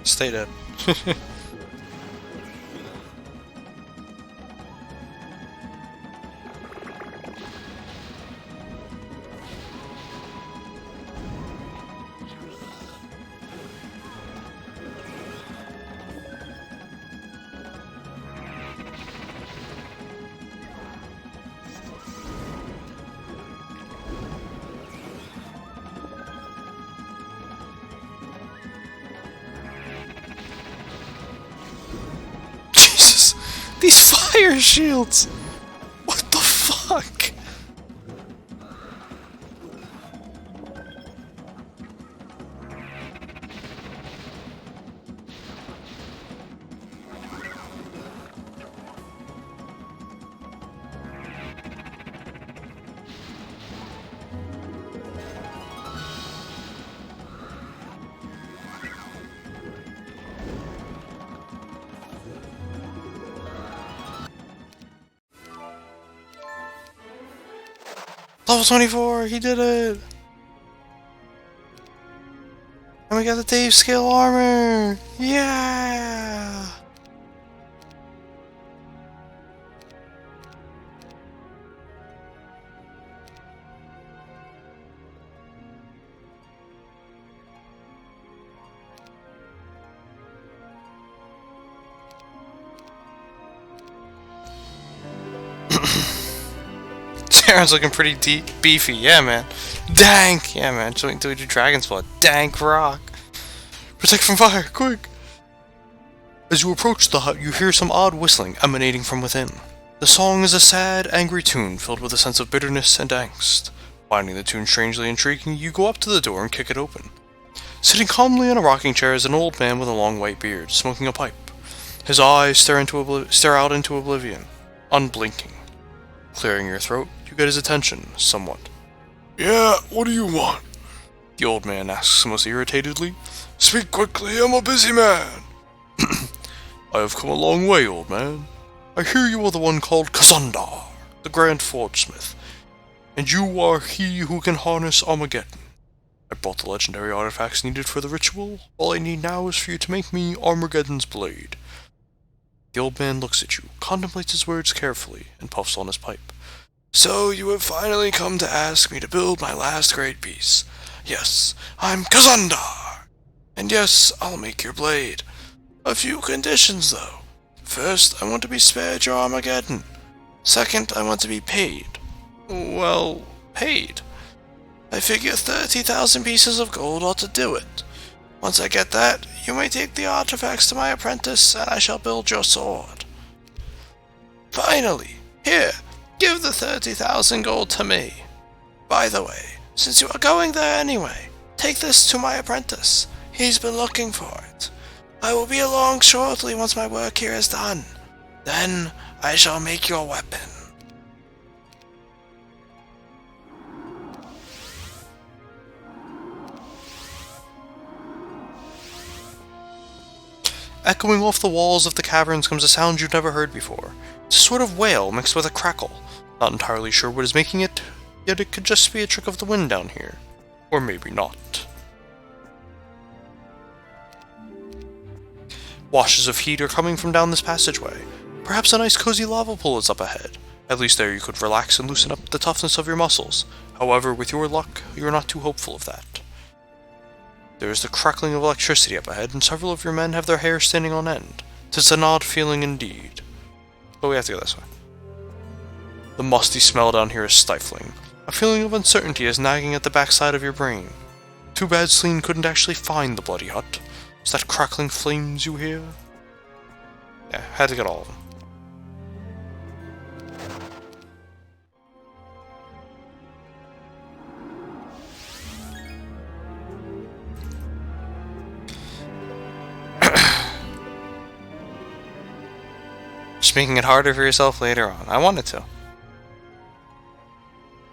Stay dead. These fire shields! What the fuck? Level 24, he did it! And we got the Dave scale armor! Yeah! Sharon's looking pretty beefy, yeah man. Dank! Yeah man, just wait until we do Dragon's Blood. Dank rock! Protect from fire, quick! As you approach the hut, you hear some odd whistling emanating from within. The song is a sad, angry tune filled with a sense of bitterness and angst. Finding the tune strangely intriguing, you go up to the door and kick it open. Sitting calmly in a rocking chair is an old man with a long white beard, smoking a pipe. His eyes stare out into oblivion, unblinking. Clearing your throat, you get his attention, somewhat. Yeah, what do you want? The old man asks most irritatedly. Speak quickly, I'm a busy man. I have come a long way, old man. I hear you are the one called Kazandar, the Grand Forgesmith, and you are he who can harness Armageddon. I brought the legendary artifacts needed for the ritual. All I need now is for you to make me Armageddon's blade. The old man looks at you, contemplates his words carefully, and puffs on his pipe. So you have finally come to ask me to build my last great piece. Yes, I'm Kazandar. And yes, I'll make your blade. A few conditions, though. First, I want to be spared your Armageddon. Second, I want to be paid. Well, paid. I figure 30,000 pieces of gold ought to do it. Once I get that, you may take the artifacts to my apprentice, and I shall build your sword. Finally, here, give the 30,000 gold to me. By the way, since you are going there anyway, take this to my apprentice. He's been looking for it. I will be along shortly once my work here is done. Then I shall make your weapon. Echoing off the walls of the caverns comes a sound you've never heard before. It's a sort of wail mixed with a crackle. Not entirely sure what is making it, yet it could just be a trick of the wind down here. Or maybe not. Washes of heat are coming from down this passageway. Perhaps a nice cozy lava pool is up ahead. At least there you could relax and loosen up the toughness of your muscles. However, with your luck, you are not too hopeful of that. There is the crackling of electricity up ahead, and several of your men have their hair standing on end. 'Tis an odd feeling indeed. But we have to go this way. The musty smell down here is stifling. A feeling of uncertainty is nagging at the backside of your brain. Too bad Celine couldn't actually find the bloody hut. Is that crackling flames you hear? Yeah, had to get all of them. Just making it harder for yourself later on. I wanted to.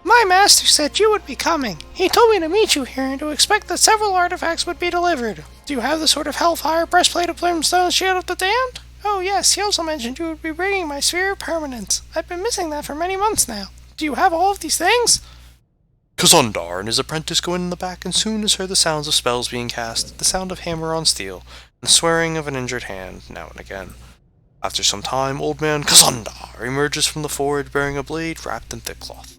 My master said you would be coming. He told me to meet you here and to expect that several artifacts would be delivered. Do you have the sort of hellfire breastplate of brimstone shield of the damned? Oh yes, he also mentioned you would be bringing my sphere of permanence. I've been missing that for many months now. Do you have all of these things? Kazandar and his apprentice go in the back and soon is heard the sounds of spells being cast, the sound of hammer on steel, and the swearing of an injured hand now and again. After some time, old man Kazandar emerges from the forge bearing a blade wrapped in thick cloth.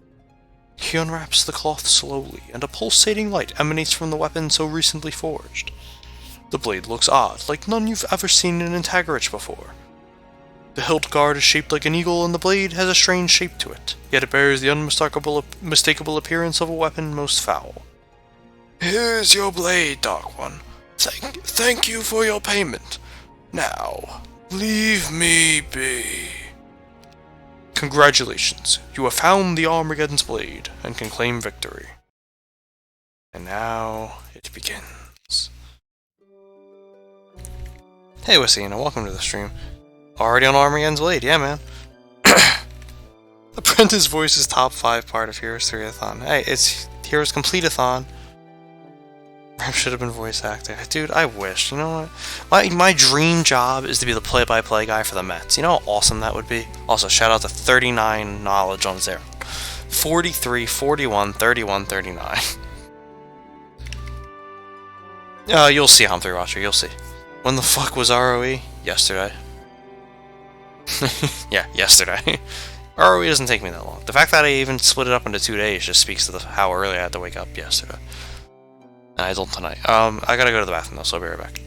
He unwraps the cloth slowly, and a pulsating light emanates from the weapon so recently forged. The blade looks odd, like none you've ever seen in Antagarich before. The hilt guard is shaped like an eagle, and the blade has a strange shape to it, yet it bears the unmistakable appearance of a weapon most foul. Here's your blade, Dark One. Thank you for your payment. Now, Leave me be. Congratulations, you have found the Armageddon's blade and can claim victory. And now it begins. Hey Wassina, welcome to the stream. Already on Armageddon's blade, yeah man. Apprentice voice is top 5 part of Heroes 3-a-thon. Hey, it's Heroes Complete-a-thon. I should have been voice actor. Dude, I wish. You know what? My dream job is to be the play-by-play guy for the Mets. You know how awesome that would be? Also, shout out to 39 knowledge on Zero. 43, 41, 31, 39. You'll see, Humphrey Watcher. You'll see. When the fuck was ROE? Yesterday. Yeah, yesterday. ROE doesn't take me that long. The fact that I even split it up into 2 days just speaks to how early I had to wake up yesterday. I don't tonight. I gotta go to the bathroom though, so I'll be right back.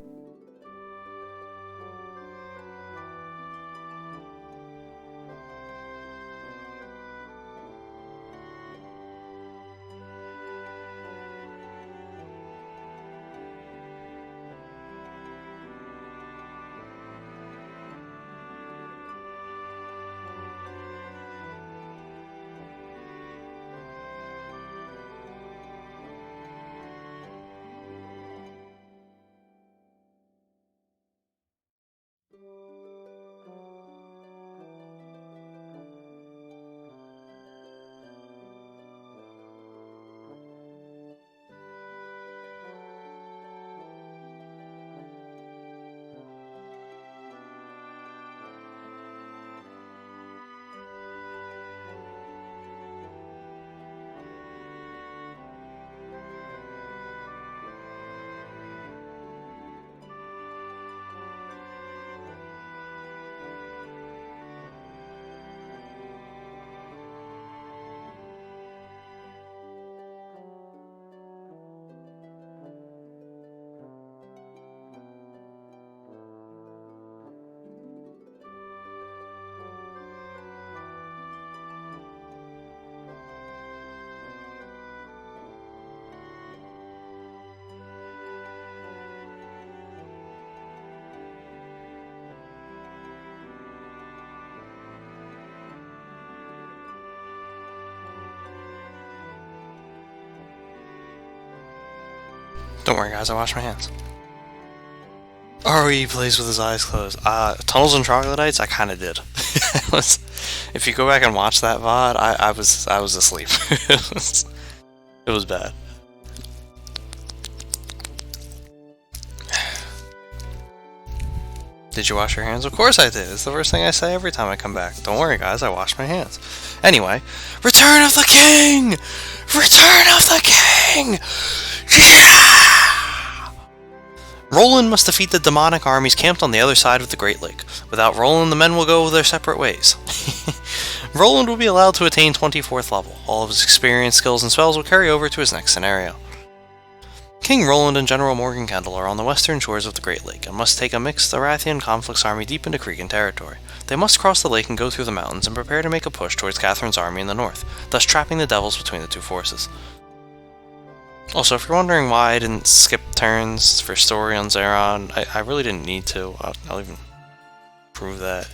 Don't worry guys, I wash my hands. ROE plays with his eyes closed. Tunnels and Troglodytes, I kinda did. If you go back and watch that VOD, I was asleep. It was bad. Did you wash your hands? Of course I did. It's the first thing I say every time I come back. Don't worry guys, I wash my hands. Anyway, Return of the King! Return of the King! Yeah! Roland must defeat the demonic armies camped on the other side of the Great Lake. Without Roland, the men will go their separate ways. Roland will be allowed to attain 24th level. All of his experience, skills, and spells will carry over to his next scenario. King Roland and General Morgan-Kendall are on the western shores of the Great Lake and must take a mixed Arathian conflicts army deep into Cregan territory. They must cross the lake and go through the mountains and prepare to make a push towards Catherine's army in the north, thus trapping the devils between the two forces. Also, if you're wondering why I didn't skip turns for story on Zeron, I really didn't need to. I'll even prove that.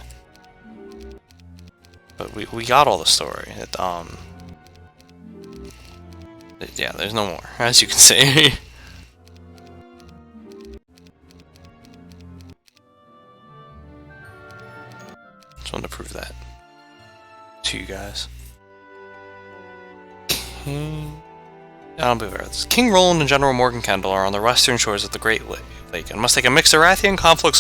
But we got all the story. Yeah, there's no more, as you can see. Just wanted to prove that to you guys. I don't believe this. King Roland and General Morgan-Kendall are on the western shores of the Great Lake and must take a mixed Arathian conflicts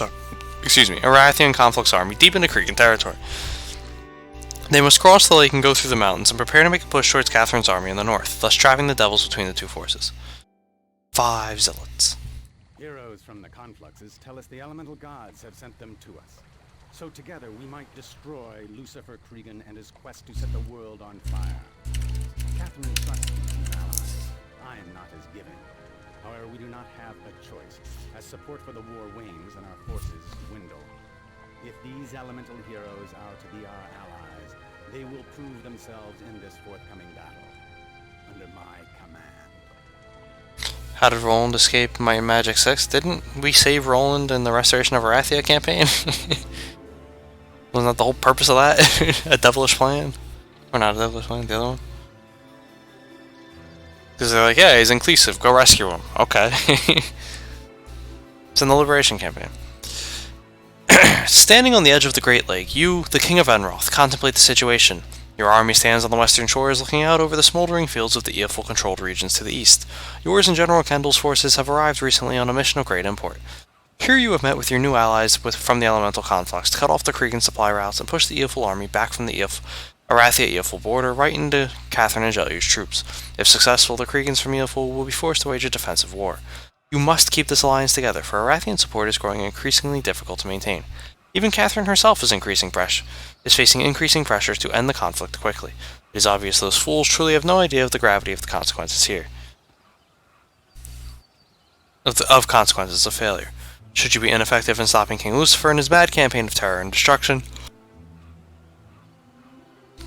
army deep into Cregan territory. They must cross the lake and go through the mountains and prepare to make a push towards Catherine's army in the north, thus trapping the devils between the two forces. 5 zealots. Heroes from the confluxes tell us the elemental gods have sent them to us. So together we might destroy Lucifer Cregan and his quest to set the world on fire. Catherine trusts these allies. I am not as giving. However, we do not have a choice, as support for the war wanes and our forces dwindle. If these elemental heroes are to be our allies, they will prove themselves in this forthcoming battle, under my command. How did Roland escape my Magic 6? Didn't we save Roland in the Restoration of Arathia campaign? Wasn't that the whole purpose of that? A devilish plan? Or not a devilish plan, the other one? Because they're like, yeah, he's inclusive, go rescue him. Okay. It's in the Liberation campaign. Standing on the edge of the Great Lake, you, the King of Enroth, contemplate the situation. Your army stands on the western shores looking out over the smoldering fields of the Eoful-controlled regions to the east. Yours and General Kendall's forces have arrived recently on a mission of great import. Here you have met with your new allies from the elemental conflux to cut off the Cregan supply routes and push the Eoful army back from the Arathia-Eoful border right into Catherine and Jelliu's troops. If successful, the Creegans from Eoful will be forced to wage a defensive war. You must keep this alliance together, for Arathian support is growing increasingly difficult to maintain. Even Catherine herself is facing increasing pressure to end the conflict quickly. It is obvious those fools truly have no idea of the gravity of the consequences here. Of consequences of failure. Should you be ineffective in stopping King Lucifer in his mad campaign of terror and destruction,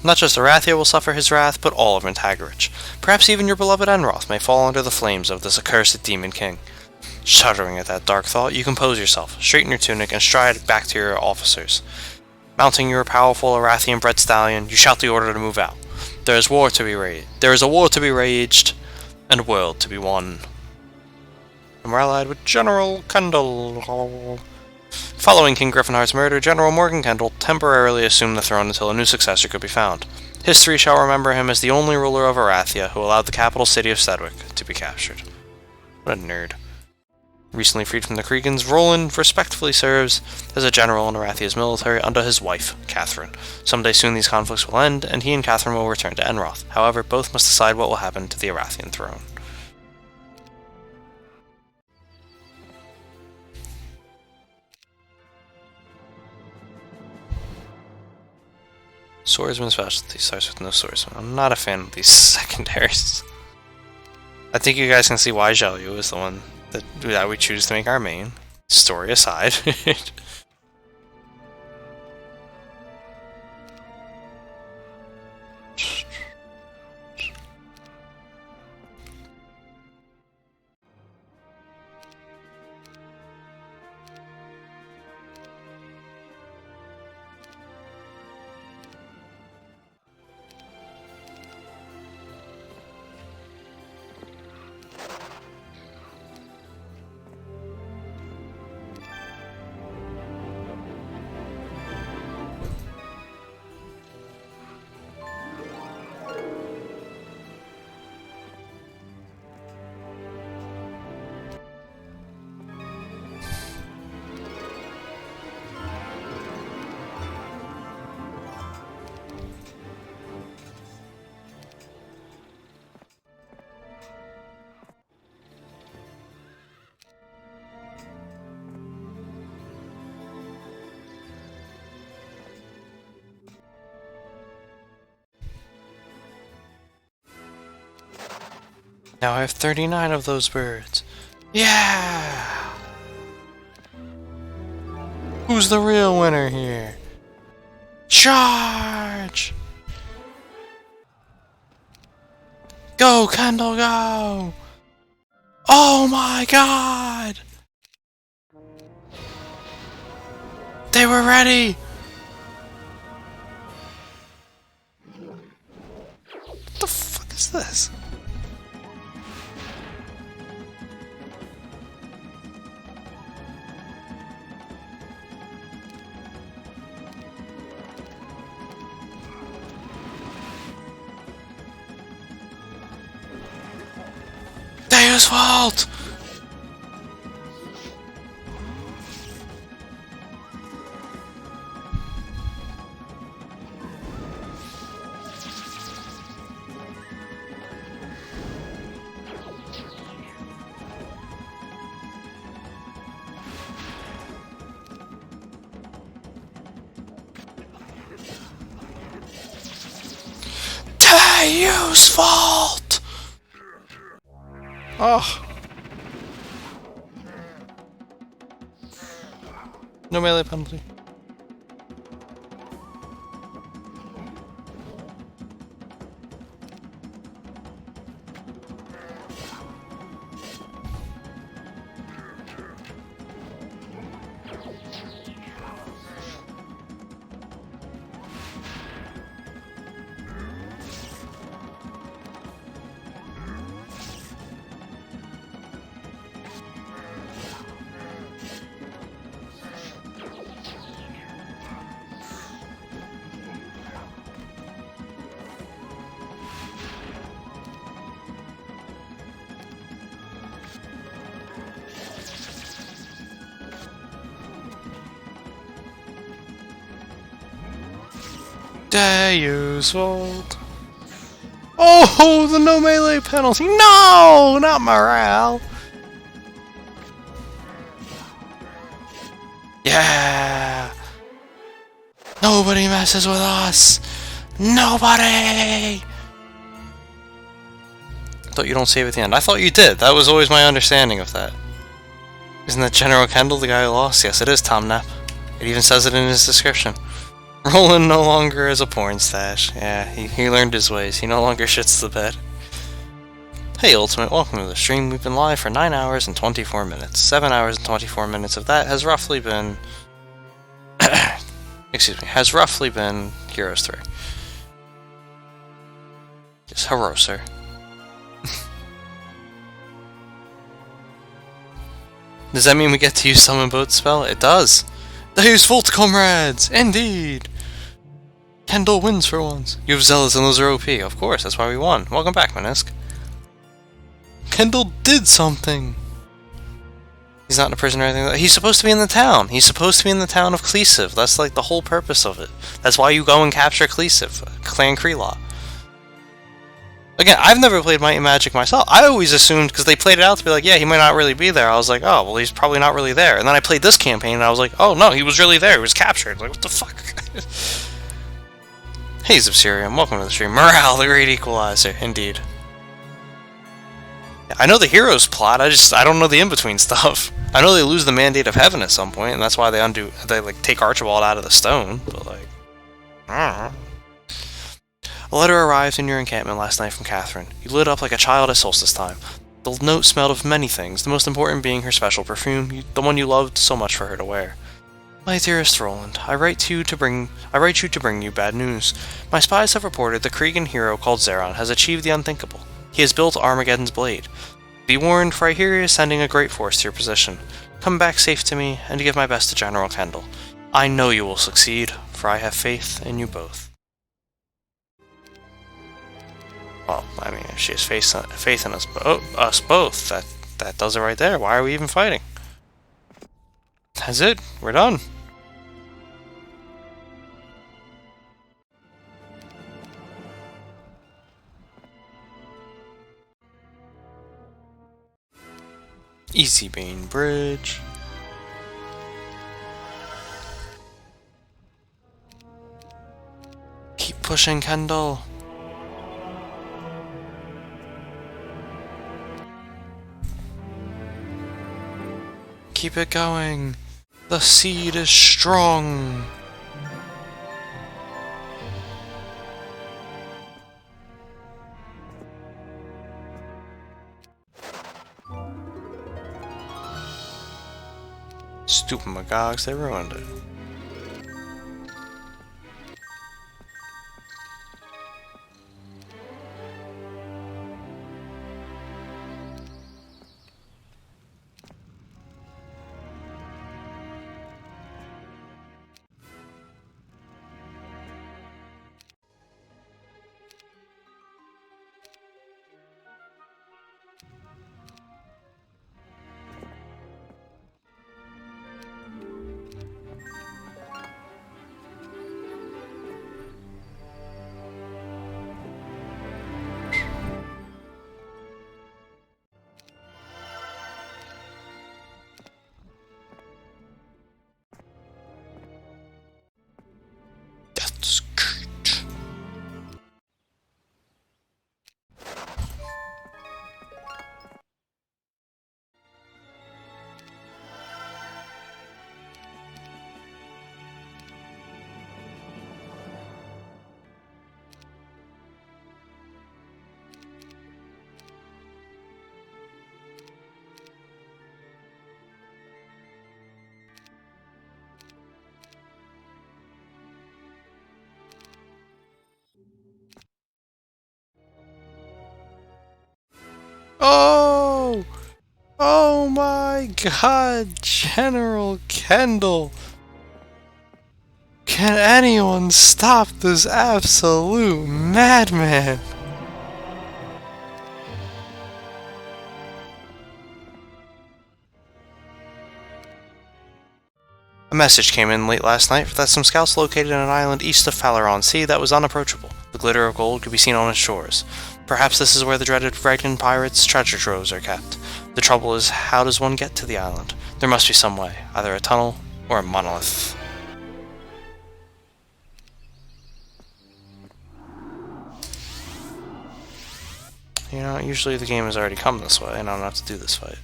not just Arathia will suffer his wrath, but all of Antagarich. Perhaps even your beloved Enroth may fall under the flames of this accursed Demon King. Shuddering at that dark thought, you compose yourself, straighten your tunic, and stride back to your officers. Mounting your powerful Arathian-bred stallion, you shout the order to move out. There is a war to be waged, and a world to be won. And we're allied with General Kendall. Following King Griffinheart's murder, General Morgan Kendall temporarily assumed the throne until a new successor could be found. History shall remember him as the only ruler of Arathia who allowed the capital city of Sedwick to be captured. What a nerd. Recently freed from the Creegans, Roland respectfully serves as a general in Arathia's military under his wife, Catherine. Someday soon these conflicts will end, and he and Catherine will return to Enroth. However, both must decide what will happen to the Arathian throne. Swordsman specialty starts with no swordsman. I'm not a fan of these secondaries. I think you guys can see why Jelliu is the one that we choose to make our main. Story aside. Now I have 39 of those birds. Yeah! Who's the real winner here? Charge! Go, Kendall, go! Oh my god! They were ready! What the fuck is this? Deus Vault! Deus Vault! Oh. No melee penalty. Deus Vult. Oh, the no melee penalty. No, not morale. Yeah. Nobody messes with us. Nobody. I thought you don't save at the end. I thought you did. That was always my understanding of that. Isn't that General Kendall, the guy who lost? Yes, it is Tom Knapp. It even says it in his description. Roland no longer has a porn stash. Yeah, he learned his ways. He no longer shits the bed. Hey Ultimate, welcome to the stream. We've been live for 9 hours and 24 minutes. 7 hours and 24 minutes of that has roughly been... excuse me, has roughly been Heroes 3. Yes, hello, sir. Does that mean we get to use Summon Boat spell? It does! Deus Vult, comrades! Indeed! Kendall wins for once. You have Zealots and those are OP. Of course, that's why we won. Welcome back, Minisk. Kendall did something! He's not in a prison or anything. He's supposed to be in the town. He's supposed to be in the town of Kleesiv. That's like the whole purpose of it. That's why you go and capture Kleesiv, Clan Kreelaw. Again, I've never played Might and Magic myself. I always assumed, because they played it out to be like, yeah, he might not really be there. I was like, oh, well, he's probably not really there. And then I played this campaign, and I was like, oh, no, he was really there. He was captured. Like, what the fuck? Hey, Zipsirium, welcome to the stream. Morale, the great equalizer. Indeed. I know the hero's plot, I don't know the in-between stuff. I know they lose the Mandate of Heaven at some point, and that's why they like, take Archibald out of the stone, but, like, I don't know. A letter arrived in your encampment last night from Catherine. You lit up like a child at solstice time. The note smelled of many things, the most important being her special perfume, the one you loved so much for her to wear. My dearest Roland, I write you to bring you bad news. My spies have reported the Cregan hero called Zeron has achieved the unthinkable. He has built Armageddon's blade. Be warned, for I hear he is sending a great force to your position. Come back safe to me, and give my best to General Kendall. I know you will succeed, for I have faith in you both. Well, I mean, if she has faith in us both, that does it right there. Why are we even fighting? That's it. We're done. Easy Bean Bridge. Keep pushing, Kendall. Keep it going. The seed is strong. Stupid Magogs, they ruined it. That's great. Oh! Oh my god, General Kendall! Can anyone stop this absolute madman? A message came in late last night that some scouts located an island east of Falaron Sea that was unapproachable. The glitter of gold could be seen on its shores. Perhaps this is where the dreaded Dragon Pirates' treasure troves are kept. The trouble is, how does one get to the island? There must be some way, either a tunnel or a monolith. You know, usually the game has already come this way, and I don't have to do this fight.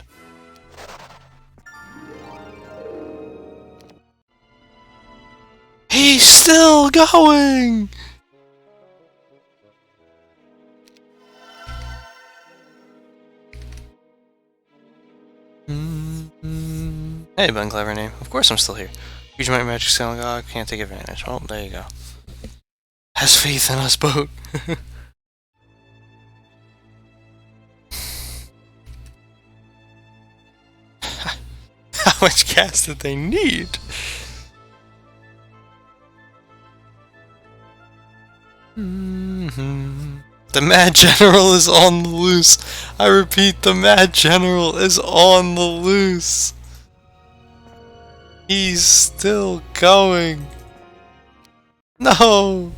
He's still going! Hey, Ben Clever Name. Of course I'm still here. Huge Might Magic Sailing God, can't take advantage. Oh, there you go. Has faith in us both. How much gas did they need? The Mad General is on the loose. I repeat, the Mad General is on the loose. He's still going. No.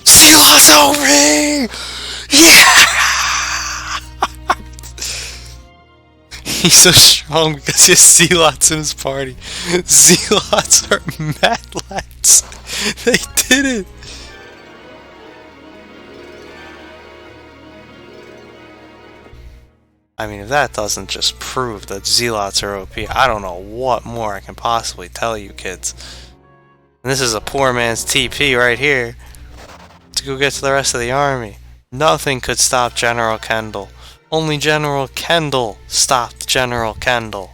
Zealot's over! Yeah! He's so strong because he has Zealots in his party. Zealots are mad lads. They did it! I mean, if that doesn't just prove that Zealots are OP, I don't know what more I can possibly tell you kids. And this is a poor man's TP right here. To go get to the rest of the army. Nothing could stop General Kendall. Only General Kendall stopped General Kendall.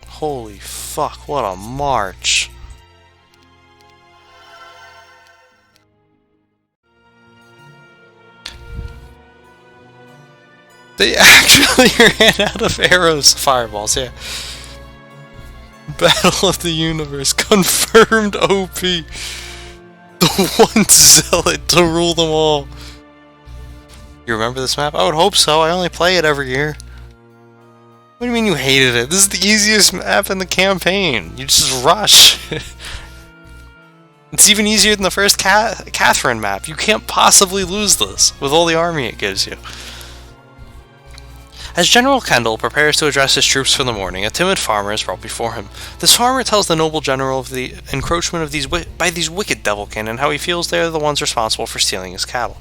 Holy fuck, what a march. They actually ran out of arrows. Fireballs, yeah. Battle of the Universe. Confirmed OP. The one zealot to rule them all. You remember this map? I would hope so. I only play it every year. What do you mean you hated it? This is the easiest map in the campaign. You just rush. It's even easier than the first Catherine map. You can't possibly lose this with all the army it gives you. As General Kendall prepares to address his troops for the morning, a timid farmer is brought before him. This farmer tells the noble general of the encroachment of these wicked devilkin and how he feels they are the ones responsible for stealing his cattle.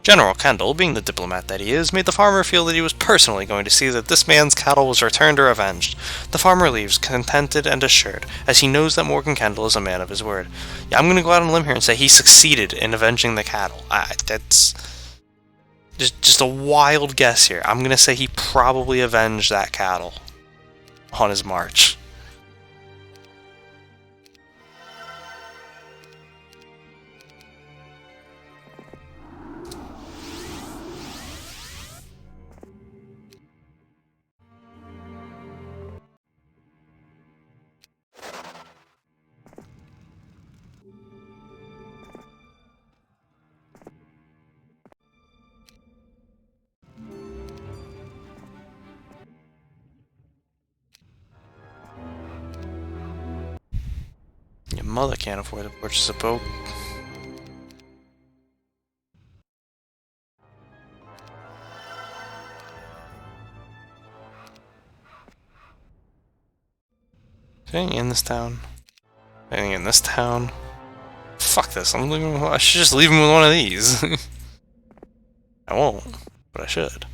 General Kendall, being the diplomat that he is, made the farmer feel that he was personally going to see that this man's cattle was returned or avenged. The farmer leaves, contented and assured, as he knows that Morgan Kendall is a man of his word. Yeah, I'm going to go out on a limb here and say he succeeded in avenging the cattle. That's just a wild guess here. I'm going to say he probably avenged that cattle on his march. Your mother can't afford to purchase a boat. Anything in this town? Anything in this town? Fuck this, I'm leaving. I should just leave him with one of these. I won't, but I should.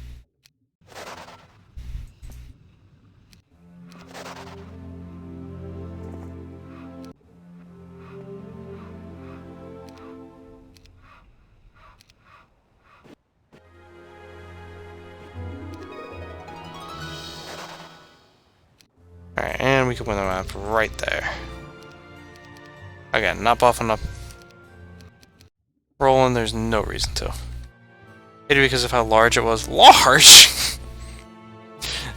Alright, and we can win the map right there. Again, not buffing up Roland, there's no reason to. Maybe because of how large it was. Large?!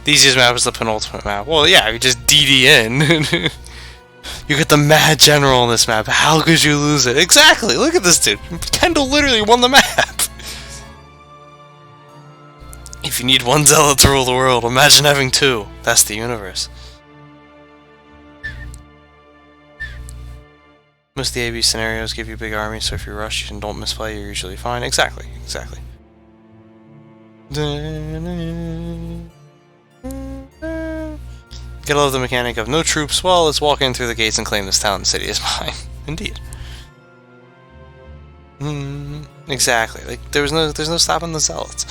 The easiest map is the penultimate map. Well, yeah, you just DD in. You get the Mad General in this map. How could you lose it? Exactly! Look at this dude! Kendall literally won the map! If you need one zealot to rule the world, imagine having two. That's the universe. Most of the AB scenarios give you big armies, so if you rush and don't misplay, you're usually fine. Exactly, exactly. Gotta love the mechanic of no troops. Well, let's walk in through the gates and claim this town and city is mine. Indeed. Exactly. Like there's no stopping the zealots.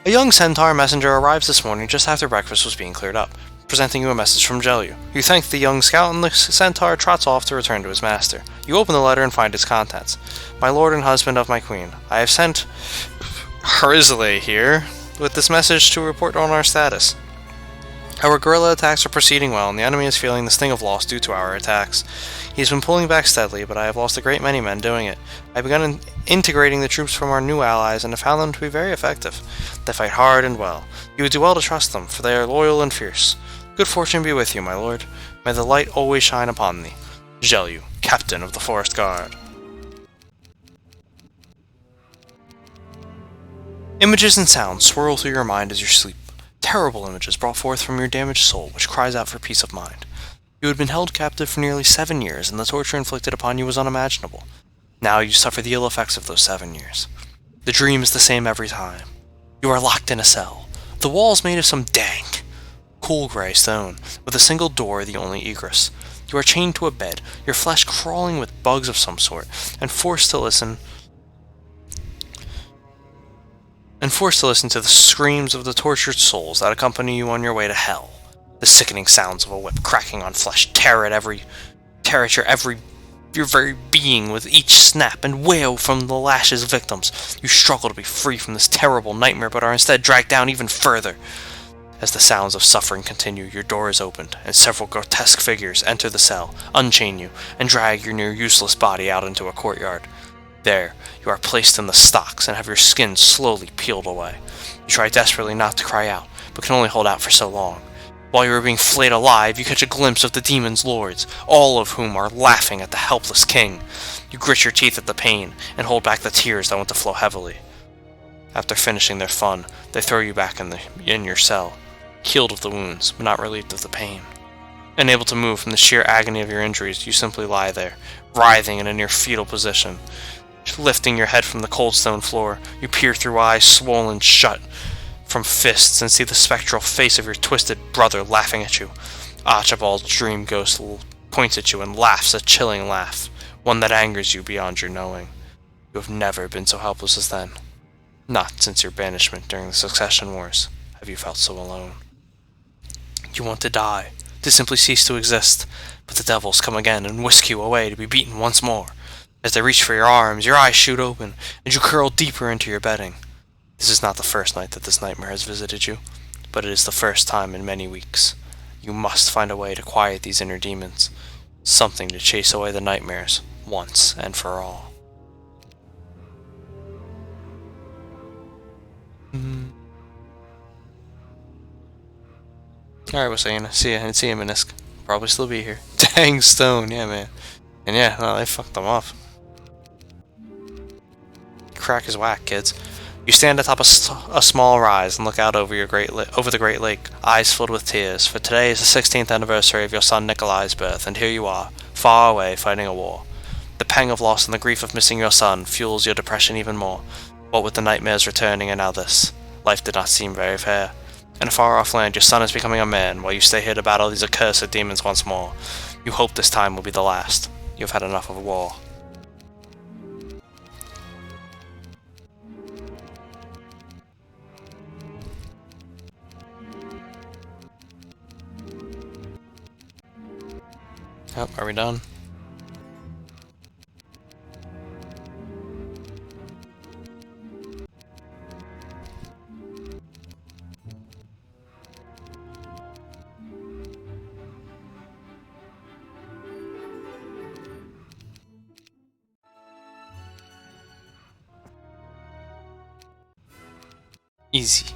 A young centaur messenger arrives this morning just after breakfast was being cleared up, presenting you a message from Jelyu. You thank the young scout, and the centaur trots off to return to his master. You open the letter and find its contents. My lord and husband of my queen, I have sent Harizale here with this message to report on our status. Our guerrilla attacks are proceeding well, and the enemy is feeling the sting of loss due to our attacks. He has been pulling back steadily, but I have lost a great many men doing it. I have begun integrating the troops from our new allies, and have found them to be very effective. They fight hard and well. You would do well to trust them, for they are loyal and fierce. Good fortune be with you, my lord. May the light always shine upon thee. Jelyu, Captain of the Forest Guard. Images and sounds swirl through your mind as you sleep. Terrible images brought forth from your damaged soul, which cries out for peace of mind. You had been held captive for nearly 7 years, and the torture inflicted upon you was unimaginable. Now you suffer the ill effects of those 7 years. The dream is the same every time. You are locked in a cell. The walls made of some dank, cool gray stone, with a single door the only egress. You are chained to a bed, your flesh crawling with bugs of some sort, and forced to listen to the screams of the tortured souls that accompany you on your way to hell. The sickening sounds of a whip cracking on flesh tear at your very being with each snap, and wail from the lash's victims. You struggle to be free from this terrible nightmare, but are instead dragged down even further. As the sounds of suffering continue, your door is opened, and several grotesque figures enter the cell, unchain you, and drag your near useless body out into a courtyard. There, you are placed in the stocks and have your skin slowly peeled away. You try desperately not to cry out, but can only hold out for so long. While you are being flayed alive, you catch a glimpse of the demon's lords, all of whom are laughing at the helpless king. You grit your teeth at the pain, and hold back the tears that want to flow heavily. After finishing their fun, they throw you back in your cell, healed of the wounds, but not relieved of the pain. Unable to move from the sheer agony of your injuries, you simply lie there, writhing in a near fetal position. Lifting your head from the cold stone floor, you peer through eyes swollen shut from fists and see the spectral face of your twisted brother laughing at you. Archibald's dream ghost points at you and laughs a chilling laugh, one that angers you beyond your knowing. You have never been so helpless as then. Not since your banishment during the Succession Wars have you felt so alone. You want to die, to simply cease to exist, but the devils come again and whisk you away to be beaten once more. As they reach for your arms, your eyes shoot open, and you curl deeper into your bedding. This is not the first night that this nightmare has visited you, but it is the first time in many weeks. You must find a way to quiet these inner demons, something to chase away the nightmares, once and for all. Alright, we're saying, see ya, Minisk. Probably still be here. Dang stone, yeah, man. And yeah, well, they fucked them off. Crack is whack, kids. You stand atop a small rise and look out over over the Great Lake, eyes filled with tears, for today is the 16th anniversary of your son Nikolai's birth, and here you are, far away, fighting a war. The pang of loss and the grief of missing your son fuels your depression even more. What with the nightmares returning and now this, life did not seem very fair. In a far-off land, your son is becoming a man, while you stay here to battle these accursed demons once more. You hope this time will be the last. You have had enough of war. Oh, are we done? Easy.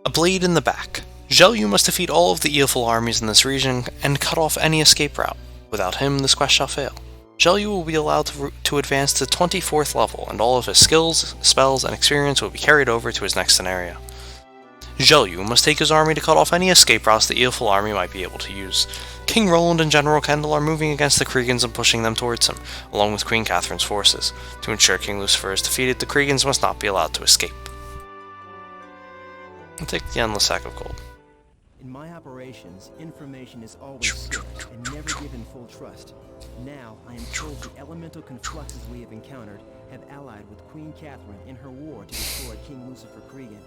A blade in the back. Zhou must defeat all of the Eoful armies in this region and cut off any escape route. Without him, this quest shall fail. Zhou will be allowed to advance to 24th level, and all of his skills, spells, and experience will be carried over to his next scenario. Zhou must take his army to cut off any escape routes the Eoful army might be able to use. King Roland and General Kendall are moving against the Kriegans and pushing them towards him, along with Queen Catherine's forces. To ensure King Lucifer is defeated, the Kriegans must not be allowed to escape. I'll take the endless sack of gold. In my operations, information is always scarce and never given full trust. Now, I am told the elemental confluxes we have encountered have allied with Queen Catherine in her war to destroy King Lucifer Cregan.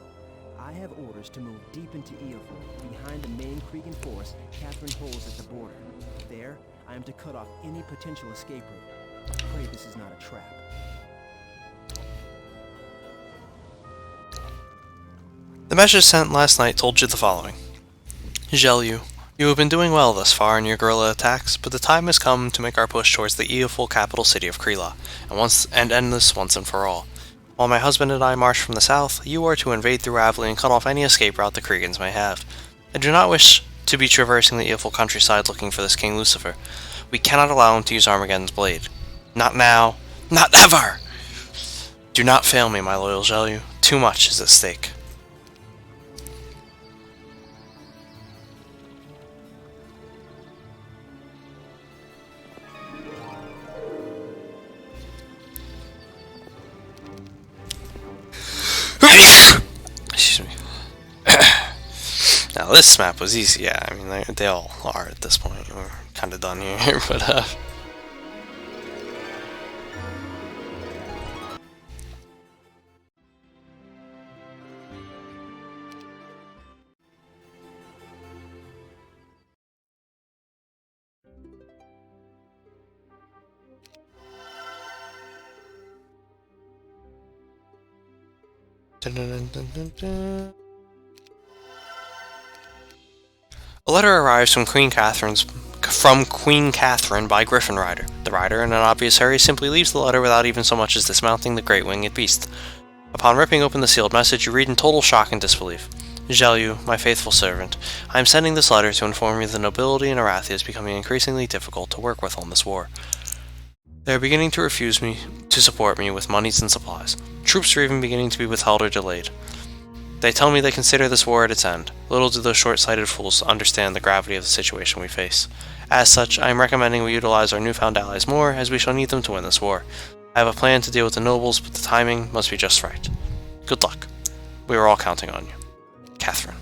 I have orders to move deep into Eoful, behind the main Cregan force Catherine holds at the border. There, I am to cut off any potential escape route. Pray this is not a trap. The message sent last night told you the following. Zhou, you have been doing well thus far in your guerrilla attacks, but the time has come to make our push towards the Eoful capital city of Krila, and end this once and for all. While my husband and I march from the south, you are to invade through Avley and cut off any escape route the Kriegans may have. I do not wish to be traversing the Eoful countryside looking for this King Lucifer. We cannot allow him to use Armageddon's blade. Not now. Not ever! Do not fail me, my loyal Zhou. Too much is at stake. Excuse me. Now this map was easy, yeah, I mean they all are at this point. We're kinda done here, but Dun, dun, dun, dun, dun. A letter arrives from Queen Catherine by Griffin Rider. The rider, in an obvious hurry, simply leaves the letter without even so much as dismounting the great winged beast. Upon ripping open the sealed message, you read in total shock and disbelief. Zhou, my faithful servant, I am sending this letter to inform you that the nobility in Arathia is becoming increasingly difficult to work with on this war. They are beginning to refuse to support me with monies and supplies. Troops are even beginning to be withheld or delayed. They tell me they consider this war at its end. Little do those short-sighted fools understand the gravity of the situation we face. As such, I am recommending we utilize our newfound allies more, as we shall need them to win this war. I have a plan to deal with the nobles, but the timing must be just right. Good luck. We are all counting on you. Catherine.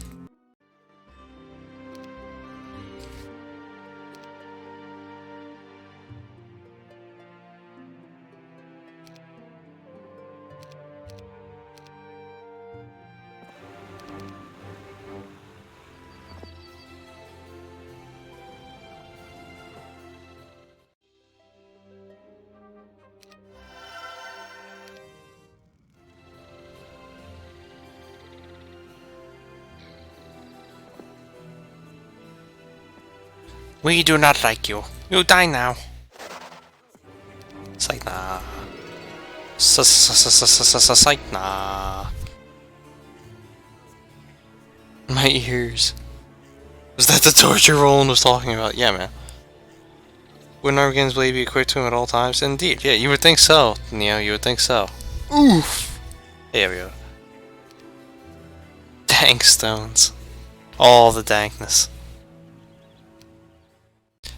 We do not like you. You die now. It's like, nah. It's like, nah. My ears. Was that the torture Roland was talking about? Yeah, man. Wouldn't Armageddon's blade be equipped to him at all times? Indeed, yeah, you would think so, Neo, you would think so. Oof! There we go. Dank stones. All the dankness.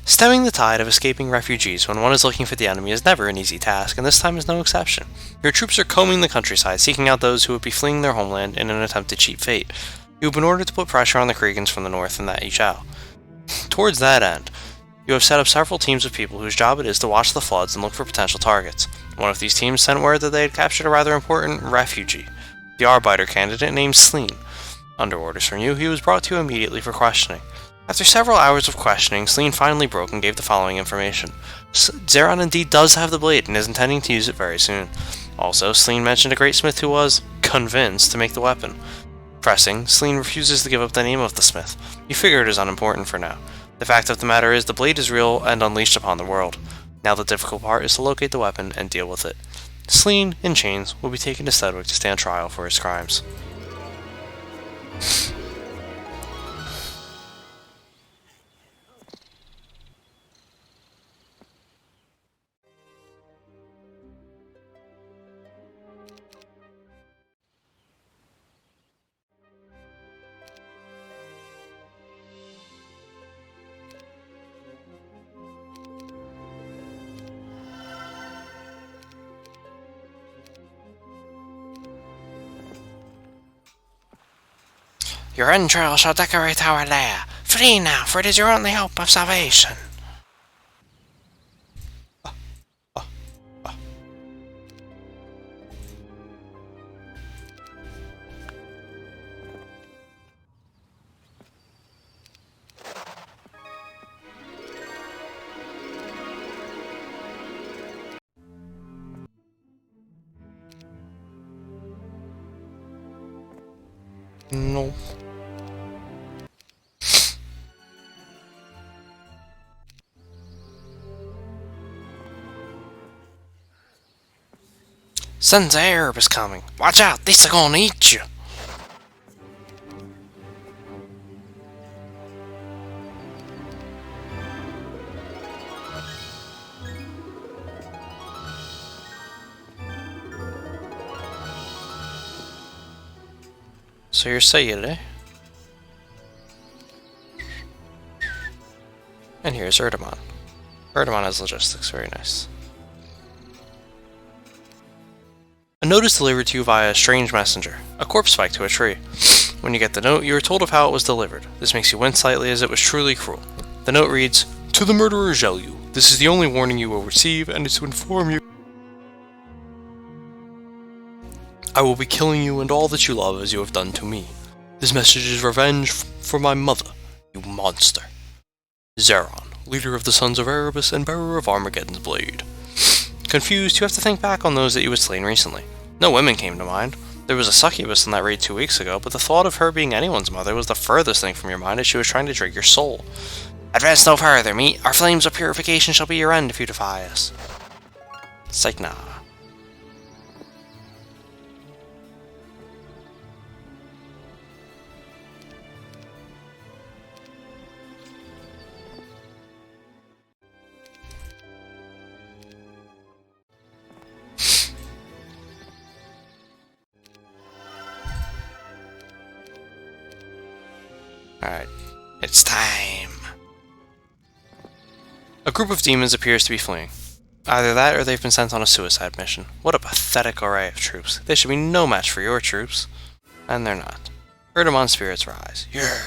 Stemming the tide of escaping refugees when one is looking for the enemy is never an easy task, and this time is no exception. Your troops are combing the countryside, seeking out those who would be fleeing their homeland in an attempt to cheat fate. You have been ordered to put pressure on the Kriegans from the north, and that you shall. Towards that end, you have set up several teams of people whose job it is to watch the floods and look for potential targets. One of these teams sent word that they had captured a rather important refugee, the Arbiter candidate named Sleen. Under orders from you, he was brought to you immediately for questioning. After several hours of questioning, Sleen finally broke and gave the following information. Zeron indeed does have the blade and is intending to use it very soon. Also, Sleen mentioned a great smith who was convinced to make the weapon. Pressing, Sleen refuses to give up the name of the smith. You figure it is unimportant for now. The fact of the matter is the blade is real and unleashed upon the world. Now the difficult part is to locate the weapon and deal with it. Selene, in chains, will be taken to Sedgwick to stand trial for his crimes. Your entrails shall decorate our lair. Flee now, for it is your only hope of salvation. No. Sons of Arab is coming. Watch out, these are gonna eat you. So you're Sayid, eh? And here's Erdemon. Erdemon has logistics, very nice. A note is delivered to you via a strange messenger, a corpse spike to a tree. When you get the note, you are told of how it was delivered. This makes you wince slightly as it was truly cruel. The note reads, "To the murderer Zhelu, this is the only warning you will receive, and is to inform you I will be killing you and all that you love as you have done to me. This message is revenge for my mother, you monster. Zeron, leader of the Sons of Erebus and bearer of Armageddon's blade." Confused, you have to think back on those that you had slain recently. No women came to mind. There was a succubus in that raid 2 weeks ago, but the thought of her being anyone's mother was the furthest thing from your mind as she was trying to drink your soul. Advance no further, meat. Our flames of purification shall be your end if you defy us. Psych nah. Alright. It's time. A group of demons appears to be fleeing. Either that or they've been sent on a suicide mission. What a pathetic array of troops. They should be no match for your troops. And they're not. Erdemon's spirits rise. Yeah.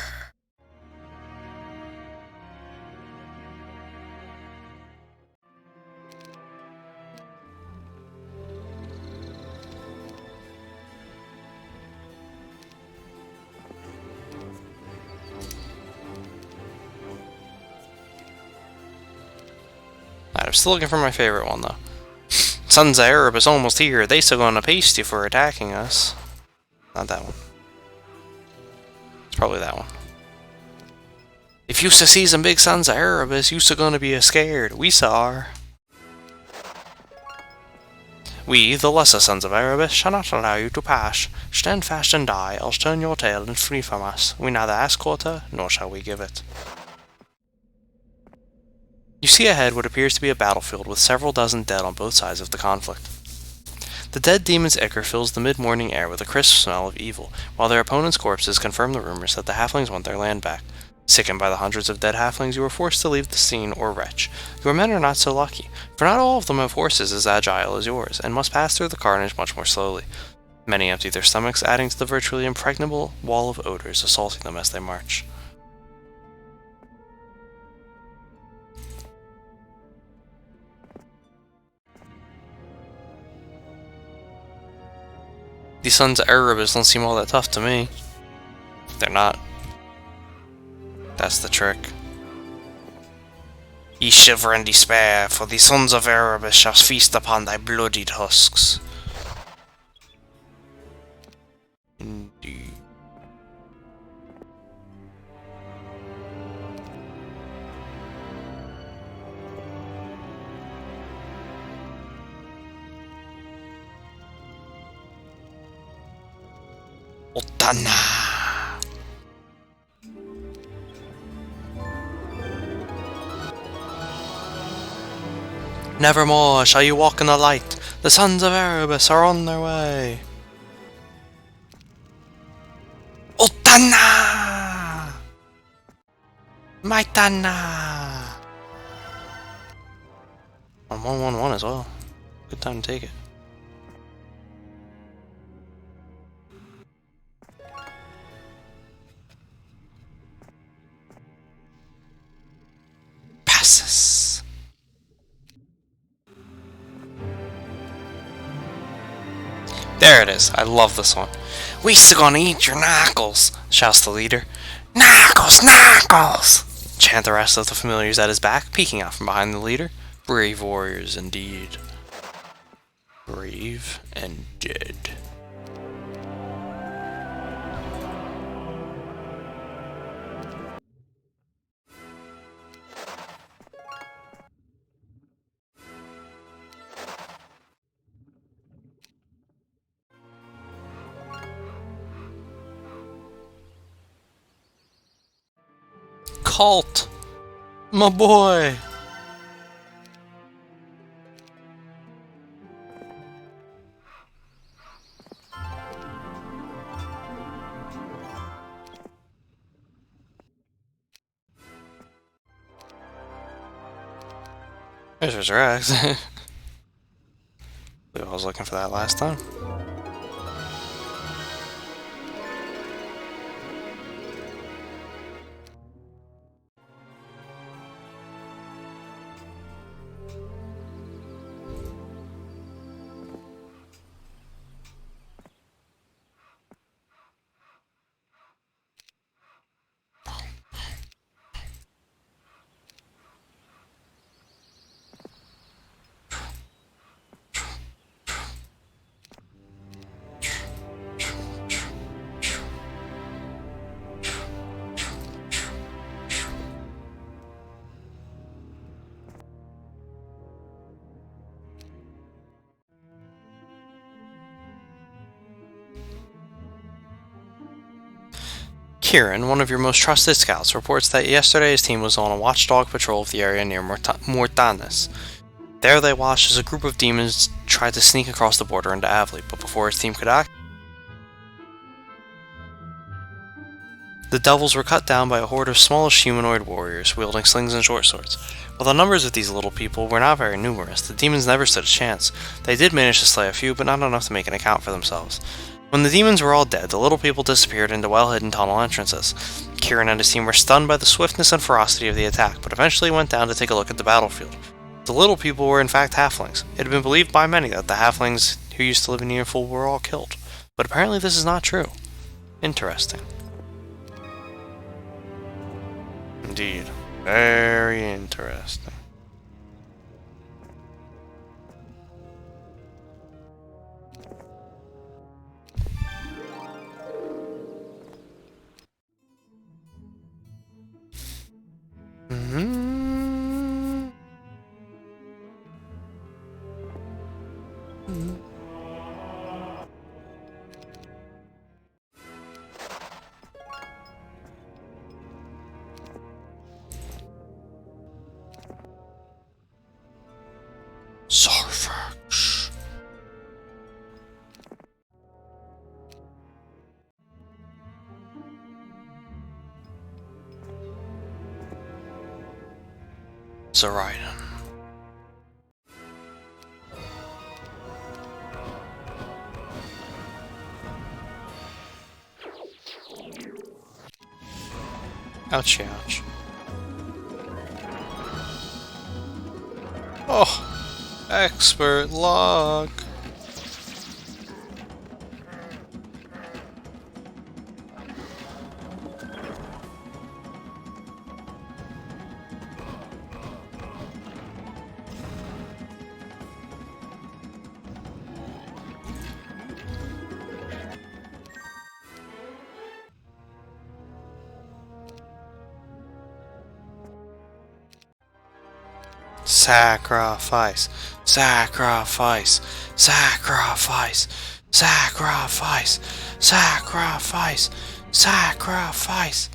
I'm still looking for my favorite one, though. Sons of Arab is almost here. They still gonna paste you for attacking us. Not that one. It's probably that one. If you see some big Sons of Erebus, you still gonna be scared. We are. We, the lesser Sons of Erebus, shall not allow you to pass. Stand fast and die, else turn your tail and flee from us. We neither ask quarter, nor shall we give it. You see ahead what appears to be a battlefield with several dozen dead on both sides of the conflict. The dead demon's ichor fills the mid-morning air with a crisp smell of evil, while their opponents' corpses confirm the rumors that the halflings want their land back. Sickened by the hundreds of dead halflings, you are forced to leave the scene or retch. Your men are not so lucky, for not all of them have horses as agile as yours, and must pass through the carnage much more slowly. Many empty their stomachs, adding to the virtually impregnable wall of odors assaulting them as they march. These Sons of Erebus don't seem all that tough to me. They're not. That's the trick. Ye shiver in despair, for the Sons of Erebus shall feast upon thy bloodied husks. Indeed. Otana! Nevermore shall you walk in the light. The sons of Erebus are on their way. Otana! Maitana! I'm 111 as well. Good time to take it. Passes. There it is. I love this one. We still gonna eat your knuckles, shouts the leader. Knuckles, knuckles! Chant the rest of the familiars at his back, peeking out from behind the leader. Brave warriors indeed. Brave and dead. Cult! My boy! There's Resurrect. I was looking for that last time. Kieran, one of your most trusted scouts, reports that yesterday his team was on a watchdog patrol of the area near Mortanis. There they watched as a group of demons tried to sneak across the border into Avli, but before his team could act, the devils were cut down by a horde of smallish humanoid warriors wielding slings and short swords. While the numbers of these little people were not very numerous, the demons never stood a chance. They did manage to slay a few, but not enough to make an account for themselves. When the demons were all dead, the little people disappeared into well-hidden tunnel entrances. Kieran and his team were stunned by the swiftness and ferocity of the attack, but eventually went down to take a look at the battlefield. The little people were in fact halflings. It had been believed by many that the halflings who used to live in Nearful were all killed, but apparently this is not true. Interesting. Indeed. Very interesting. Sarfax. Zoraiden. Ouchie, ouch. Oh! Expert lock. Sacrifice, sacrifice, sacrifice. Sacrifice! Sacrifice! Sacrifice!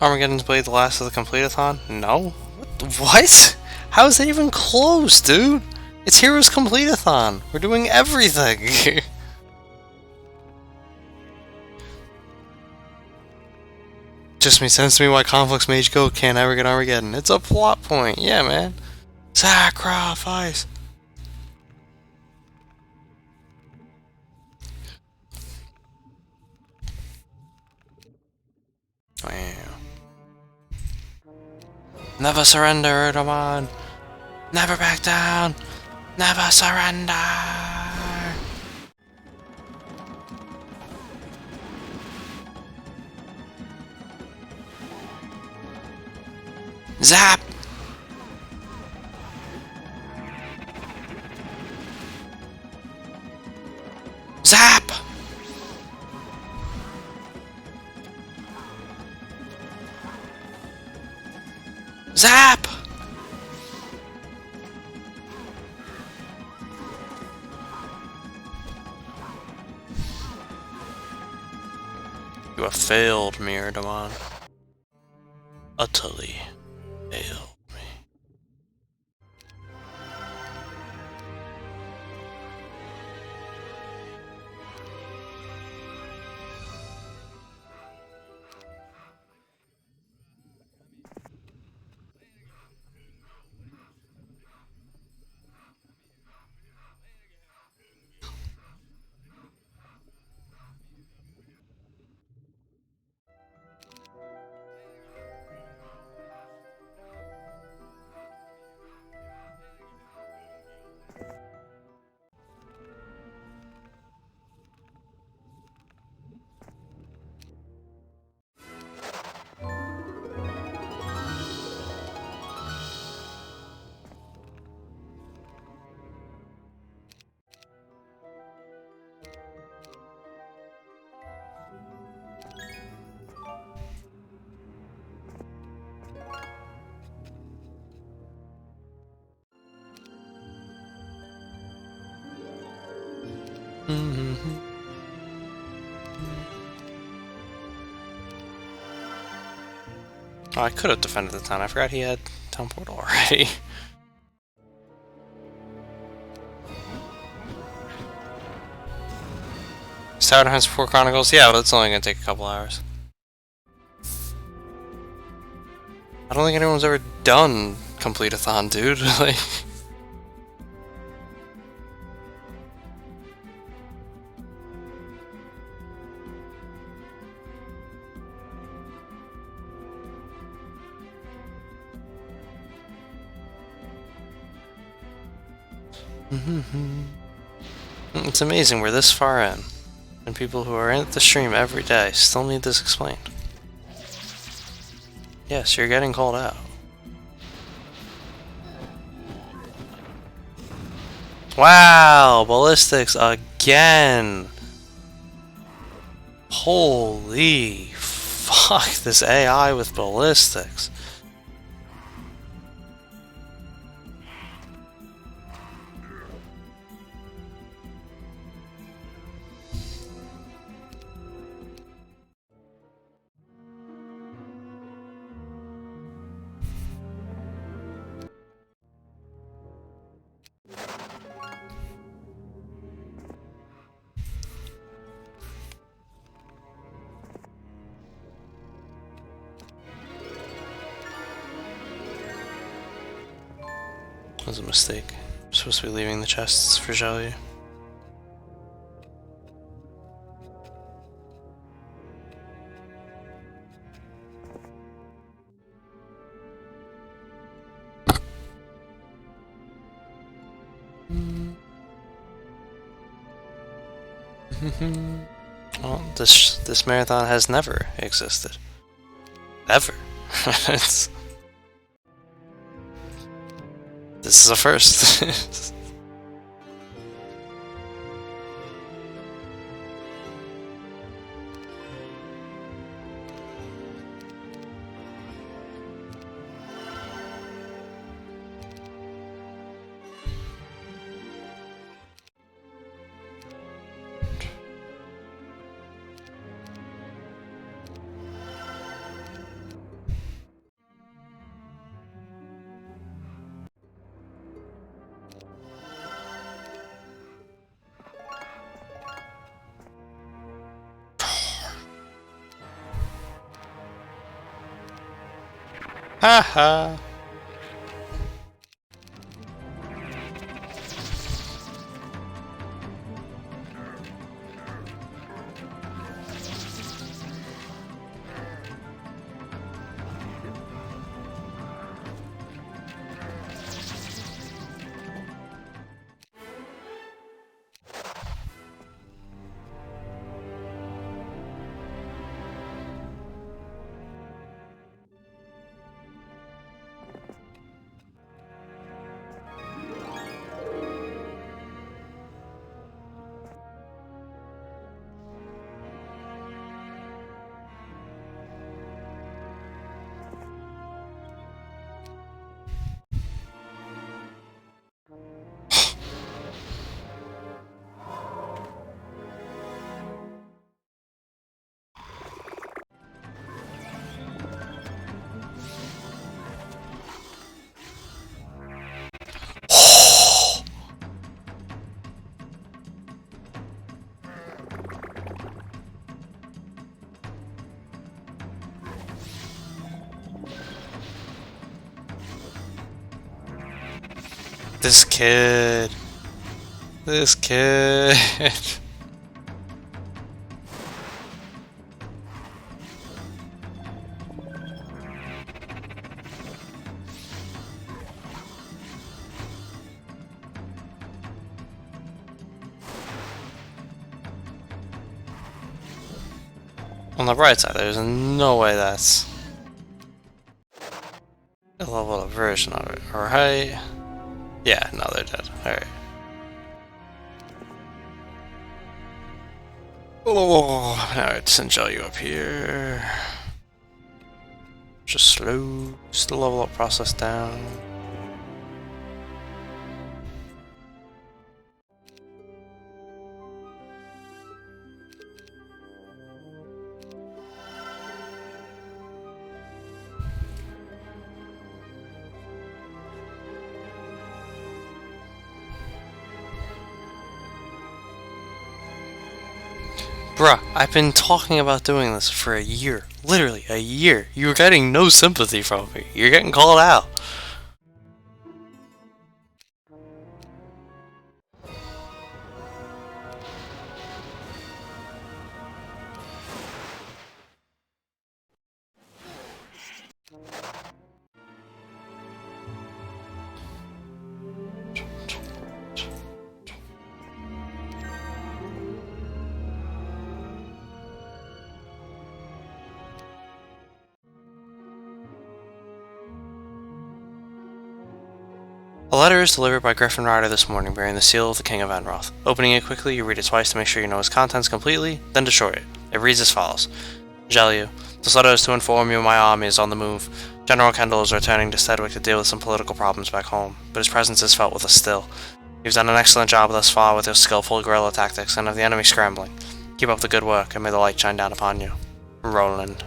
Armageddon's Blade the last of the complete-a-thon? No. What? How is that even close, dude? It's Heroes Complete-a-thon. We're doing everything. Just makes sense to me why Conflict's Mage Goat can't ever get Armageddon. It's a plot point. Yeah, man. Sacrifice. Wow. Never surrender, come on. Never back down. Never surrender. Zap. Zap. Zap! You have failed me, Erdemon. Utterly failed me. Oh, I could have defended the town. I forgot he had town portal already. Tower Defense 4 Chronicles? Yeah, but it's only gonna take a couple hours. I don't think anyone's ever done Complete-a-thon, dude. Like... It's amazing we're this far in, and people who are in the stream every day still need this explained. Yes, you're getting called out. Wow, ballistics again. Holy fuck, this AI with ballistics. That was a mistake. I'm supposed to be leaving the chests for Jelly. Well, this marathon has never existed. Ever. This is a first. Haha. This kid. This kid. On the right side, there's no way that's a level up version of it, alright? Yeah, no, they're dead. Alright. Oh, alright, send you up here. Just slow the level up process down. Bruh, I've been talking about doing this for a year. Literally, a year. You're getting no sympathy from me. You're getting called out. A letter is delivered by Griffin Rider this morning bearing the seal of the King of Enroth. Opening it quickly, you read it twice to make sure you know its contents completely, then destroy it. It reads as follows. Jelliu, this letter is to inform you my army is on the move. General Kendall is returning to Stedwick to deal with some political problems back home, but his presence is felt with us still. You've done an excellent job thus far with your skillful guerrilla tactics and of the enemy scrambling. Keep up the good work, and may the light shine down upon you. Roland.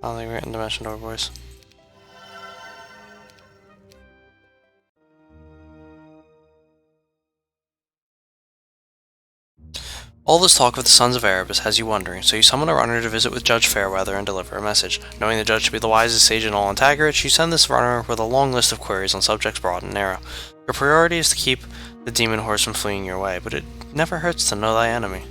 I don't think we're getting Dimension Door, boys. All this talk of the Sons of Erebus has you wondering, so you summon a runner to visit with Judge Fairweather and deliver a message. Knowing the judge to be the wisest sage in all Antagarage, you send this runner with a long list of queries on subjects broad and narrow. Your priority is to keep the demon horse from fleeing your way, but it never hurts to know thy enemy.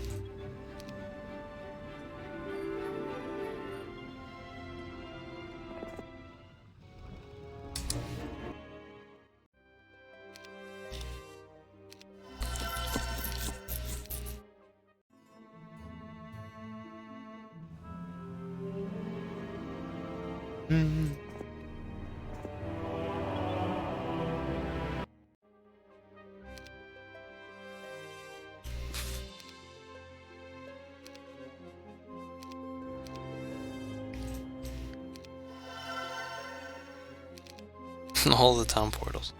All the town portals.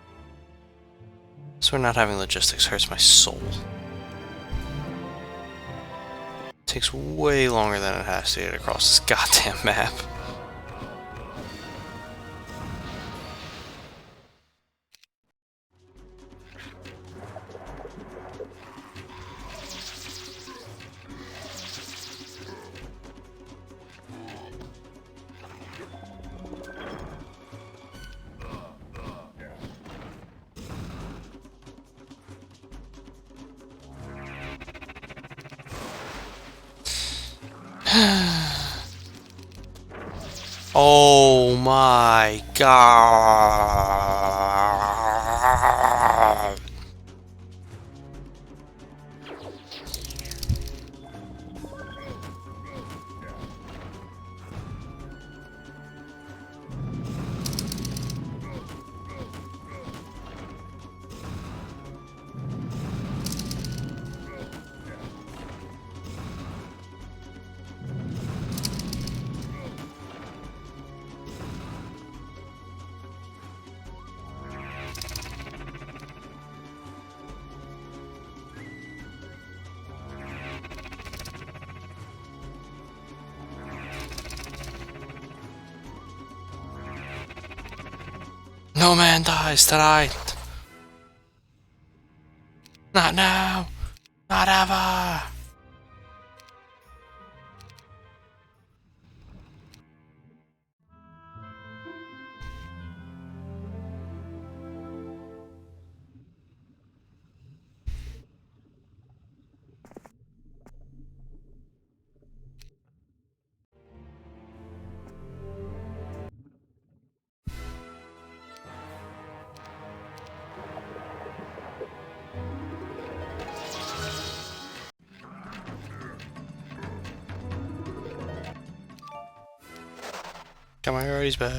So we're not having logistics hurts my soul. It takes way longer than it has to get across this goddamn map. Oh my god. No man dies tonight. Not now. Not ever. Got my priorities back.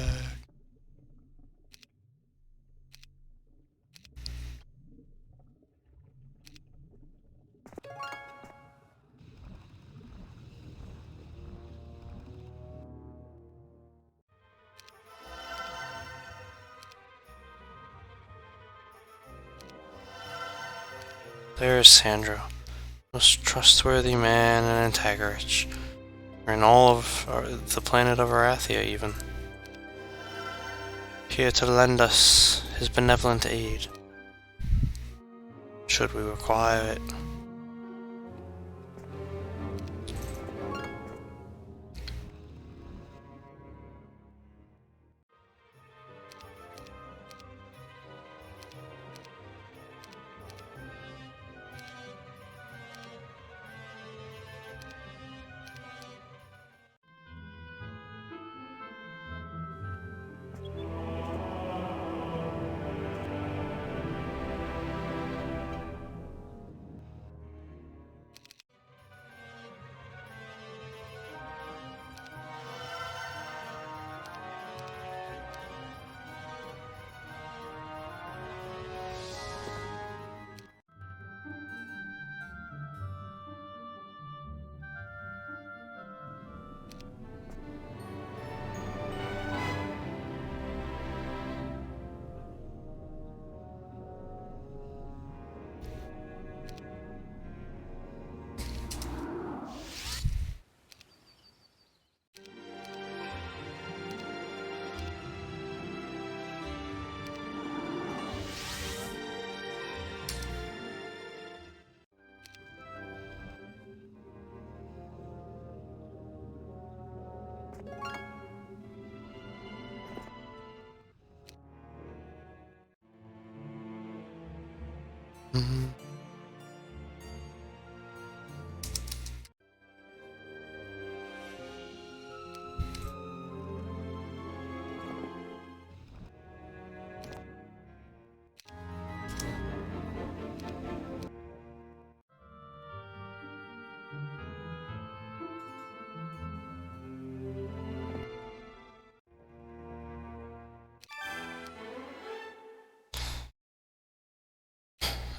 There's Sandro, most trustworthy man in Antagarage, or in all of the planet of Arathia even. Here to lend us his benevolent aid, should we require it. Mhm.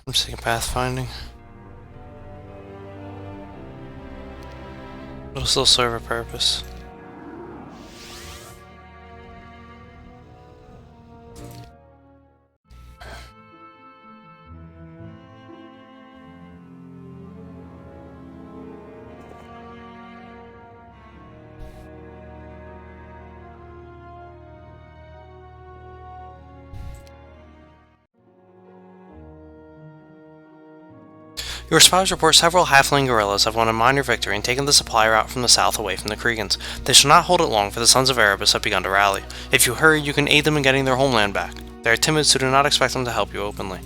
I'm sick of pathfinding. It'll still serve a purpose. Your spies report several halfling guerrillas have won a minor victory and taken the supply route from the south away from the Kriegans. They shall not hold it long, for the sons of Erebus have begun to rally. If you hurry, you can aid them in getting their homeland back. They are timid, so do not expect them to help you openly.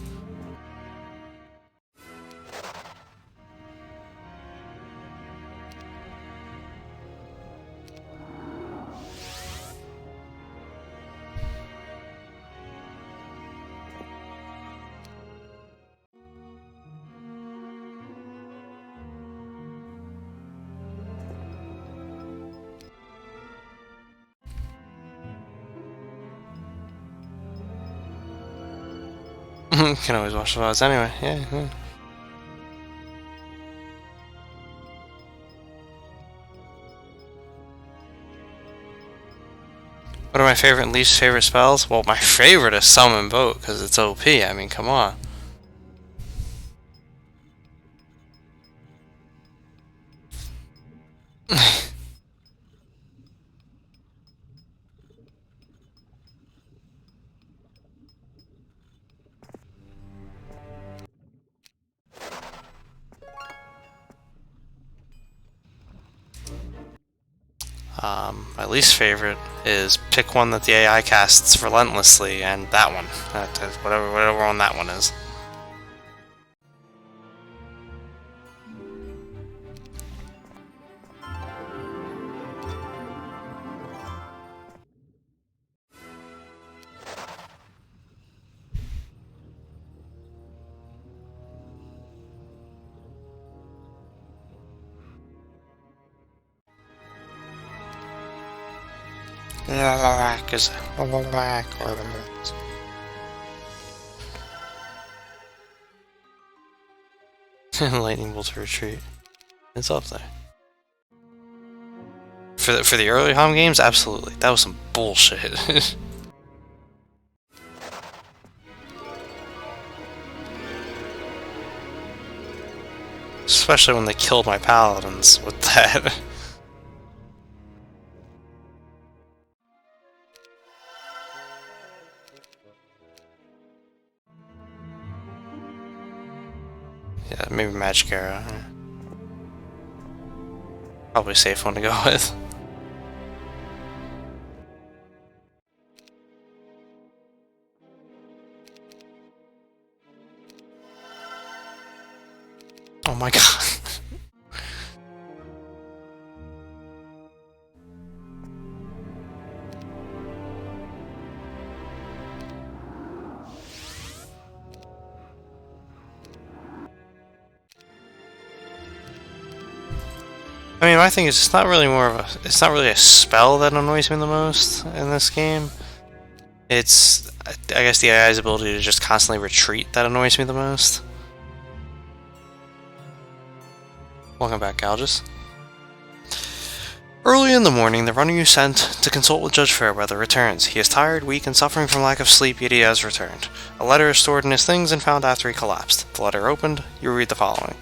Can always watch the VODs anyway. Yeah. What are my favorite and least favorite spells? Well, my favorite is Summon Boat, because it's OP. I mean, come on. My least favorite is pick one that the AI casts relentlessly, and that one. Whatever one that one is. Lightning bolt to retreat. It's up there. For the early home games, absolutely. That was some bullshit. Especially when they killed my paladins with that. Yeah, maybe Magic Arrow. Probably a safe one to go with. Oh my god. I mean, my thing is, it's not really a spell that annoys me the most in this game. It's, I guess, the AI's ability to just constantly retreat that annoys me the most. Welcome back, Algis. Early in the morning, the runner you sent to consult with Judge Fairweather returns. He is tired, weak, and suffering from lack of sleep, yet he has returned. A letter is stored in his things and found after he collapsed. The letter opened, you read the following.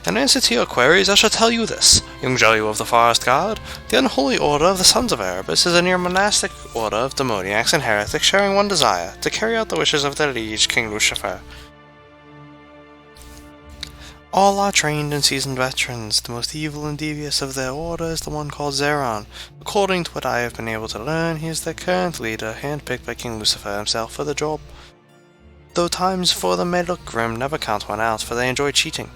In answer to your queries, I shall tell you this. Young Jelly of the Forest Guard, the unholy order of the Sons of Erebus is a near monastic order of demoniacs and heretics sharing one desire, to carry out the wishes of their liege, King Lucifer. All are trained and seasoned veterans. The most evil and devious of their order is the one called Zeron. According to what I have been able to learn, he is their current leader, handpicked by King Lucifer himself for the job. Though times for them may look grim, never count one out, for they enjoy cheating.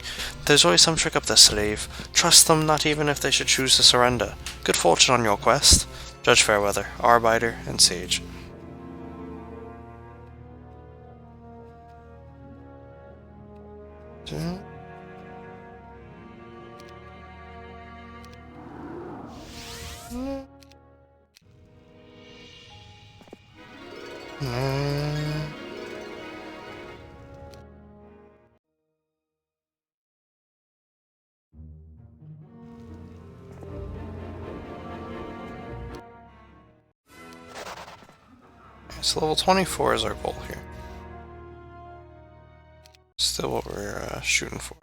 There's always some trick up their sleeve. Trust them, not even if they should choose to surrender. Good fortune on your quest. Judge Fairweather, Arbiter, and Sage. So level 24 is our goal here. Still what we're shooting for.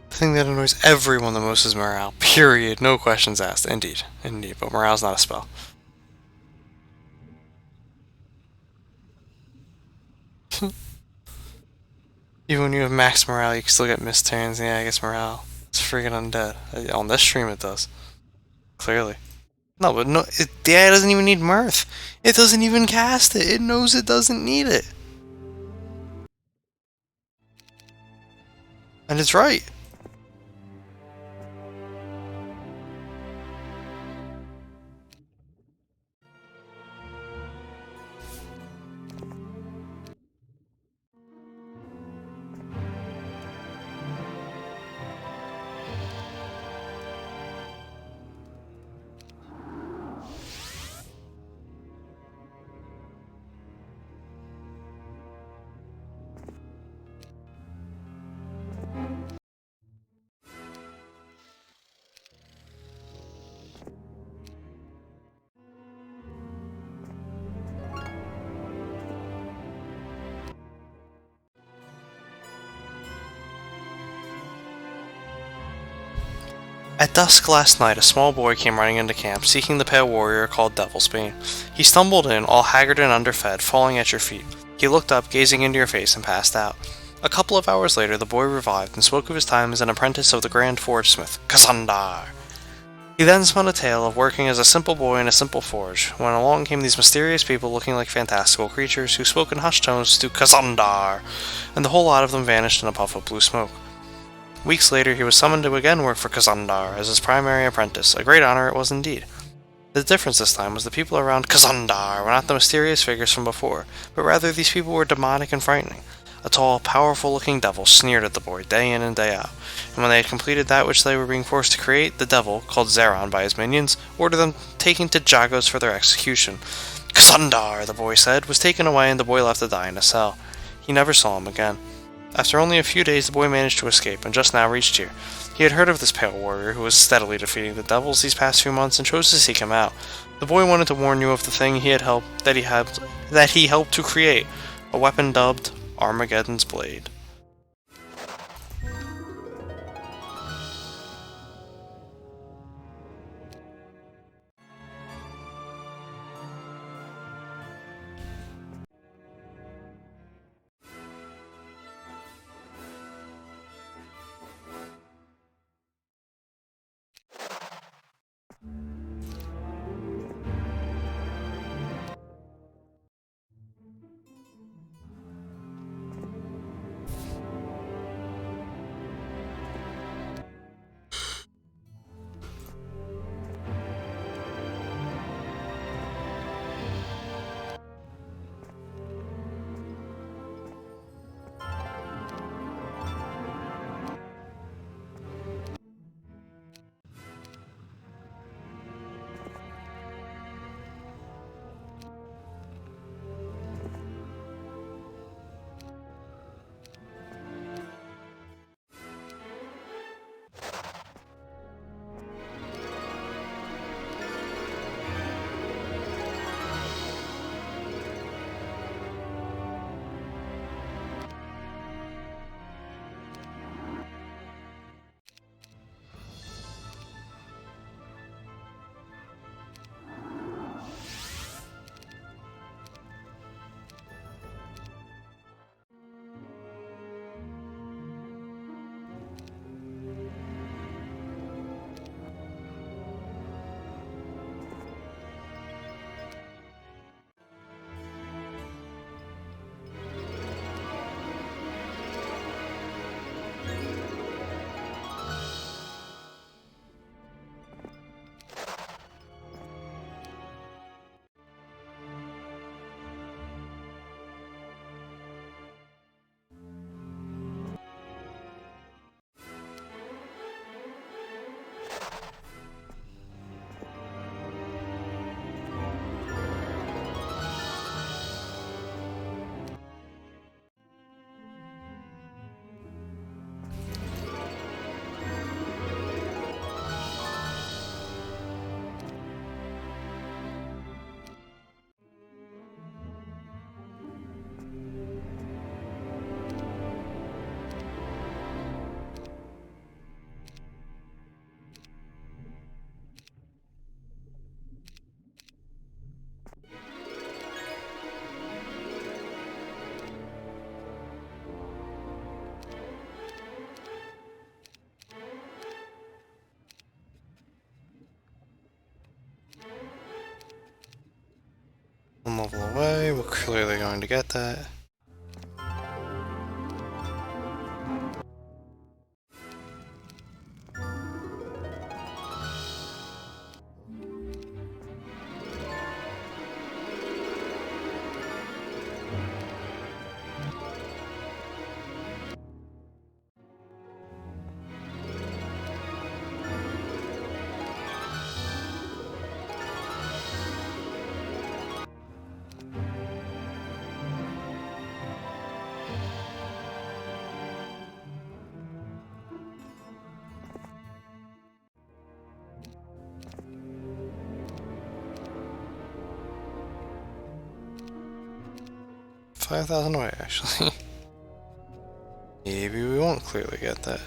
The thing that annoys everyone the most is morale. Period. No questions asked. Indeed. Indeed. But morale's not a spell. Even when you have max morale, you can still get missed turns. Yeah, I guess morale. It's freaking undead. On this stream it does. Clearly. No, but no, the AI doesn't even need mirth. It doesn't even cast it. It knows it doesn't need it. And it's right. At dusk last night, a small boy came running into camp, seeking the pale warrior called Devil's Bane. He stumbled in, all haggard and underfed, falling at your feet. He looked up, gazing into your face, and passed out. A couple of hours later, the boy revived and spoke of his time as an apprentice of the Grand Forge Smith, Kazandar. He then spun a tale of working as a simple boy in a simple forge, when along came these mysterious people looking like fantastical creatures who spoke in hushed tones to Kazandar, and the whole lot of them vanished in a puff of blue smoke. Weeks later, he was summoned to again work for Kazandar as his primary apprentice. A great honor it was indeed. The difference this time was the people around Kazandar were not the mysterious figures from before, but rather these people were demonic and frightening. A tall, powerful-looking devil sneered at the boy day in and day out, and when they had completed that which they were being forced to create, the devil, called Zeron by his minions, ordered them taken to Jagos for their execution. Kazandar, the boy said, was taken away and the boy left to die in a cell. He never saw him again. After only a few days, the boy managed to escape, and just now reached here. He had heard of this pale warrior, who was steadily defeating the devils these past few months, and chose to seek him out. The boy wanted to warn you of the thing he helped to create, a weapon dubbed Armageddon's Blade. One level away, we're clearly going to get that. $5,000 away, actually. Maybe we won't clearly get that.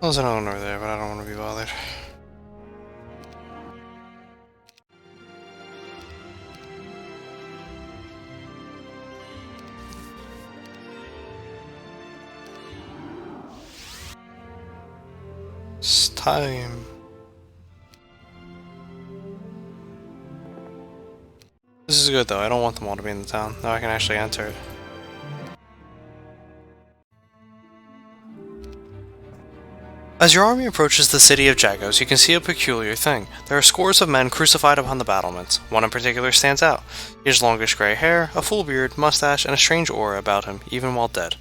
There's an owner there, but I don't want to be bothered. It's time. This is good though, I don't want them all to be in the town. Now I can actually enter it. As your army approaches the city of Jagos, you can see a peculiar thing. There are scores of men crucified upon the battlements. One in particular stands out. He has longish grey hair, a full beard, mustache, and a strange aura about him, even while dead.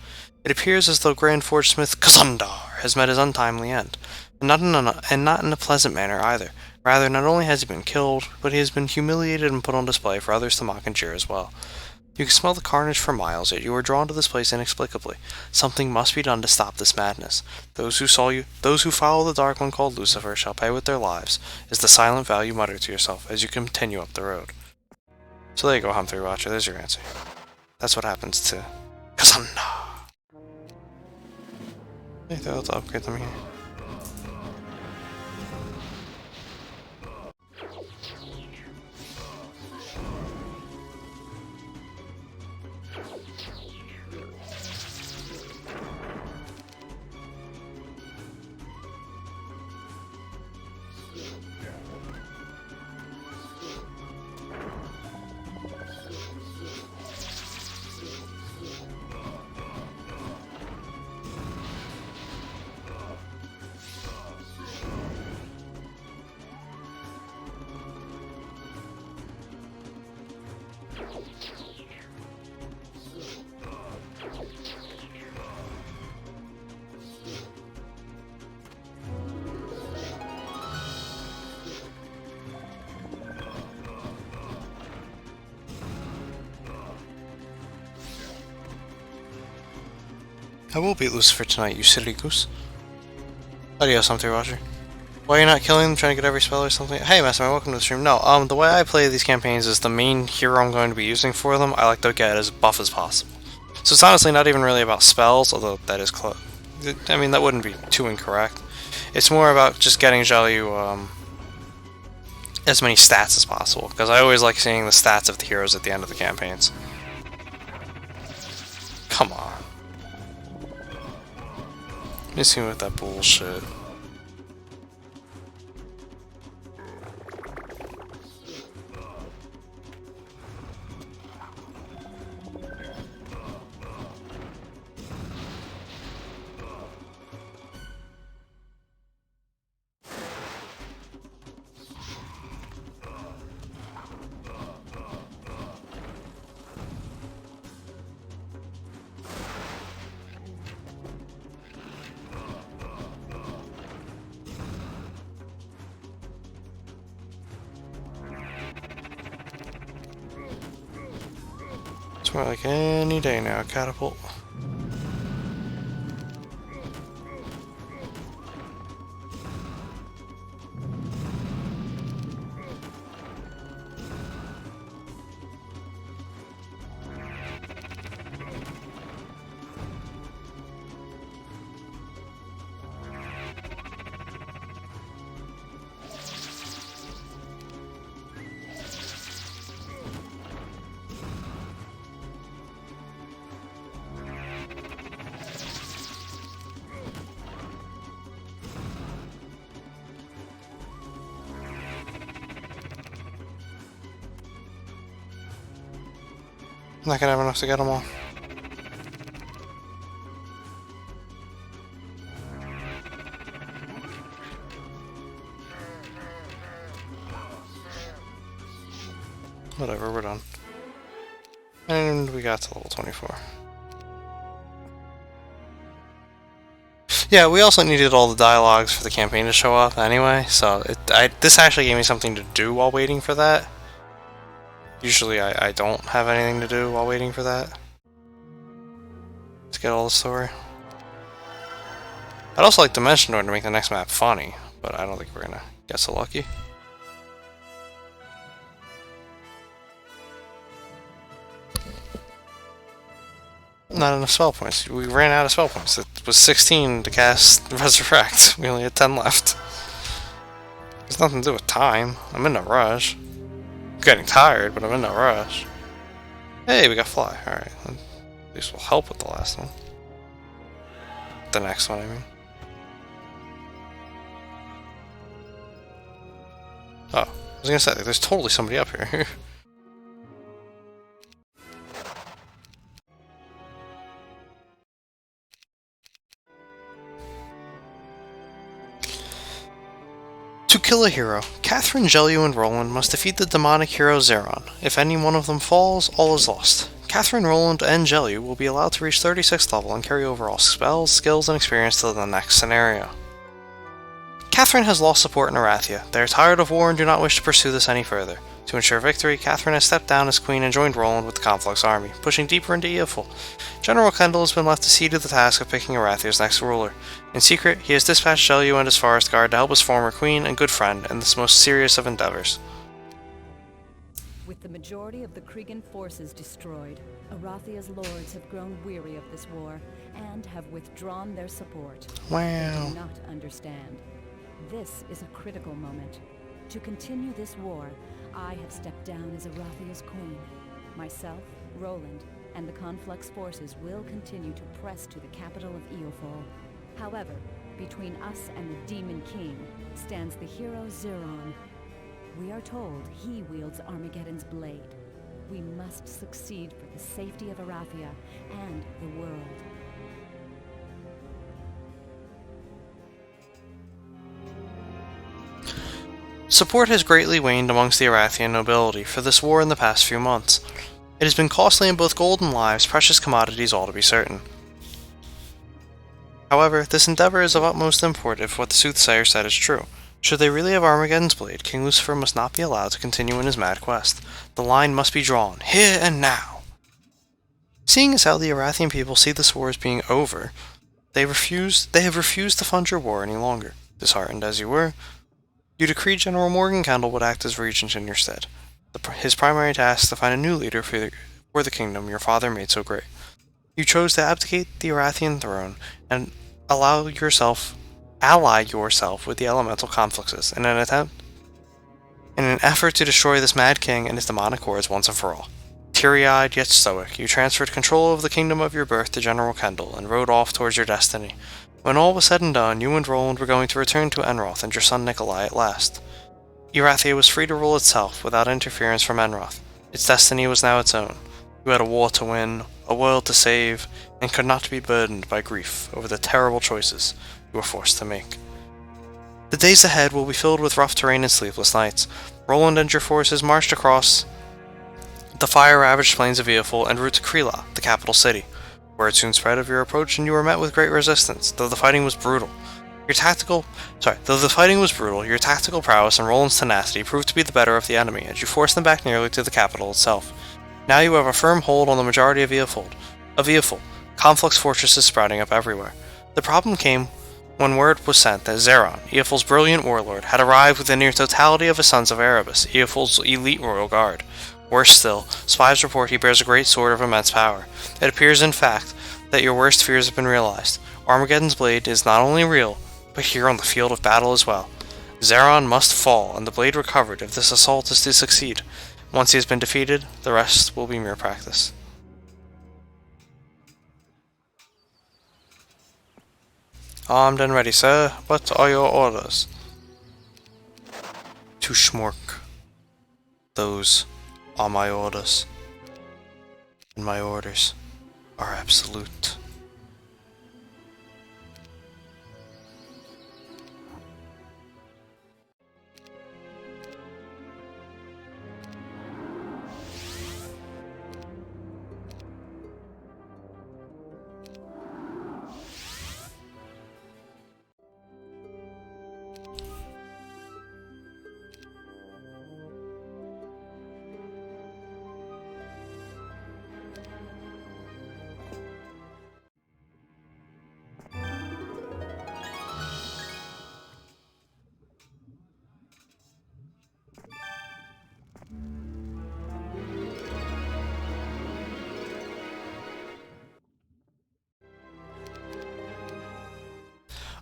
It appears as though Grand Forge Smith Kazandar has met his untimely end. And not in a pleasant manner either. Rather, not only has he been killed, but he has been humiliated and put on display for others to mock and jeer as well. You can smell the carnage for miles, yet you are drawn to this place inexplicably. Something must be done to stop this madness. Those who follow the Dark One called Lucifer shall pay with their lives, is the silent vow you mutter to yourself as you continue up the road. So there you go, Humphrey Watcher, there's your answer. That's what happens to Kazanda. I think I'll upgrade them here. I will beat Lucifer tonight, you silly goose. Adios, Humphrey Watcher. Why are you not killing them, trying to get every spell or something? Hey, Masterman, welcome to the stream. No, the way I play these campaigns is the main hero I'm going to be using for them, I like to get as buff as possible. So it's honestly not even really about spells, although that is close. I mean, that wouldn't be too incorrect. It's more about just getting Zhou as many stats as possible, because I always like seeing the stats of the heroes at the end of the campaigns. Come on. Missing with that bullshit. It's more like any day now, catapult. not gonna have enough to get them all. Whatever, we're done. And we got to level 24. Yeah, we also needed all the dialogues for the campaign to show up anyway, so this actually gave me something to do while waiting for that. Usually I don't have anything to do while waiting for that. To get all the story. I'd also like Dimension Door to make the next map funny, but I don't think we're gonna get so lucky. Not enough spell points. We ran out of spell points. It was 16 to cast Resurrect. We only had 10 left. There's nothing to do with time. I'm in no rush. I'm getting tired, but I'm in no rush. Hey, we got Fly. Alright. At least will help with the last one. The next one, I mean. Oh, I was gonna say, there's totally somebody up here. To kill a hero, Catherine, Jelliu, and Roland must defeat the demonic hero Zeron. If any one of them falls, all is lost. Catherine, Roland, and Jelliu will be allowed to reach 36th level and carry over all spells, skills, and experience to the next scenario. Catherine has lost support in Arathia. They are tired of war and do not wish to pursue this any further. To ensure victory, Catherine has stepped down as queen and joined Roland with the Conflux army, pushing deeper into Eoful. General Kendall has been left to see to the task of picking Arathia's next ruler. In secret, he has dispatched Jelliu and his forest guard to help his former queen and good friend in this most serious of endeavors. With the majority of the Cregan forces destroyed, Arathia's lords have grown weary of this war and have withdrawn their support. Wow. They do not understand. This is a critical moment. To continue this war, I have stepped down as Arathia's queen. Myself, Roland, and the Conflux forces will continue to press to the capital of Eoful. However, between us and the Demon King stands the hero Zeron. We are told he wields Armageddon's blade. We must succeed for the safety of Arathia and the world. Support has greatly waned amongst the Arathian nobility for this war in the past few months. It has been costly in both gold and lives, precious commodities all to be certain. However, this endeavor is of utmost import if what the soothsayer said is true. Should they really have Armageddon's blade, King Lucifer must not be allowed to continue in his mad quest. The line must be drawn, here and now. Seeing as how the Arathian people see this war as being over, they have refused to fund your war any longer. Disheartened as you were, you decreed General Morgan would act as regent in your stead. His primary task is to find a new leader for the kingdom your father made so great. You chose to abdicate the Arathian throne and ally yourself with the elemental confluxes in an effort to destroy this mad king and his demonic hordes once and for all. Teary-eyed yet stoic, you transferred control of the kingdom of your birth to General Kendall and rode off towards your destiny. When all was said and done, you and Roland were going to return to Enroth and your son Nikolai at last. Erathia was free to rule itself without interference from Enroth. Its destiny was now its own. You had a war to win, a world to save, and could not be burdened by grief over the terrible choices you were forced to make. The days ahead will be filled with rough terrain and sleepless nights. Roland and your forces marched across the fire-ravaged plains of Eoful en route to Krila, the capital city. Word soon spread of your approach, and you were met with great resistance, though the fighting was brutal. Your tactical prowess and Roland's tenacity proved to be the better of the enemy, as you forced them back nearly to the capital itself. Now you have a firm hold on the majority of Eoful, Conflux fortresses sprouting up everywhere. The problem came when word was sent that Zeron, Eoful's brilliant warlord, had arrived with the near totality of his sons of Erebus, Eoful's elite royal guard. Worse still, spies report he bears a great sword of immense power. It appears, in fact, that your worst fears have been realized. Armageddon's blade is not only real, but here on the field of battle as well. Zeron must fall, and the blade recovered if this assault is to succeed. Once he has been defeated, the rest will be mere practice. Armed and ready, sir. What are your orders? To schmork. Those are my orders. and my orders are absolute.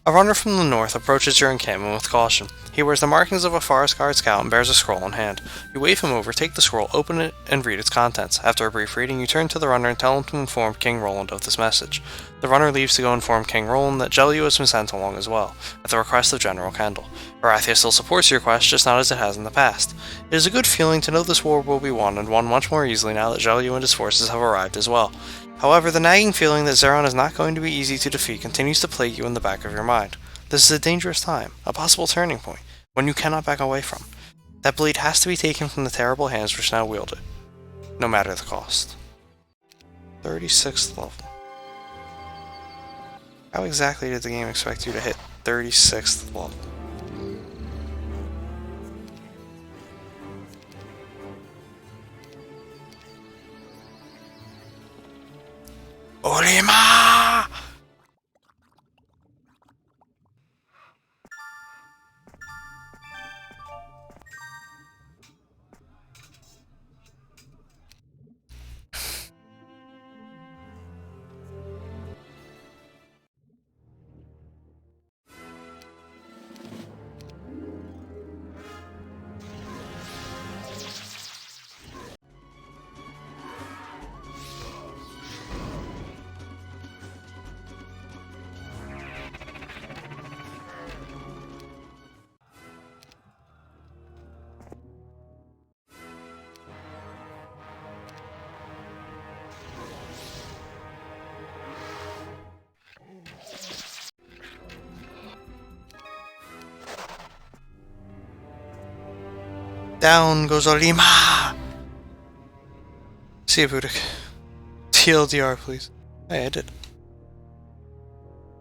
A runner from the north approaches your encampment with caution. He wears the markings of a forest guard scout and bears a scroll in hand. You wave him over, take the scroll, open it, and read its contents. After a brief reading, you turn to the runner and tell him to inform King Roland of this message. The runner leaves to go inform King Roland that Jelliu has been sent along as well, at the request of General Kendall. Arathia still supports your quest, just not as it has in the past. It is a good feeling to know this war will be won, and won much more easily now that Jelliu and his forces have arrived as well. However, the nagging feeling that Zeron is not going to be easy to defeat continues to plague you in the back of your mind. This is a dangerous time, a possible turning point, one you cannot back away from. That blade has to be taken from the terrible hands which now wield it, no matter the cost. 36th level. How exactly did the game expect you to hit 36th level? Orima! Down goes Orima! See you, Budik. TLDR, please. Hey, I did.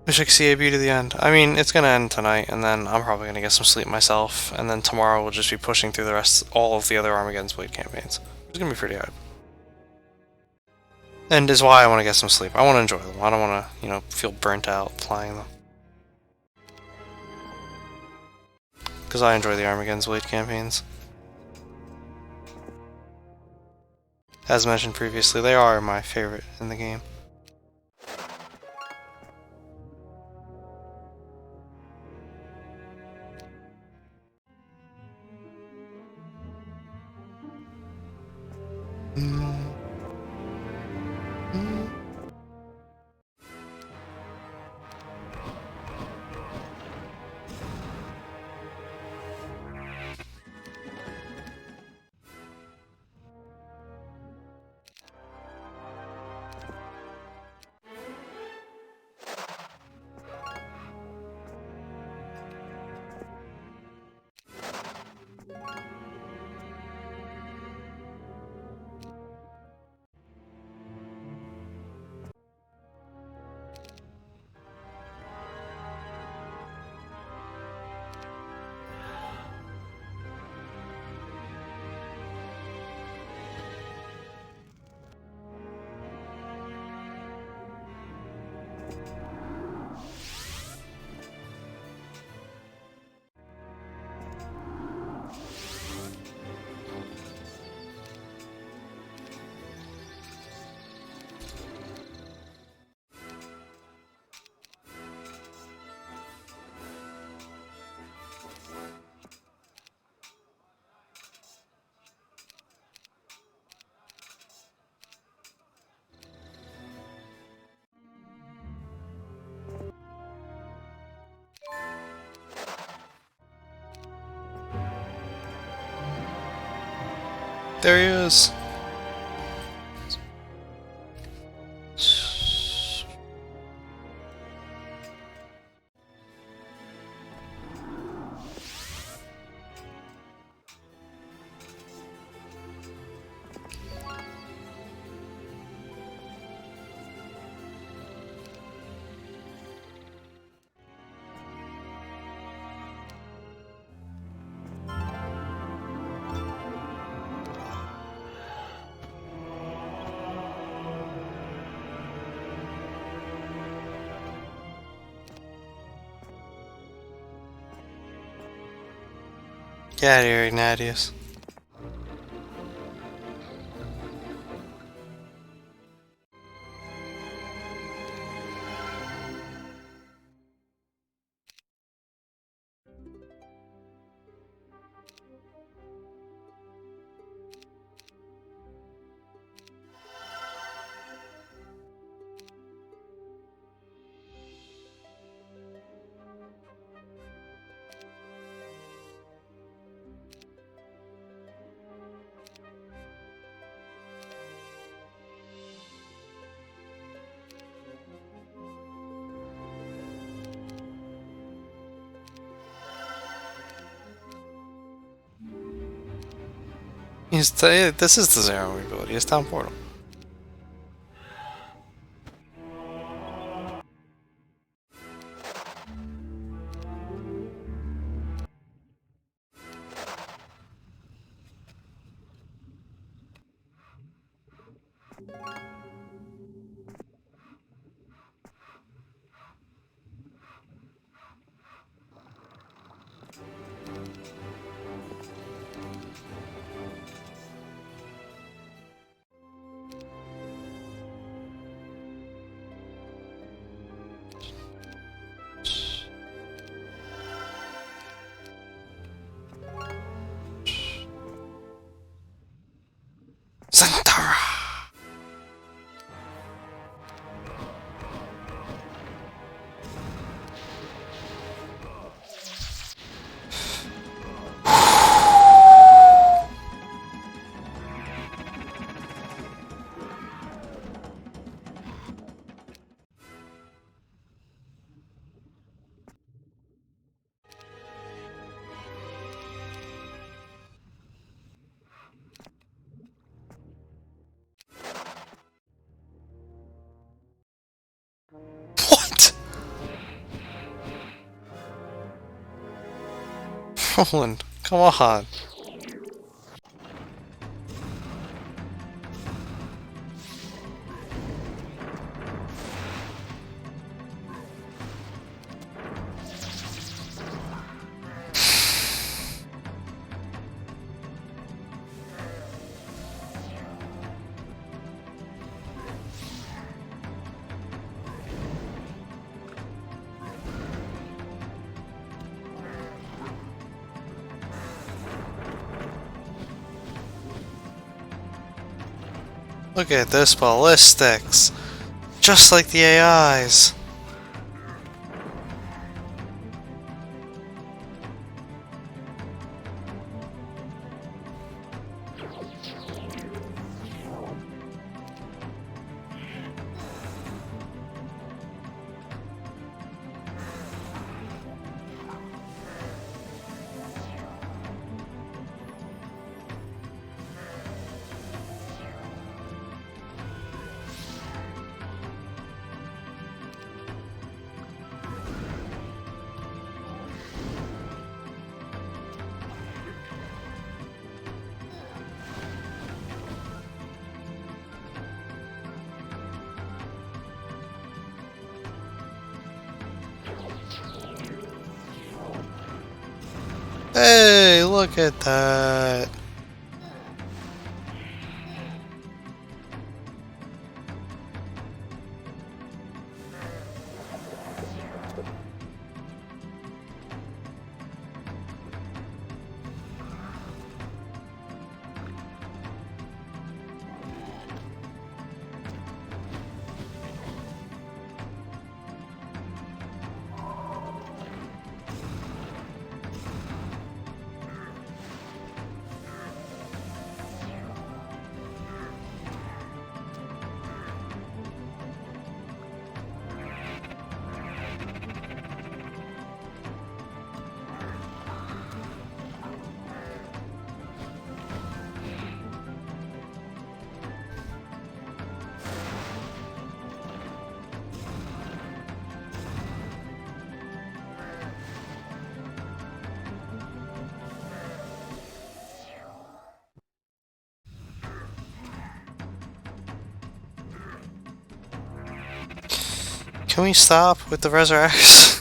Wish I could see AB to the end. I mean, it's gonna end tonight, and then I'm probably gonna get some sleep myself, and then tomorrow we'll just be pushing through the rest, all of the other Armageddon Blade campaigns. It's gonna be pretty hard. And is why I want to get some sleep. I want to enjoy them. I don't want to, feel burnt out playing them. Because I enjoy the Armageddon Blade campaigns. As mentioned previously, they are my favorite in the game. There he is. Get out of here, Ignatius. This is the Zero ability. It's Town Portal. Santara! What? Roland, come on. Look at this ballistics. Just like the AIs. Hey, look at that. Can we stop with the resurrects?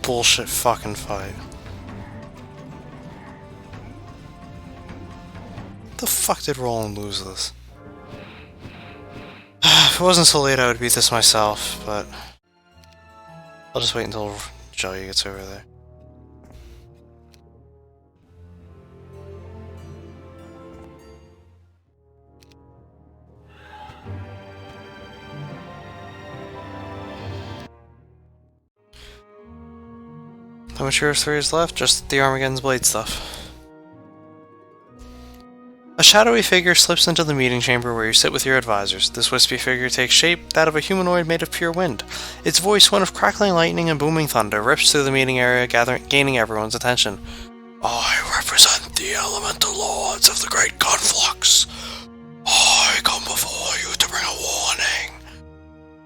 bullshit fucking fight. The fuck did Roland lose this? If it wasn't so late, I would beat this myself, but I'll just wait until Joey gets over there. How much Heroes 3 is left? Just the Armageddon's Blade stuff. A shadowy figure slips into the meeting chamber where you sit with your advisors. This wispy figure takes shape, that of a humanoid made of pure wind. Its voice, one of crackling lightning and booming thunder, rips through the meeting area, gaining everyone's attention. I represent the elemental lords of the great conflux. I come before you to bring a warning.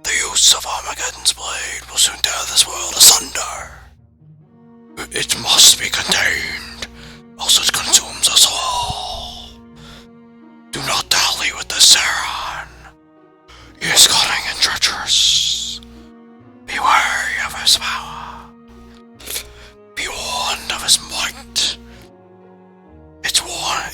The use of Armageddon's blade will soon tear this world asunder. It must be contained, else it consumes us all. Do not dally with the Saran. He is cunning and treacherous. Be wary of his power. Be warned of his might.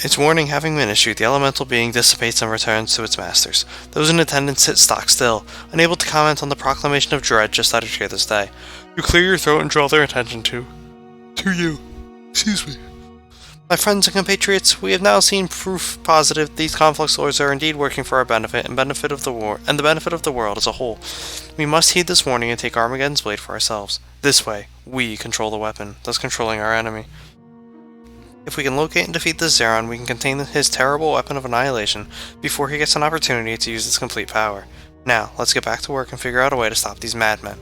Its warning having been issued, the elemental being dissipates and returns to its masters. Those in attendance sit stock still, unable to comment on the proclamation of dread just uttered here this day. You clear your throat and draw their attention to you. Excuse me. My friends and compatriots, we have now seen proof positive these conflux lords are indeed working for our benefit and benefit of the war and the benefit of the world as a whole. We must heed this warning and take Armageddon's blade for ourselves. This way, we control the weapon, thus controlling our enemy. If we can locate and defeat this Zeron, we can contain his terrible weapon of annihilation before he gets an opportunity to use its complete power. Now, let's get back to work and figure out a way to stop these madmen.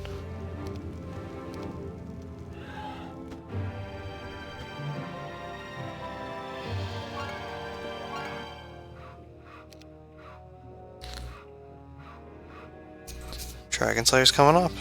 Dragon Slayer's coming up.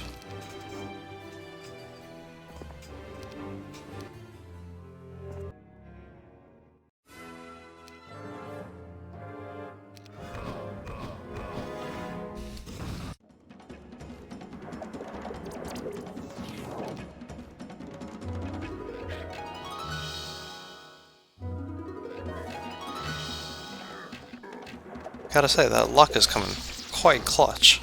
Gotta say, that luck is coming quite clutch.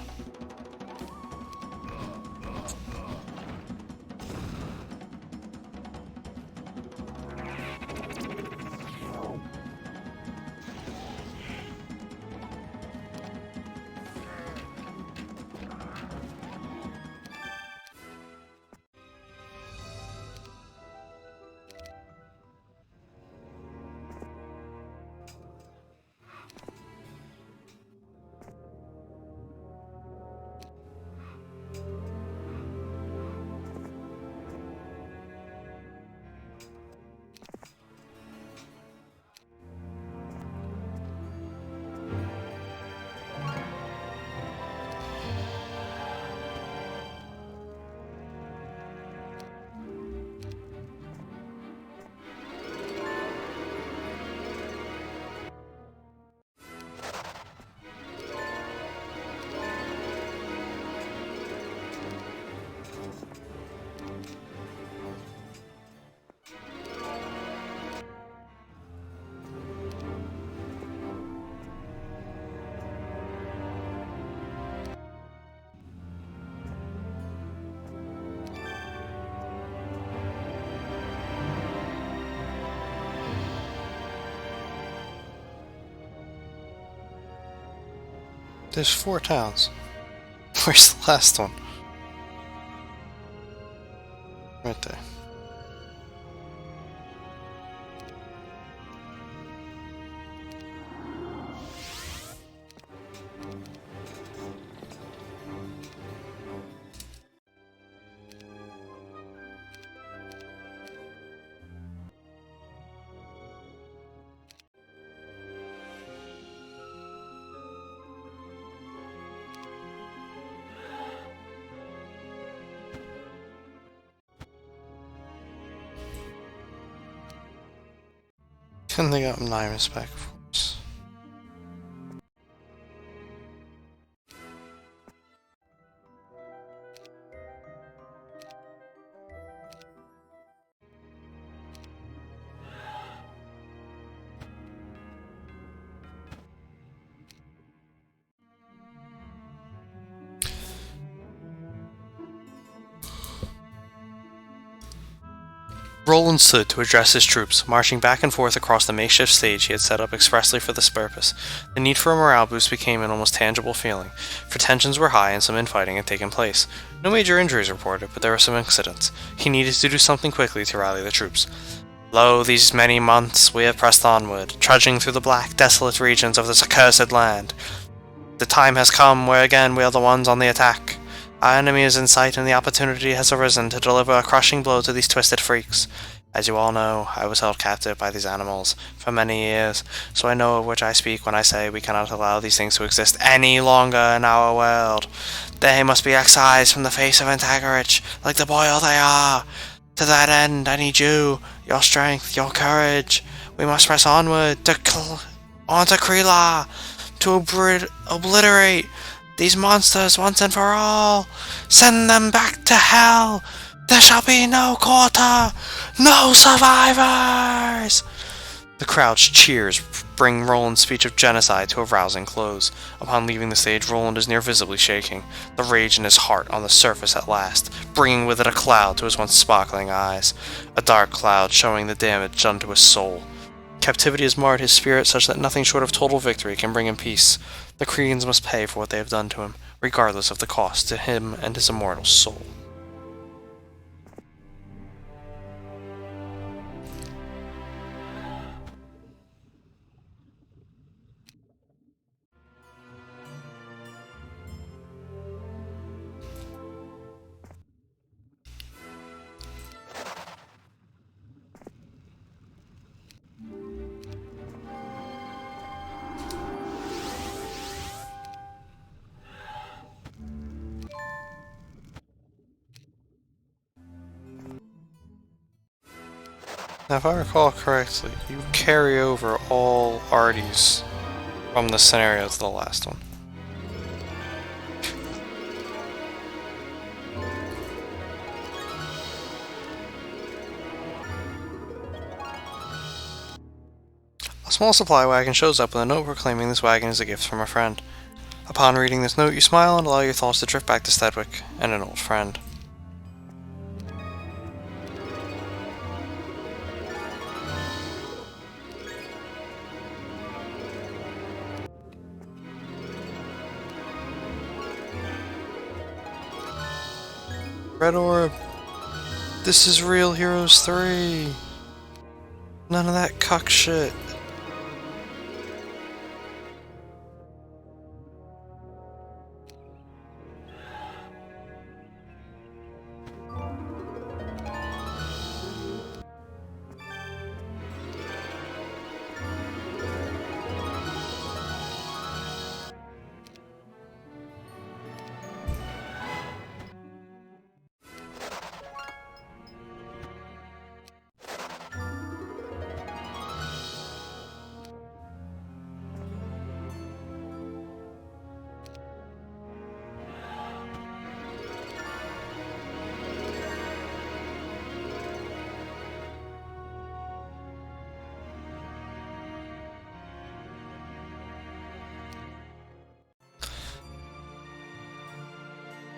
There's 4 towns. Where's the last one? Right there. And they got Nymus back, of course. Roland stood to address his troops, marching back and forth across the makeshift stage he had set up expressly for this purpose. The need for a morale boost became an almost tangible feeling, for tensions were high and some infighting had taken place. No major injuries reported, but there were some incidents. He needed to do something quickly to rally the troops. Lo, these many months we have pressed onward, trudging through the black, desolate regions of this accursed land. The time has come where again we are the ones on the attack. Our enemy is in sight, and the opportunity has arisen to deliver a crushing blow to these twisted freaks. As you all know, I was held captive by these animals for many years, so I know of which I speak when I say we cannot allow these things to exist any longer in our world. They must be excised from the face of Antagarich, like the boil they are. To that end, I need you, your strength, your courage. We must press onward, onto Krila, to obliterate these monsters once and for all. Send them back to hell. There shall be no quarter, no survivors. The crowd's cheers bring Roland's speech of genocide to a rousing close. Upon leaving the stage, Roland is near visibly shaking, the rage in his heart on the surface at last, bringing with it a cloud to his once sparkling eyes, a dark cloud showing the damage done to his soul. Captivity has marred his spirit such that nothing short of total victory can bring him peace. The Kriegans must pay for what they have done to him, regardless of the cost to him and his immortal soul. Now, if I recall correctly, you carry over all arties from the scenario to the last one. A small supply wagon shows up with a note proclaiming this wagon is a gift from a friend. Upon reading this note, you smile and allow your thoughts to drift back to Stedwick and an old friend. Red Orb, this is Real Heroes 3. None of that cuck shit.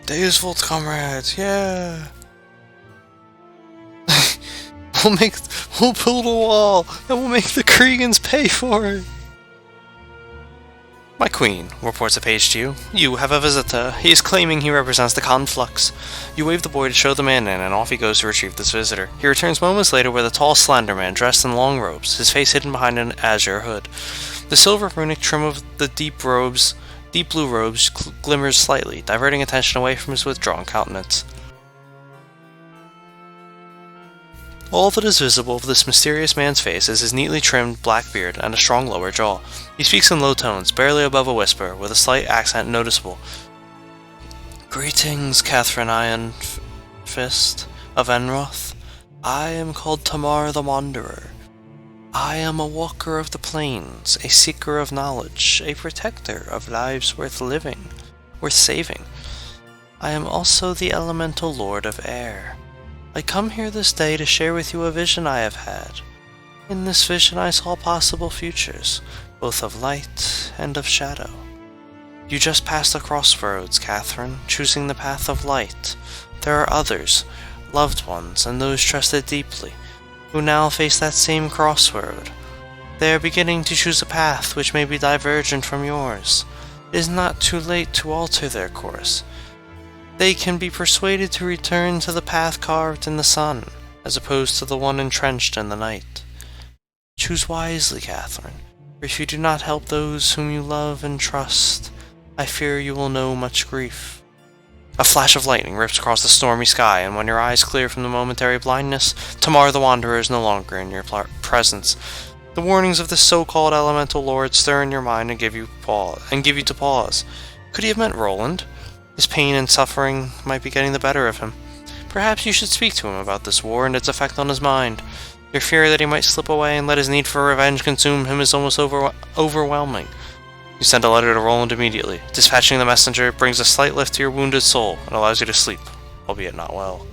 Deus Vult, comrades, yeah! We'll build a wall, and we'll make the Kriegans pay for it! My queen, reports a page to you. You have a visitor. He is claiming he represents the conflux. You wave the boy to show the man in, and off he goes to retrieve this visitor. He returns moments later with a tall, slender man dressed in long robes, his face hidden behind an azure hood. The silver runic trim of the deep blue robes glimmers slightly, diverting attention away from his withdrawn countenance. All that is visible of this mysterious man's face is his neatly trimmed black beard and a strong lower jaw. He speaks in low tones, barely above a whisper, with a slight accent noticeable. Greetings, Catherine Iron Fist of Enroth. I am called Tamar the Wanderer. I am a walker of the plains, a seeker of knowledge, a protector of lives worth living, worth saving. I am also the elemental lord of air. I come here this day to share with you a vision I have had. In this vision I saw possible futures, both of light and of shadow. You just passed a crossroads, Catherine, choosing the path of light. There are others, loved ones, and those trusted deeply, who now face that same crossroad. They are beginning to choose a path which may be divergent from yours. It is not too late to alter their course. They can be persuaded to return to the path carved in the sun, as opposed to the one entrenched in the night. Choose wisely, Catherine, for if you do not help those whom you love and trust, I fear you will know much grief. A flash of lightning rips across the stormy sky, and when your eyes clear from the momentary blindness, Tamar the Wanderer is no longer in your presence. The warnings of this so-called elemental lord stir in your mind and give you to pause. Could he have meant Roland? His pain and suffering might be getting the better of him. Perhaps you should speak to him about this war and its effect on his mind. Your fear that he might slip away and let his need for revenge consume him is almost overwhelming. You send a letter to Roland immediately. Dispatching the messenger brings a slight lift to your wounded soul and allows you to sleep, albeit not well.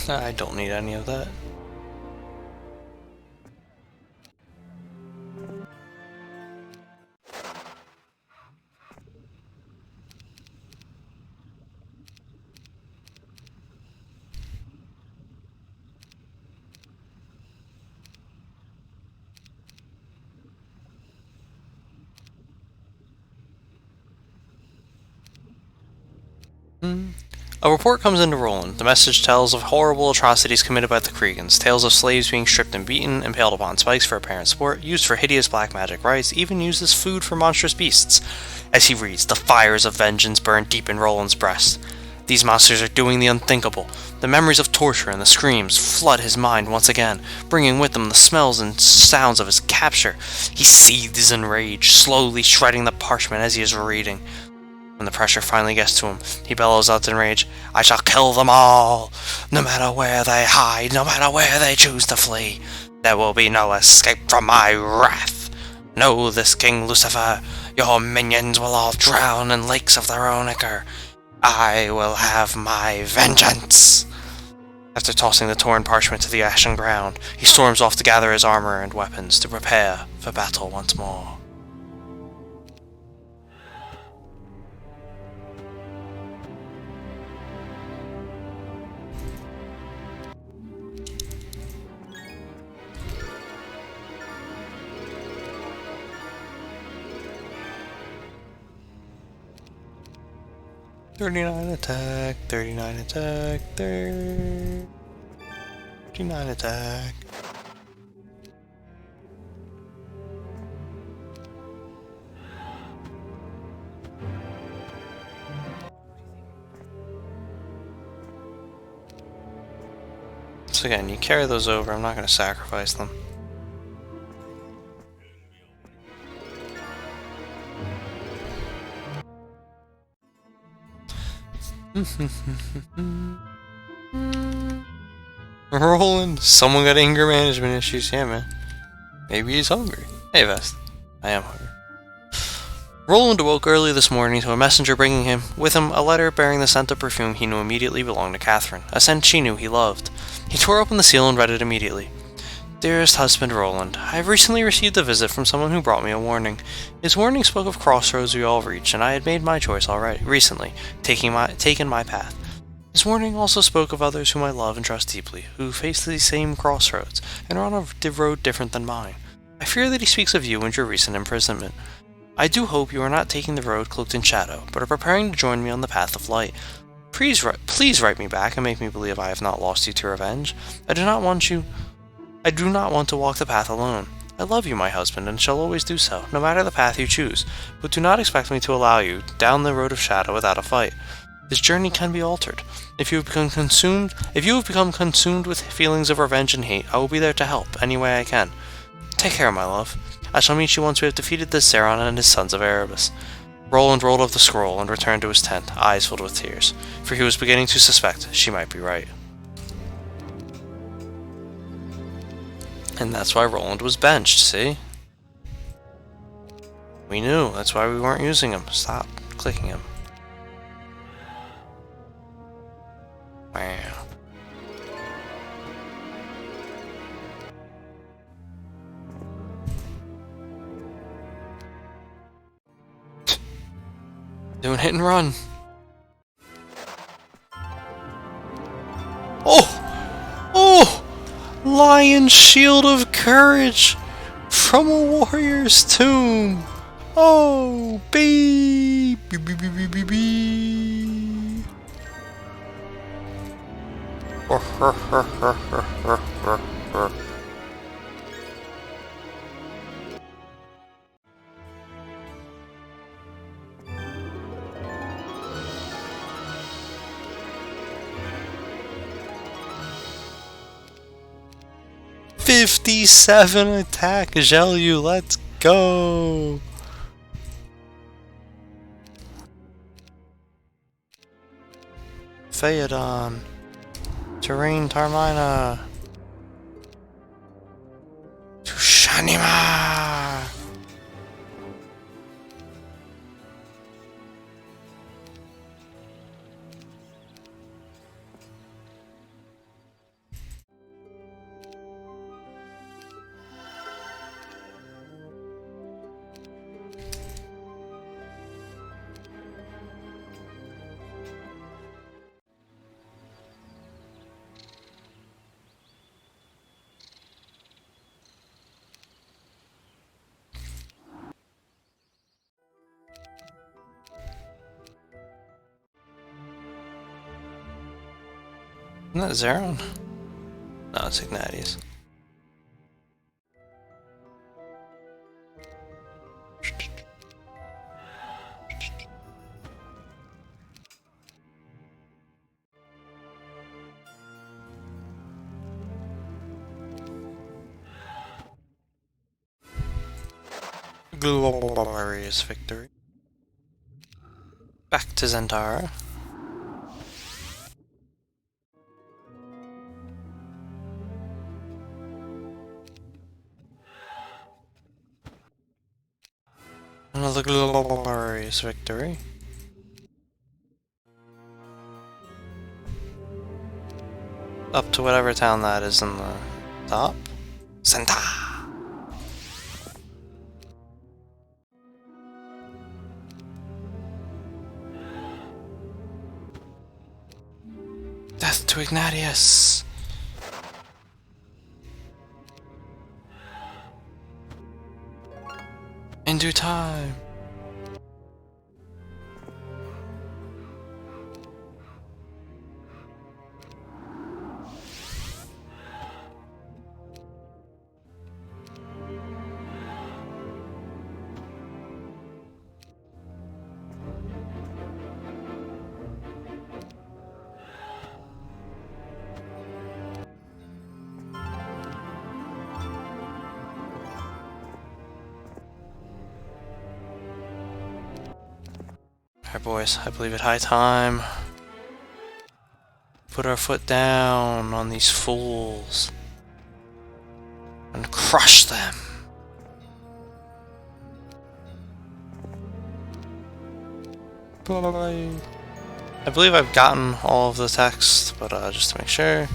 I don't need any of that. A report comes into Roland. The message tells of horrible atrocities committed by the Kriegans, tales of slaves being stripped and beaten, impaled upon spikes for apparent sport, used for hideous black magic rites, even used as food for monstrous beasts. As he reads, the fires of vengeance burn deep in Roland's breast. These monsters are doing the unthinkable. The memories of torture and the screams flood his mind once again, bringing with them the smells and sounds of his capture. He seethes in rage, slowly shredding the parchment as he is reading. When the pressure finally gets to him, he bellows out in rage, "I shall kill them all! No matter where they hide, no matter where they choose to flee, there will be no escape from my wrath! Know this, King Lucifer, your minions will all drown in lakes of their own ichor. I will have my vengeance!" After tossing the torn parchment to the ashen ground, he storms off to gather his armor and weapons to prepare for battle once more. "39 attack, 39 attack, 39 attack." So again, you carry those over, I'm not going to sacrifice them. Roland, someone got anger management issues. Yeah, man. Maybe he's hungry. Hey, Vest. I am hungry. Roland awoke early this morning to a messenger bringing him with him a letter bearing the scent of perfume he knew immediately belonged to Catherine, a scent she knew he loved. He tore open the seal and read it immediately. "Dearest husband Roland, I have recently received a visit from someone who brought me a warning. His warning spoke of crossroads we all reach, and I had made my choice already, recently, taken my path. His warning also spoke of others whom I love and trust deeply, who face these same crossroads, and are on a road different than mine. I fear that he speaks of you and your recent imprisonment. I do hope you are not taking the road cloaked in shadow, but are preparing to join me on the path of light. Please write me back and make me believe I have not lost you to revenge. I do not want to walk the path alone. I love you, my husband, and shall always do so, no matter the path you choose, but do not expect me to allow you down the road of shadow without a fight. This journey can be altered. If you have become consumed with feelings of revenge and hate, I will be there to help any way I can. Take care, my love. I shall meet you once we have defeated this Zeron and his sons of Erebus. Roland rolled up the scroll and returned to his tent, eyes filled with tears, for he was beginning to suspect she might be right. And that's why Roland was benched, see? We knew, that's why we weren't using him. Stop clicking him. Wow. Doing hit and run. Oh! Oh! Lion Shield of Courage from a warrior's tomb. Oh, beep, beep, beep, beep, beep, beep. 57 attack, Zhelyu, let's go! Phaedon. Terrain Tarmina. Tushanima! Isn't that Zeron? No, it's Ignatius. Glorious victory. Back to Zendara. Another glorious victory. Up to whatever town that is in the top. Senta! Death to Ignatius! In due time. Alright boys, I believe it high time. Put our foot down on these fools. And crush them. Bye. I believe I've gotten all of the text, but just to make sure.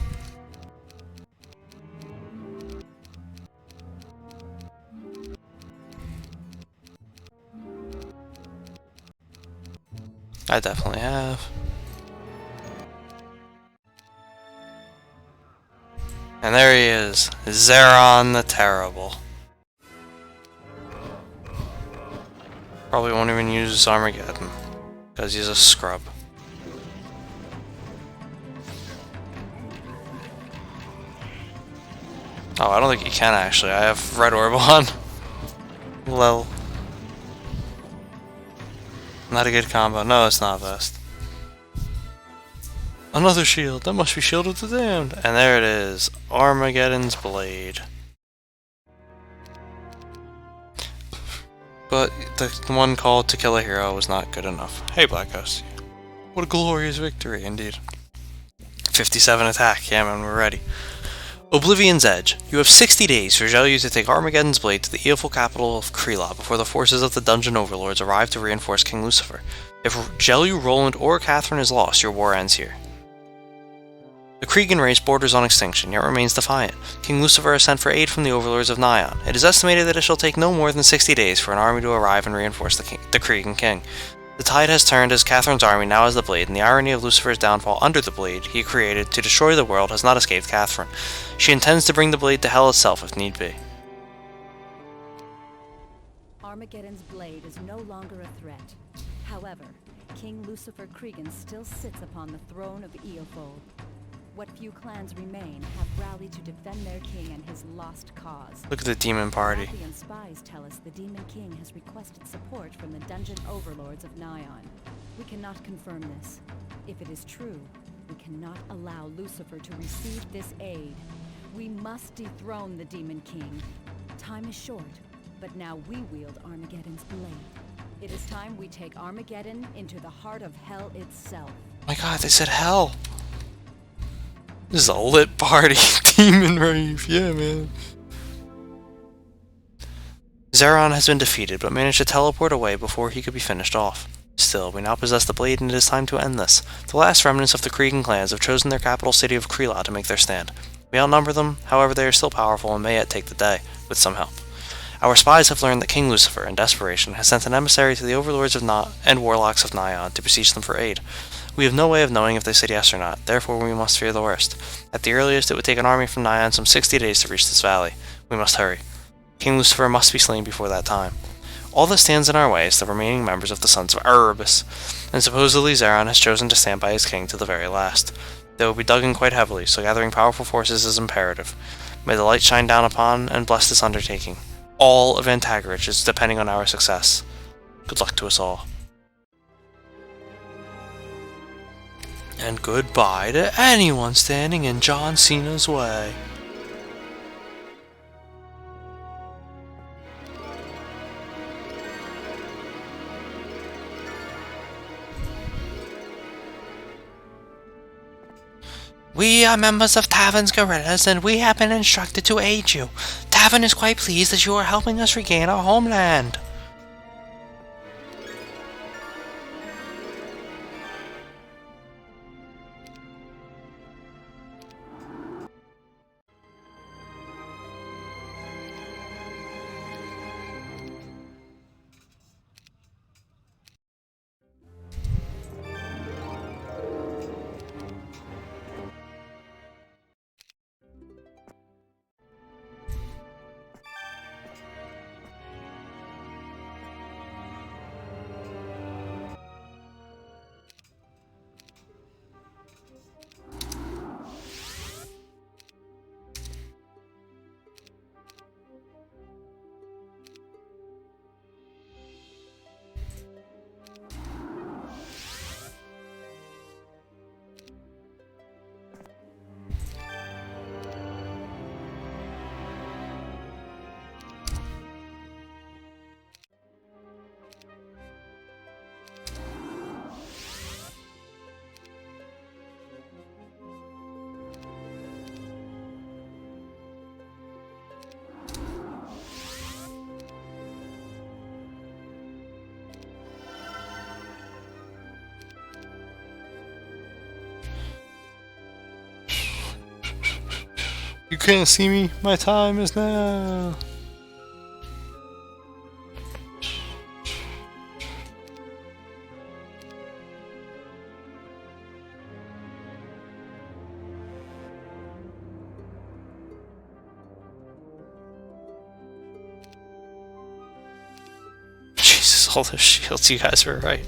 I definitely have. And there he is, Zeron the Terrible. Probably won't even use Armageddon, because he's a scrub. Oh, I don't think he can actually. I have Red Orb on. Lol. Not a good combo. No, it's not best. Another shield. That must be Shield of the Damned. And there it is. Armageddon's Blade. But the one called to kill a hero was not good enough. Hey, Black Ghost. What a glorious victory, indeed. 57 attack. Yeah, man, we're ready. Oblivion's Edge. You have 60 days for Jelyu to take Armageddon's blade to the evil capital of Krila before the forces of the Dungeon Overlords arrive to reinforce King Lucifer. If Jelyu, Roland, or Catherine is lost, your war ends here. The Cregan race borders on extinction, yet remains defiant. King Lucifer has sent for aid from the overlords of Nyan. It is estimated that it shall take no more than 60 days for an army to arrive and reinforce the Cregan king. The tide has turned as Catherine's army now has the blade, and the irony of Lucifer's downfall under the blade he created to destroy the world has not escaped Catherine. She intends to bring the blade to hell itself if need be. Armageddon's blade is no longer a threat. However, King Lucifer Cregan still sits upon the throne of Eofold. What few clans remain have rallied to defend their king and his lost cause. Look at the demon party. Arathian spies tell us the Demon King has requested support from the Dungeon Overlords of Nyan. We cannot confirm this. If it is true, we cannot allow Lucifer to receive this aid. We must dethrone the Demon King. Time is short, but now we wield Armageddon's blade. It is time we take Armageddon into the heart of hell itself. My god, they said hell! This is a lit party. Demon rave. Yeah, man. Zeron has been defeated, but managed to teleport away before he could be finished off. Still, we now possess the blade, and it is time to end this. The last remnants of the Cregan clans have chosen their capital city of Krila to make their stand. We outnumber them, however they are still powerful and may yet take the day, with some help. Our spies have learned that King Lucifer, in desperation, has sent an emissary to the overlords of and warlocks of Nyan to beseech them for aid. We have no way of knowing if they said yes or not, therefore we must fear the worst. At the earliest, it would take an army from Nyan some 60 days to reach this valley. We must hurry. King Lucifer must be slain before that time. All that stands in our way is the remaining members of the Sons of Erebus, and supposedly Zeron has chosen to stand by his king to the very last. They will be dug in quite heavily, so gathering powerful forces is imperative. May the light shine down upon and bless this undertaking. All of Antagarich is depending on our success. Good luck to us all. And goodbye to anyone standing in John Cena's way. We are members of Tavern's guerrillas, and we have been instructed to aid you. Tavern is quite pleased that you are helping us regain our homeland. You can't see me. My time is now. Jesus, all those shields. You guys were right.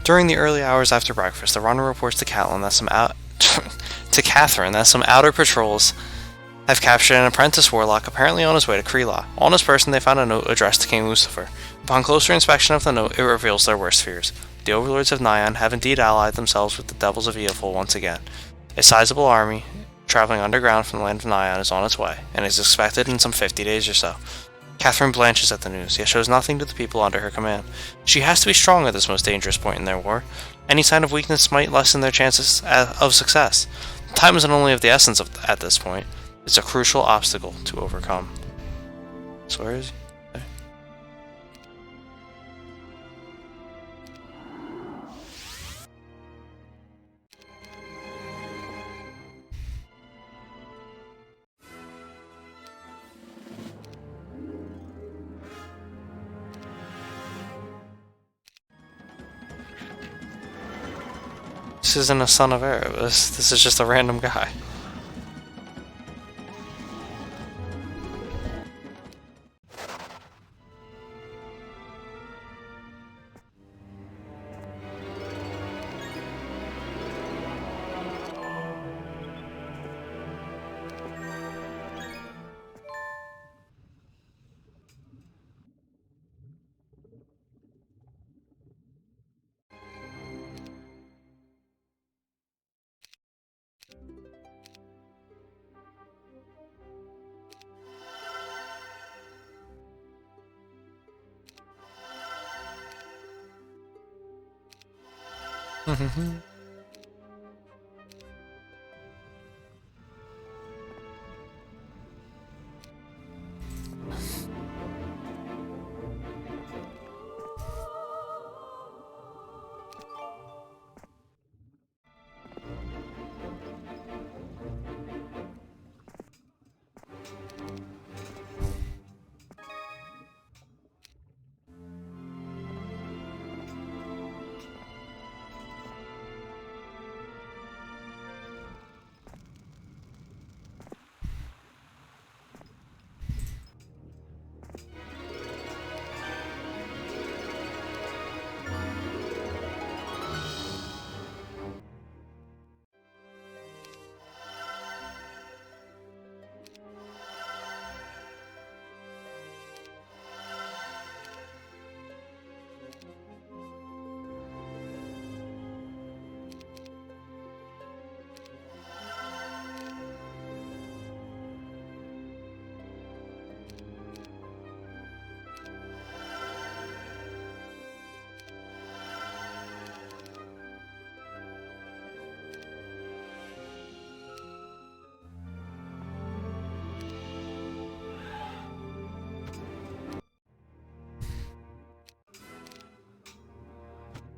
During the early hours after breakfast, the runner reports to Catelyn that to Catherine that some outer patrols have captured an apprentice warlock apparently on his way to Kreela. On his person, they found a note addressed to King Lucifer. Upon closer inspection of the note, it reveals their worst fears. The overlords of Nyan have indeed allied themselves with the Devils of Eoful once again. A sizable army, traveling underground from the land of Nyan, is on its way, and is expected in some 50 days or so. Catherine blanches at the news, yet shows nothing to the people under her command. She has to be strong at this most dangerous point in their war. Any sign of weakness might lessen their chances of success. Time isn't only of the essence at this point. It's a crucial obstacle to overcome. So where is he? Okay. This isn't a son of Erebus. This is just a random guy.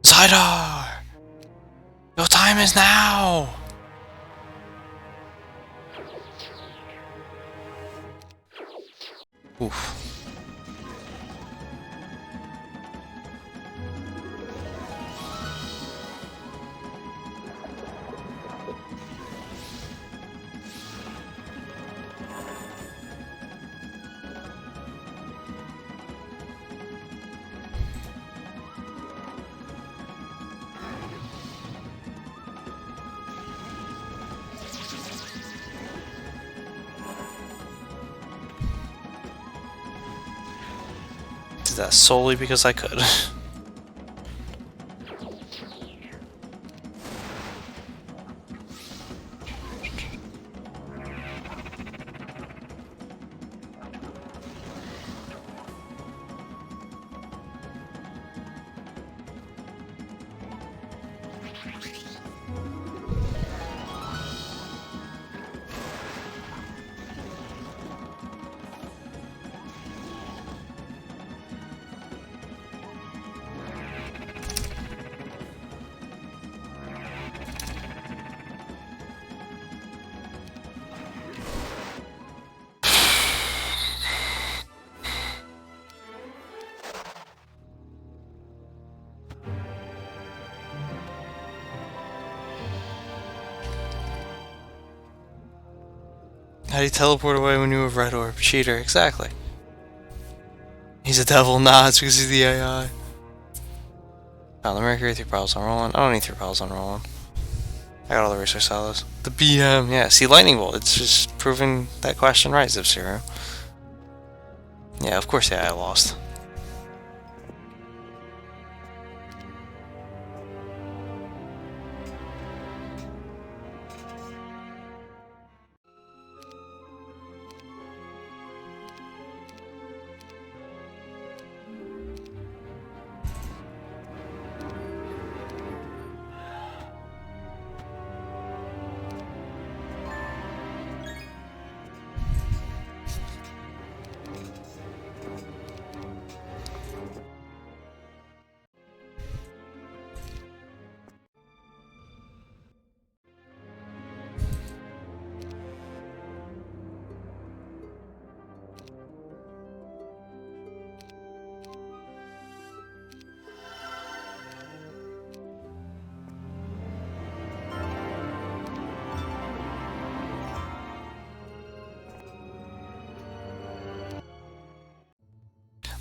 Zydar! Your time is now! Oof. Did that solely because I could. How'd he teleport away when you have red orb? Cheater, exactly. He's a devil, nah, it's because he's the AI. Oh, the Mercury 3 piles on rolling. I don't need 3 piles on rolling. I got all the research silos. The BM, yeah. See, Lightning Bolt. It's just proving that question right, Zip-Zero. Yeah, of course, yeah, I lost.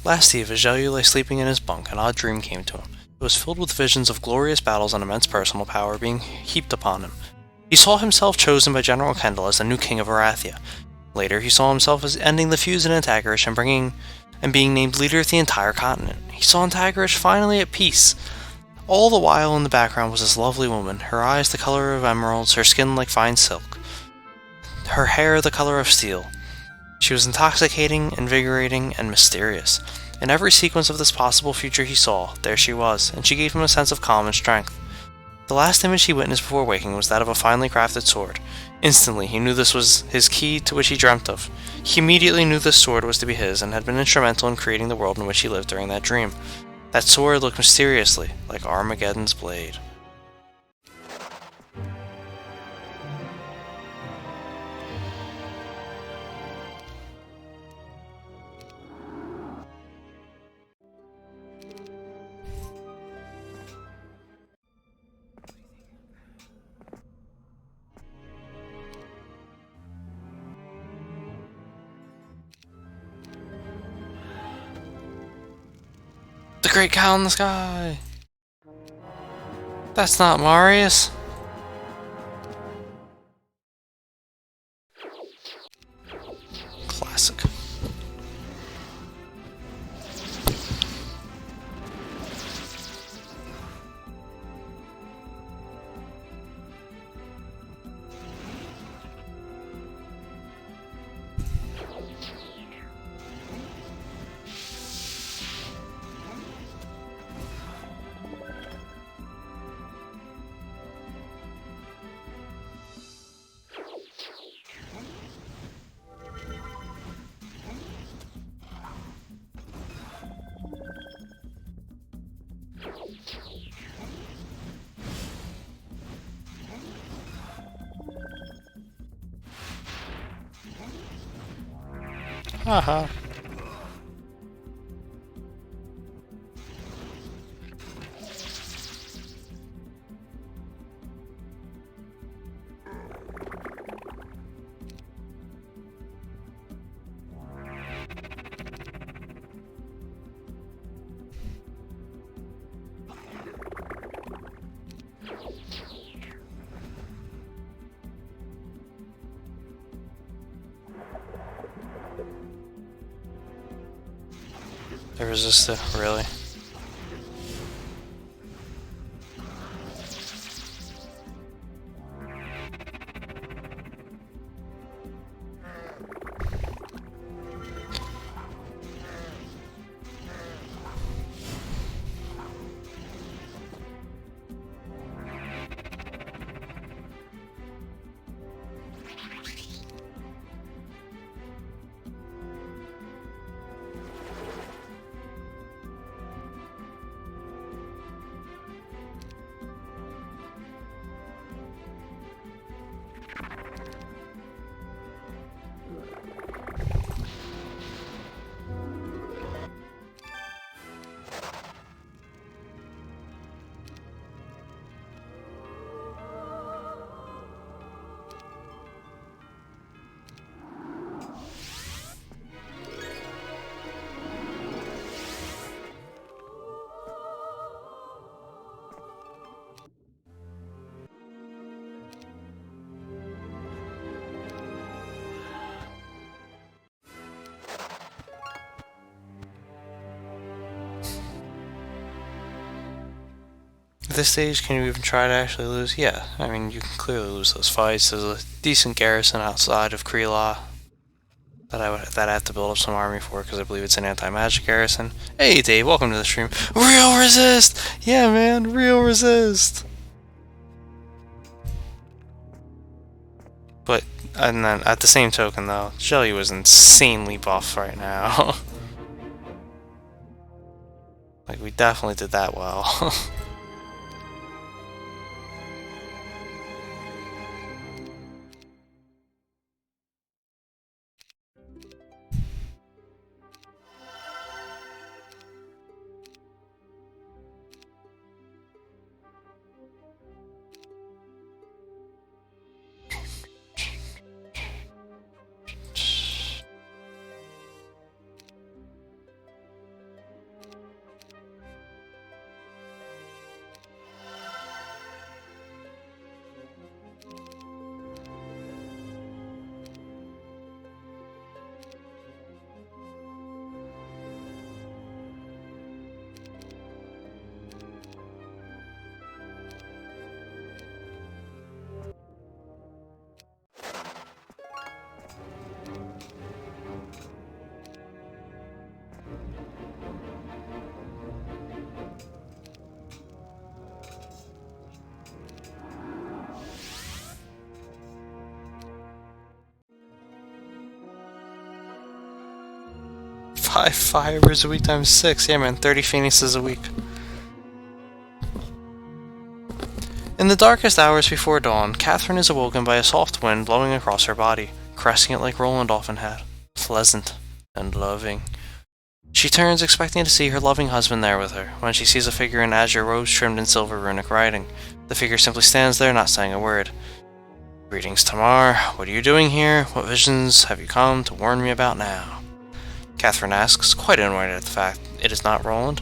Last eve, as Zhou lay sleeping in his bunk, an odd dream came to him. It was filled with visions of glorious battles and immense personal power being heaped upon him. He saw himself chosen by General Kendall as the new king of Arathia. Later, he saw himself as ending the feuds in Antagarish and being named leader of the entire continent. He saw Antagarish finally at peace. All the while in the background was this lovely woman, her eyes the color of emeralds, her skin like fine silk, her hair the color of steel. She was intoxicating, invigorating, and mysterious. In every sequence of this possible future he saw, there she was, and she gave him a sense of calm and strength. The last image he witnessed before waking was that of a finely crafted sword. Instantly, he knew this was his key to which he dreamt of. He immediately knew this sword was to be his, and had been instrumental in creating the world in which he lived during that dream. That sword looked mysteriously like Armageddon's blade. The great cow in the sky! That's not Marius! Classic. Haha. They resisted, really. At this stage, can you even try to actually lose? Yeah, I mean, you can clearly lose those fights. There's a decent garrison outside of Kreela that I have to build up some army for, because I believe it's an anti-magic garrison. Hey Dave, welcome to the stream. Real resist! Yeah man, real resist! But, and then, at the same token though, Jelly was insanely buff right now. Like, we definitely did that well. 5 fibers a week times 6. Yeah, man, 30 phoenixes a week. In the darkest hours before dawn, Catherine is awoken by a soft wind blowing across her body, caressing it like Roland often had. Pleasant and loving. She turns, expecting to see her loving husband there with her, when she sees a figure in azure robes trimmed in silver runic writing. The figure simply stands there, not saying a word. Greetings, Tamar. What are you doing here? What visions have you come to warn me about now? Catherine asks, quite annoyed at the fact it is not Roland.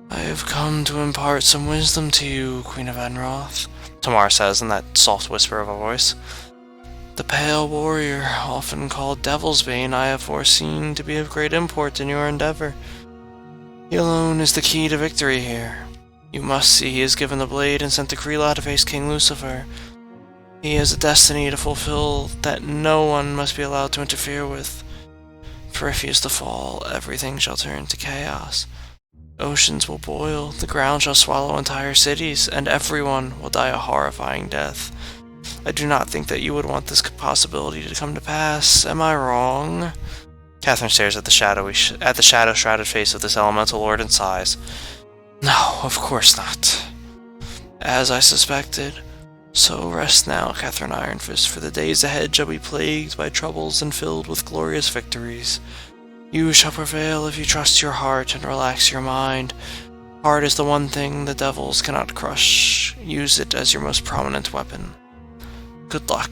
I have come to impart some wisdom to you, Queen of Enroth, Tamar says in that soft whisper of a voice. The pale warrior, often called Devil's Bane, I have foreseen to be of great import in your endeavor. He alone is the key to victory here. You must see he is given the blade and sent to Kreela to face King Lucifer. He has a destiny to fulfill that no one must be allowed to interfere with. For if he is to fall, everything shall turn to chaos. Oceans will boil, the ground shall swallow entire cities, and everyone will die a horrifying death. I do not think that you would want this possibility to come to pass. Am I wrong? Catherine stares at the shadow-shrouded face of this elemental lord and sighs. No, of course not. As I suspected, so rest now, Catherine Ironfist, for the days ahead shall be plagued by troubles and filled with glorious victories. You shall prevail if you trust your heart and relax your mind. Heart is the one thing the devils cannot crush. Use it as your most prominent weapon. Good luck.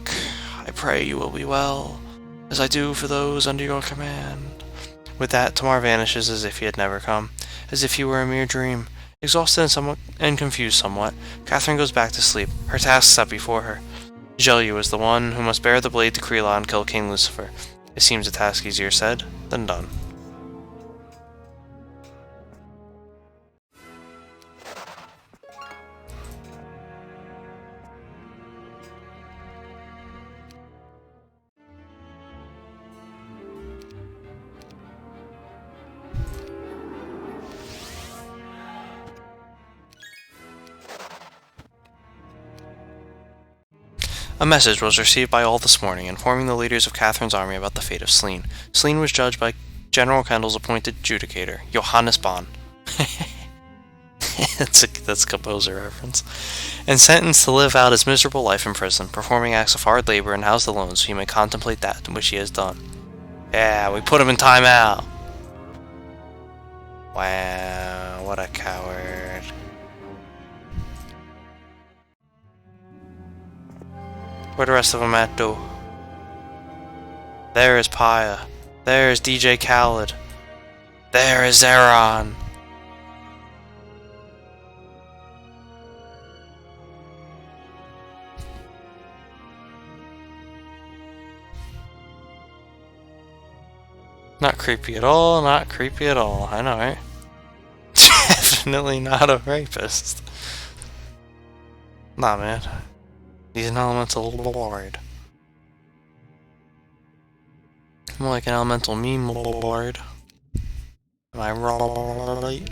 I pray you will be well, as I do for those under your command. With that, Tamar vanishes as if he had never come, as if he were a mere dream. Exhausted and confused somewhat, Catherine goes back to sleep, her tasks set before her. Jelyu is the one who must bear the blade to Kreela and kill King Lucifer. It seems a task easier said than done. A message was received by all this morning, informing the leaders of Catherine's army about the fate of Selene. Selene was judged by General Kendall's appointed judicator, Johannes Bahn. that's a composer reference. And sentenced to live out his miserable life in prison, performing acts of hard labor and housed alone so he may contemplate that which he has done. Yeah, we put him in timeout. Wow, what a coward. Where the rest of them at, though? There is Paya. There is DJ Khaled. There is Zeron. Not creepy at all, not creepy at all. I know, right? Definitely not a rapist. Nah, man. He's an elemental lord. More like an elemental meme lord. Am I right?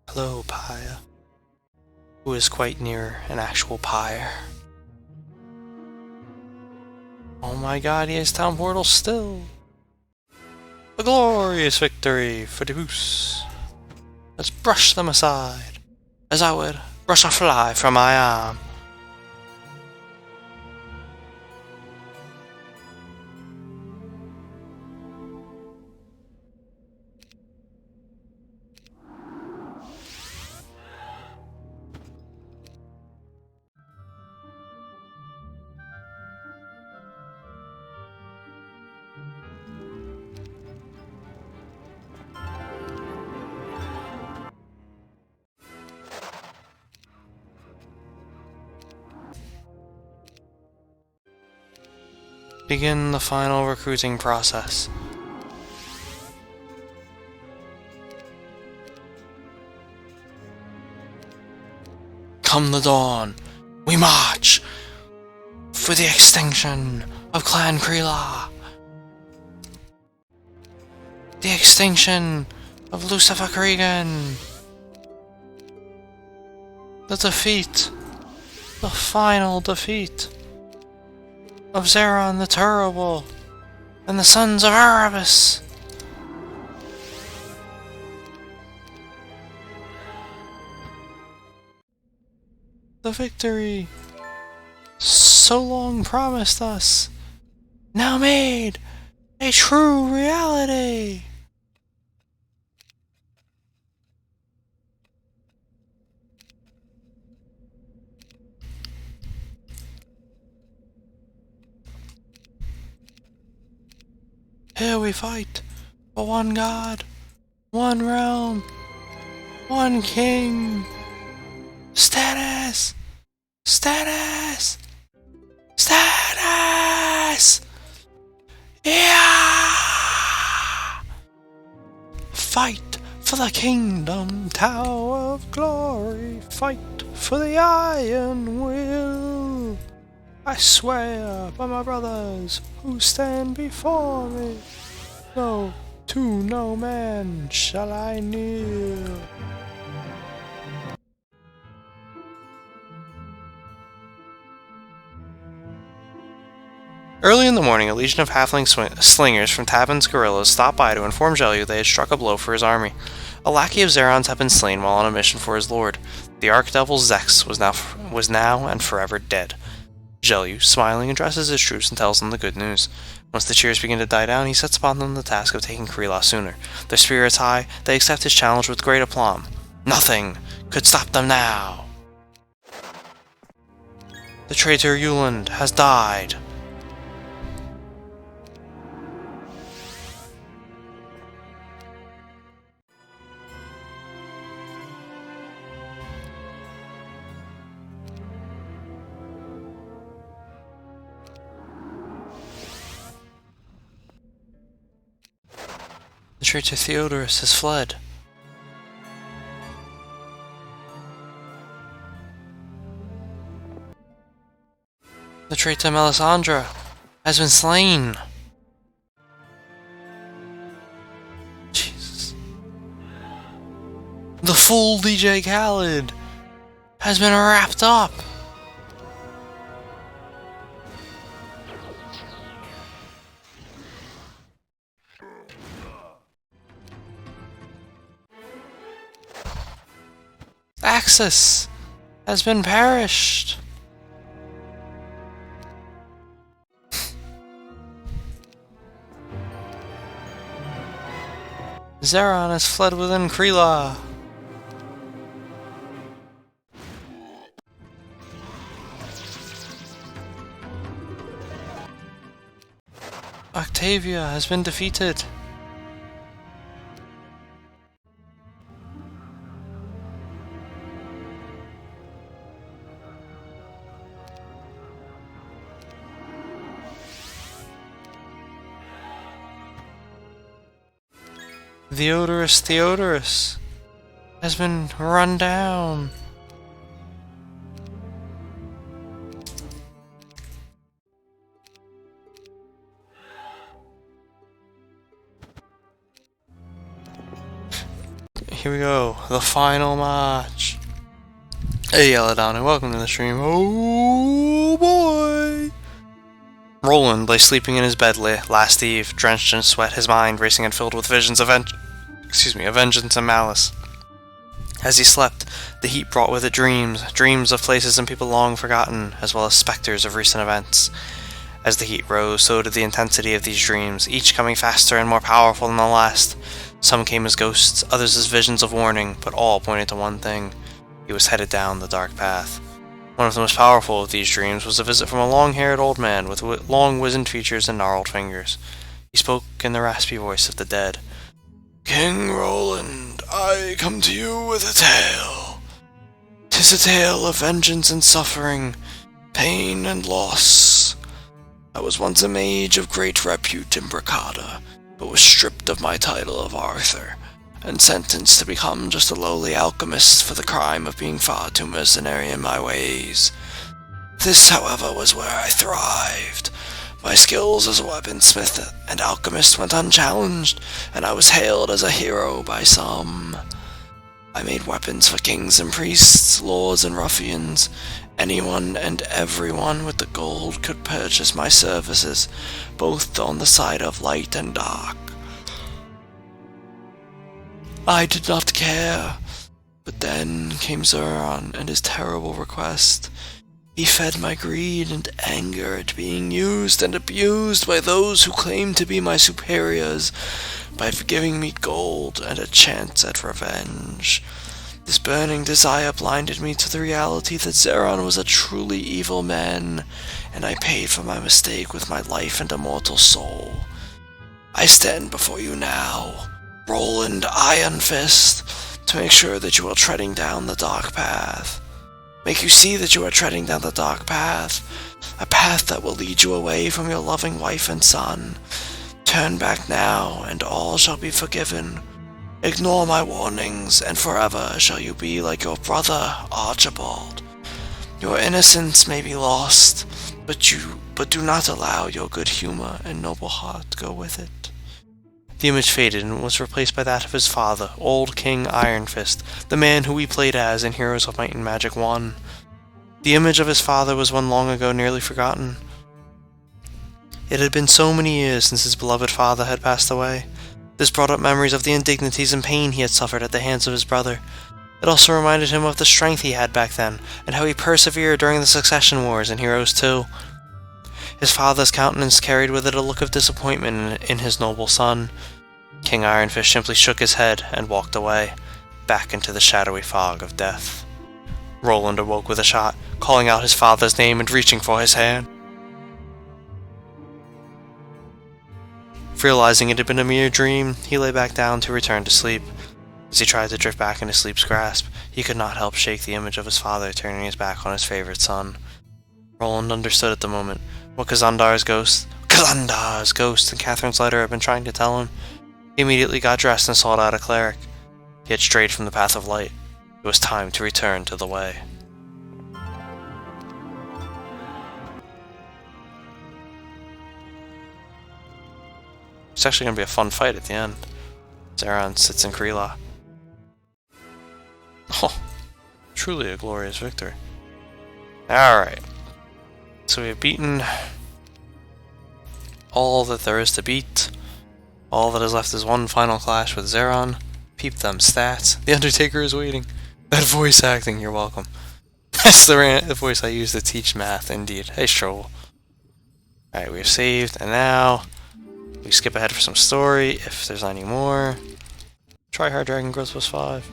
Hello, Pyre. Who is quite near an actual pyre. Oh my god, he has town portals still. A glorious victory for the goose. Let's brush them aside, as I would brush a fly from my arm. Begin the final recruiting process. Come the dawn, we march for the extinction of Clan Kreela. The extinction of Lucifer Cregan. The defeat, the final defeat of Zeron the Terrible and the Sons of Erebus. The victory so long promised us, now made a true reality. Here we fight for one god, one realm, one king. Status! Status! Status! Yeah! Fight for the kingdom, Tower of Glory. Fight for the Iron Will. I swear by my brothers who stand before me, no, to no man shall I kneel. Early in the morning, a legion of halfling slingers from Tavin's guerrillas stopped by to inform Jelyu they had struck a blow for his army. A lackey of Zeron's had been slain while on a mission for his lord. The archdevil Zex was now and forever dead. Jelyu, smiling, addresses his troops and tells them the good news. Once the cheers begin to die down, he sets upon them the task of taking Kreela sooner. Their spirits high, they accept his challenge with great aplomb. Nothing could stop them now! The traitor Yuland has died. The traitor Theodorus has fled. The traitor Melisandre has been slain. Jesus. The fool DJ Khaled has been wrapped up. Axis has been perished. Zeron has fled within Kreela. Octavia has been defeated. Theodorus has been run down. Here we go, the final match. Hey Eladon, welcome to the stream. Oh boy! Roland lay sleeping in his bed last eve, drenched in sweat, his mind racing and filled with visions of vengeance and malice. As he slept, the heat brought with it dreams of places and people long forgotten, as well as specters of recent events. As the heat rose, so did the intensity of these dreams, each coming faster and more powerful than the last. Some came as ghosts, others as visions of warning, but all pointed to one thing. He was headed down the dark path. One of the most powerful of these dreams was a visit from a long-haired old man with long wizened features and gnarled fingers. He spoke in the raspy voice of the dead. "King Roland, I come to you with a tale. 'Tis a tale of vengeance and suffering, pain and loss. I was once a mage of great repute in Bracada, but was stripped of my title of Arthur, and sentenced to become just a lowly alchemist for the crime of being far too mercenary in my ways. This, however, was where I thrived. My skills as a weaponsmith and alchemist went unchallenged, and I was hailed as a hero by some. I made weapons for kings and priests, lords and ruffians. Anyone and everyone with the gold could purchase my services, both on the side of light and dark. I did not care, but then came Zeron and his terrible request. He fed my greed and anger at being used and abused by those who claimed to be my superiors, by giving me gold and a chance at revenge. This burning desire blinded me to the reality that Zeron was a truly evil man, and I paid for my mistake with my life and immortal soul. I stand before you now, Roland Iron Fist, to make sure that you are treading down the dark path. Make you see that you are treading down the dark path, a path that will lead you away from your loving wife and son. Turn back now, and all shall be forgiven. Ignore my warnings, and forever shall you be like your brother, Archibald. Your innocence may be lost, but do not allow your good humor and noble heart go with it." The image faded and was replaced by that of his father, old King Iron Fist, the man who we played as in Heroes of Might and Magic 1. The image of his father was one long ago nearly forgotten. It had been so many years since his beloved father had passed away. This brought up memories of the indignities and pain he had suffered at the hands of his brother. It also reminded him of the strength he had back then, and how he persevered during the Succession Wars in Heroes 2. His father's countenance carried with it a look of disappointment in his noble son. King Ironfish simply shook his head and walked away, back into the shadowy fog of death. Roland awoke with a shot, calling out his father's name and reaching for his hand. Realizing it had been a mere dream, he lay back down to return to sleep. As he tried to drift back into sleep's grasp, he could not help shake the image of his father turning his back on his favorite son. Roland understood at the moment what Kazandar's ghost, and Catherine's letter had been trying to tell him. He immediately got dressed and sought out a cleric. He had strayed from the path of light. It was time to return to the way. It's actually going to be a fun fight at the end. Zeron sits in Kreela. Oh, truly a glorious victory. Alright. So we have beaten all that there is to beat. All that is left is one final clash with Zeron. Peep them stats. The Undertaker is waiting. That voice acting, you're welcome. That's the voice I use to teach math, indeed. Hey, Stroll. Alright, we've saved, and now we skip ahead for some story, if there's any more. Try Hard Dragon Growth plus 5.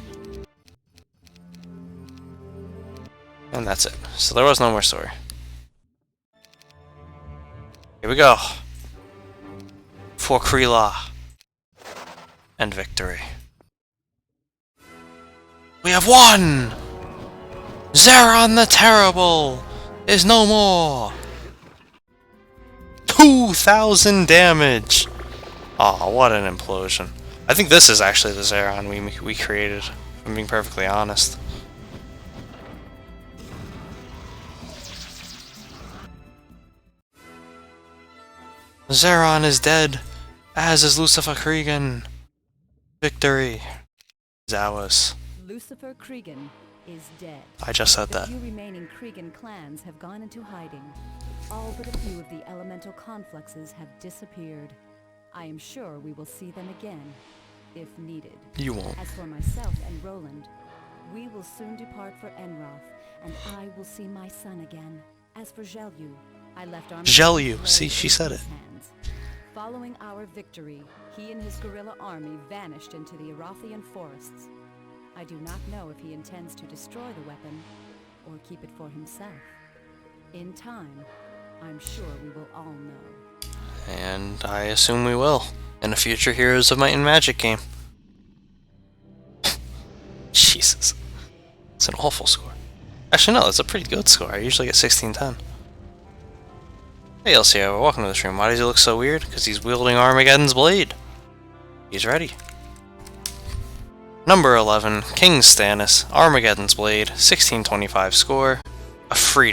And that's it. So there was no more story. Here we go. For Kreela. And victory. We have won! Zeron the Terrible is no more! 2,000 damage! Aw, what an implosion. I think this is actually the Zeron we created, if I'm being perfectly honest. Zeron is dead, as is Lucifer Cregan. Victory is ours. Lucifer Cregan is dead. I just said The that. few remaining Cregan clans have gone into hiding. All but a few of the elemental confluxes have disappeared. I am sure we will see them again, if needed. You won't. As for myself and Roland, we will soon depart for Enroth, and I will see my son again. As for Zhelyu, I left Armageddon Zhelyu, see, she in said his it. hands. Following our victory, he and his guerrilla army vanished into the Arothian forests. I do not know if he intends to destroy the weapon, or keep it for himself. In time, I'm sure we will all know. And I assume we will, in a future Heroes of Might and Magic game. Jesus. It's an awful score. Actually, no, it's a pretty good score. I usually get 1610. Hey, LCO, welcome to the stream. Why does he look so weird? Because he's wielding Armageddon's blade. He's ready. Number 11, King Stannis, Armageddon's blade, 1625 score. A free